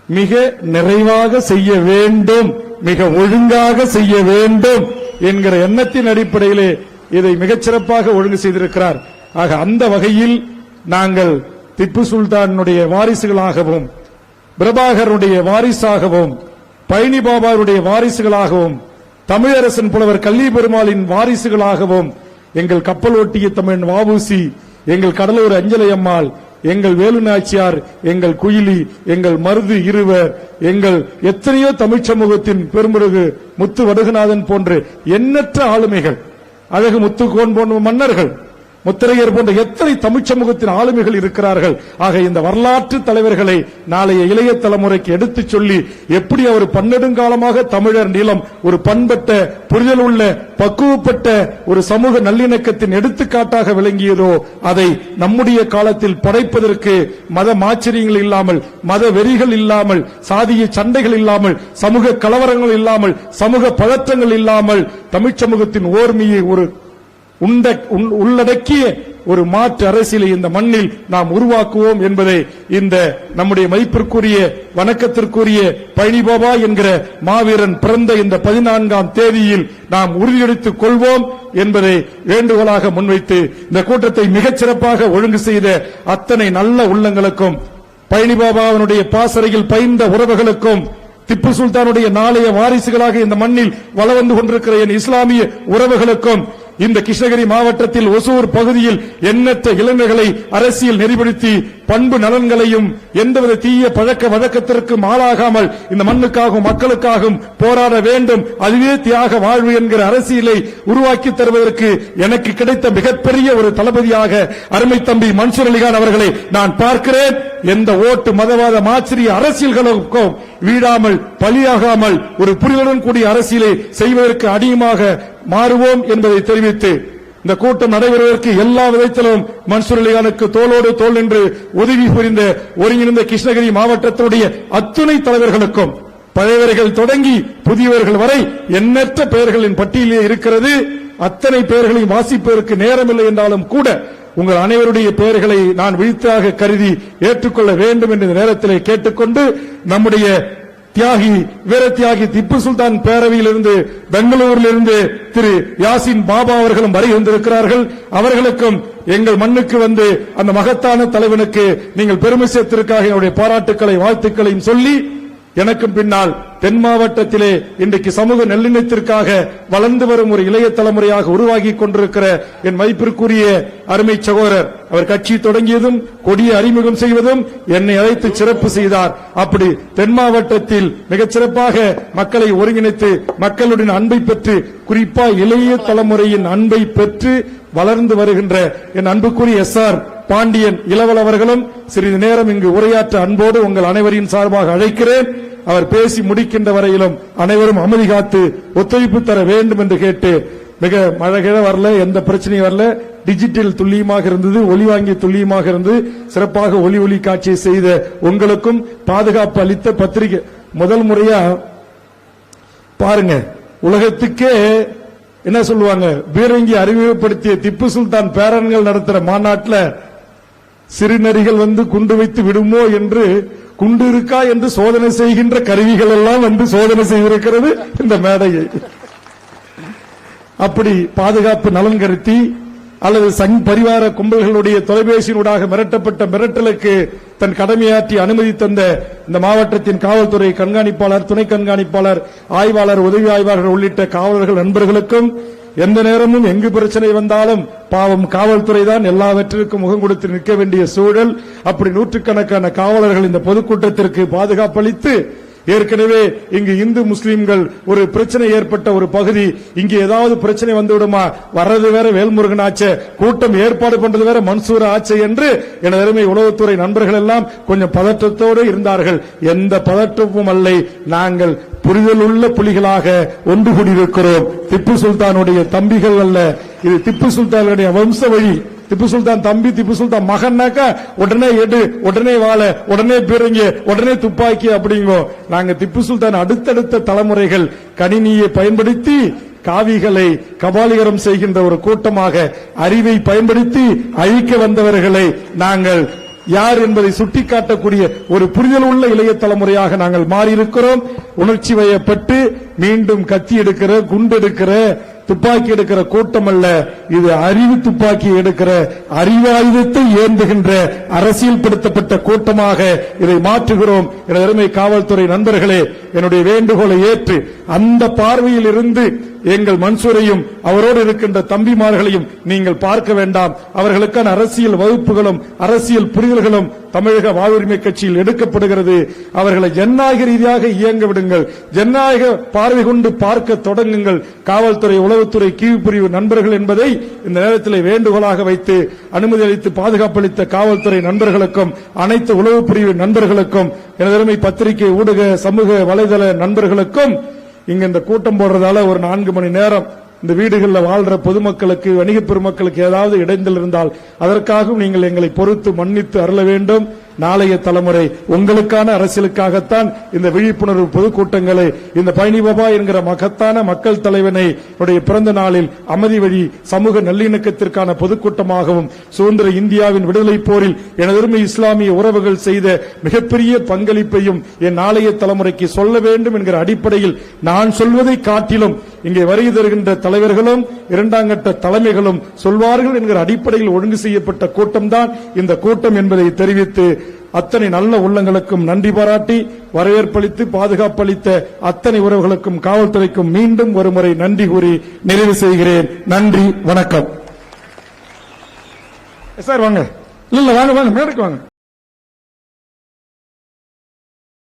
மிக நிறைவாக செய்ய வேண்டும், மிக ஒழுங்காக செய்ய வேண்டும் என்கிற எண்ணத்தின் அடிப்படையிலே இதை மிகச்சிறப்பாக ஒழுங்கு செய்திருக்கிறார். ஆக அந்த வகையில் நாங்கள் திப்பு சுல்தானுடைய வாரிசுகளாகவும், பிரபாகருடைய வாரிசாகவும், பழனி பாபாவுடைய வாரிசுகளாகவும், தமிழரசன் புலவர் கல்லி பெருமாளின் வாரிசுகளாகவும், எங்கள் கப்பல் ஓட்டிய தமிழன் வஉசி, எங்கள் கடலூர் அஞ்சலை அம்மாள், எங்கள் வேலுநாச்சியார், எங்கள் குயிலி, எங்கள் மருது இருவர், எங்கள் எத்தனையோ தமிழ் சமூகத்தின் பெருமிருகு முத்து வடுகநாதன் போன்ற எண்ணற்ற ஆளுமைகள், அழகு முத்துக்கோன் போன்ற மன்னர்கள், முத்திரையர் போன்ற எத்தனை தமிழ் சமூகத்தின் ஆளுமைகள் இருக்கிறார்கள். ஆக இந்த வரலாற்று தலைவர்களை நாளைய இளைய தலைமுறைக்கு எடுத்துச் சொல்லி, எப்படி அவர் பன்னெடுங்காலமாக தமிழர் நிலம் ஒரு பண்பட்ட, புரிதல் உள்ள, பக்குவப்பட்ட ஒரு சமூக நல்லிணக்கத்தின் எடுத்துக்காட்டாக விளங்கியதோ அதை நம்முடைய காலத்தில் படைப்பதற்கு மத மாச்சரியங்கள் இல்லாமல், மத வெறிகள் இல்லாமல், சாதிய சண்டைகள் இல்லாமல், சமூக கலவரங்கள் இல்லாமல், சமூக பதற்றங்கள் இல்லாமல் தமிழ் சமூகத்தின் ஓர்மையை ஒரு உள்ளடக்கிய ஒரு மாற்று அரசியலை இந்த மண்ணில் நாம் உருவாக்குவோம் என்பதை இந்த நம்முடைய மதிப்பிற்குரிய, வணக்கத்திற்குரிய பழனி பாபா என்கிற மாவீரன் பிறந்த இந்த 14ஆம் தேதியில் நாம் உறுதியெடுத்துக் கொள்வோம் என்பதை வேண்டுகோளாக முன்வைத்து இந்த கூட்டத்தை மிகச் சிறப்பாக ஒழுங்கு செய்த அத்தனை நல்ல உள்ளங்களுக்கும், பழனி பாபாவினுடைய பாசறையில் பயின்ற உறவுகளுக்கும், திப்பு சுல்தானுடைய நாளைய வாரிசுகளாக இந்த மண்ணில் வள வந்து கொண்டிருக்கிற என் இஸ்லாமிய உறவுகளுக்கும், இந்த கிருஷ்ணகிரி மாவட்டத்தில் ஒசூர் பகுதியில் எண்ணற்ற இளைஞர்களை அரசியல் நெறிப்படுத்தி பண்பு நலன்களையும் எந்தவித தீய பழக்க வழக்கத்திற்கும் ஆளாகாமல் இந்த மண்ணுக்காகவும் மக்களுக்காகவும் போராட வேண்டும், அதுவே தியாக வாழ்வு என்கிற அரசியலை உருவாக்கி தருவதற்கு எனக்கு கிடைத்த மிகப்பெரிய ஒரு தளபதியாக அருமை தம்பி மன்சூர் அலிகான் அவர்களை நான் பார்க்கிறேன். எந்த ஓட்டு மதவாத மாச்சரிய அரசியல்களுக்கும் வீடாமல் பலியாகாமல் ஒரு புரிதலுடன் கூடிய அரசியலை செய்வதற்கு அடியமாக மாறுவோம் என்பதை தெரிவித்து இந்த கூட்டம் நடைபெறுவதற்கு எல்லா விதத்திலும் மன்சூர் அலிகானுக்கு தோளோடு தோள் நின்று உதவி புரிந்த ஒருங்கிணைந்த கிருஷ்ணகிரி மாவட்டத்துடைய அத்துணை தலைவர்களுக்கும் பழையவர்கள் தொடங்கி புதியவர்கள் வரை எண்ணற்ற பெயர்களின் பட்டியலே இருக்கிறது. அத்தனை பெயர்களையும் வாசிப்பதற்கு நேரமில்லை என்றாலும் கூட உங்கள் அனைவருடைய பெயர்களை நான் விழித்தாக கருதி ஏற்றுக்கொள்ள வேண்டும் என்ற நேரத்திலே கேட்டுக்கொண்டு நம்முடைய தியாகி வீர தியாகி திப்பு சுல்தான் பேரவையிலிருந்து பெங்களூரிலிருந்து திரு யாசின் பாபா அவர்களும் வருகை வந்திருக்கிறார்கள். அவர்களுக்கும் எங்கள் மண்ணுக்கு வந்து அந்த மகத்தான தலைவனுக்கு நீங்கள் பெருமை சேர்த்திருக்காக என்னுடைய பாராட்டுக்களை வாழ்த்துக்களையும் சொல்லி எனக்கும் பின்னால் தென் மாவட்டத்திலே இன்றைக்கு சமூக நல்லிணத்திற்காக வளர்ந்து வரும் ஒரு இளைய தலைமுறையாக உருவாகி கொண்டிருக்கிற என் மதிப்பிற்குரிய அருமை சகோதரர், அவர் கட்சி தொடங்கியதும் கொடியை அறிமுகம் செய்வதும் என்னை அழைத்து சிறப்பு செய்தார். அப்படி தென் மாவட்டத்தில் மிகச் சிறப்பாக மக்களை ஒருங்கிணைத்து மக்களுடன் அன்பை பெற்று குறிப்பா இளைய தலைமுறையின் அன்பை பெற்று வளர்ந்து வருகின்ற என் அன்புக்குரிய SR பாண்டியன் இளவல் அவர்களும் சிறிது நேரம் இங்கு உரையாற்ற அன்போடு உங்கள் அனைவரின் சார்பாக அழைக்கிறேன். அவர் பேசி முடிக்கின்ற வரையிலும் அனைவரும் அமைதி காத்து ஒத்துழைப்பு தர வேண்டும் என்று கேட்டு, மிக மழை வரல, எந்த பிரச்சனையும் வரல, டிஜிட்டல் துல்லியமாக இருந்தது, ஒலி வாங்கி துல்லியமாக இருந்து சிறப்பாக ஒலி காட்சியை செய்த உங்களுக்கும் பாதுகாப்பு அளித்த பத்திரிகை முதல் முறையா பாருங்க, உலகத்துக்கே என்ன சொல்லுவாங்க, பீரங்கி அறிமுகப்படுத்திய திப்பு சுல்தான் பேரன்கள் நடத்துற மாநாட்டில் சிறுநரிகள் வந்து குண்டு வைத்து விடுமோ என்று குண்டு இருக்கா என்று சோதனை செய்கின்ற கருவிகள் எல்லாம் வந்து சோதனை செய்திருக்கிறது இந்த மேடையை. அப்படி பாதுகாப்பு நலன் கருத்தி அல்லது சங் பரிவார கும்பல்களுடைய தொலைபேசியினூடாக மிரட்டப்பட்ட மிரட்டலுக்கு தன் கடமையாற்றி அனுமதி தந்த இந்த மாவட்டத்தின் காவல்துறை கண்காணிப்பாளர், துணை கண்காணிப்பாளர், ஆய்வாளர், உதவி ஆய்வாளர்கள் உள்ளிட்ட காவலர்கள் நண்பர்களுக்கும் எந்த நேரமும் எங்கு பிரச்சனை வந்தாலும் பாவம் காவல்துறை தான் எல்லாவற்றிற்கும் முகம் கொடுத்து நிற்க வேண்டிய சூழல். அப்படி நூற்றுக்கணக்கான காவலர்கள் இந்த பொதுக்கூட்டத்திற்கு பாதுகாப்பு அளித்து, ஏற்கனவே இங்கு இந்து முஸ்லிம்கள் ஒரு பிரச்சனை ஏற்பட்ட ஒரு பகுதி, இங்கு ஏதாவது பிரச்சனை வந்துவிடுமா, வர்றது வேற வேல்முருகன் ஆச்சு, கூட்டம் ஏற்பாடு பண்றது வேற மன்சூர் ஆச்சு என்று எனது அருமை உளவுத்துறை நண்பர்கள் எல்லாம் கொஞ்சம் பதற்றத்தோடு இருந்தார்கள். எந்த பதற்றமும் அல்ல, நாங்கள் புரிதல் உள்ள புலிகளாக ஒன்று கூடியிருக்கிறோம். திப்பு சுல்தானுடைய தம்பிகள் அல்ல, இது திப்பு சுல்தானுடைய வம்ச வழி. திப்பு சுல்தான் தம்பி, திப்பு சுல்தான் மகன்னாக்கா உடனே எடு, உடனே வாழ, உடனே பீரங்க, உடனே துப்பாக்கி அப்படிங்கோ. நாங்க திப்பு சுல்தான் அடுத்தடுத்த தலைமுறைகள் கணினியை பயன்படுத்தி காவிகளை கபாலிகரம் செய்கின்ற ஒரு கூட்டமாக அறிவை பயன்படுத்தி அழிக்க வந்தவர்களை நாங்கள் யார் என்பதை சுட்டிக்காட்டக்கூடிய ஒரு புரிதல் உள்ள இளைய தலைமுறையாக நாங்கள் மாறியிருக்கிறோம். உணர்ச்சி வயப்பட்டு மீண்டும் கத்தி எடுக்கிற, குண்டு எடுக்கிற, துப்பாக்கி எடுக்கிற கூட்டம் அல்ல, இது அறிவு துப்பாக்கி எடுக்கிற, அறிவாயுதத்தை ஏந்துகின்ற அரசியல்படுத்தப்பட்ட கூட்டமாக இதை மாற்றுகிறோம். எனது அருமை காவல்துறை நண்பர்களே, என்னுடைய வேண்டுகோளை ஏற்று அந்த பார்வையில் இருந்து எங்கள் மன்சூரையும் அவரோடு இருக்கின்ற தம்பிமார்களையும் நீங்கள் பார்க்க வேண்டாம். அவர்களுக்கான அரசியல் வகுப்புகளும் அரசியல் புரிதல்களும் தமிழக வாழ்வுரிமை கட்சியில் எடுக்கப்படுகிறது. அவர்களை ஜனநாயக ரீதியாக இயங்க விடுங்கள், ஜனநாயக பார்வை கொண்டு பார்க்க தொடங்குங்கள். காவல்துறை, உளவுத்துறை, கீழ்பிரிவு நண்பர்கள் என்பதை இந்த நேரத்தில் வேண்டுகோளாக வைத்து அனுமதி அளித்து பாதுகாப்பு அளித்த காவல்துறை நண்பர்களுக்கும் அனைத்து உளவு பிரிவு நண்பர்களுக்கும் எனது அருமை பத்திரிகை, ஊடக, சமூக வலைதள நண்பர்களுக்கும் இங்க இந்த கூட்டம் போடுறதால ஒரு 4 மணி நேரம் இந்த வீடுகளில் வாழ்ற பொதுமக்களுக்கு, வணிக பெருமக்களுக்கு ஏதாவது இடைஞ்சல் இருந்தால் அதற்காகவும் நீங்கள் எங்களை பொறுத்து மன்னித்து அருள வேண்டும். நாளைய தலைமுறை உங்களுக்கான அரசியலுக்காகத்தான் இந்த விழிப்புணர்வு பொதுக்கூட்டங்களை, இந்த பழனி பாபா என்கிற மகத்தான மக்கள் தலைவனை பிறந்த நாளில் அமைதி வழி சமூக நல்லிணக்கத்திற்கான பொதுக்கூட்டமாகவும், சுதந்திர இந்தியாவின் விடுதலை போரில் எனதருமை இஸ்லாமிய உறவுகள் செய்த மிகப்பெரிய பங்களிப்பையும் என் நாளைய தலைமுறைக்கு சொல்ல வேண்டும் என்கிற அடிப்படையில் நான் சொல்வதை காட்டிலும் இங்கே வருகை தருகின்ற தலைவர்களும் இரண்டாம் கட்ட தலைமைகளும் சொல்வார்கள் என்கிற அடிப்படையில் ஒழுங்கு செய்யப்பட்ட கூட்டம்தான் இந்த கூட்டம் என்பதை தெரிவித்து அத்தனை நல்ல உள்ளங்களுக்கும் நன்றி பாராட்டி வரவேற்பளித்து பாதுகாப்பளித்த அத்தனை உறவுகளுக்கும் காவல்துறைக்கும் மீண்டும் ஒருமுறை நன்றி கூறி நிறைவு செய்கிறேன். நன்றி, வணக்கம். சார் வாங்க. இல்ல வாங்க வாங்க மேடைக்கு வாங்க.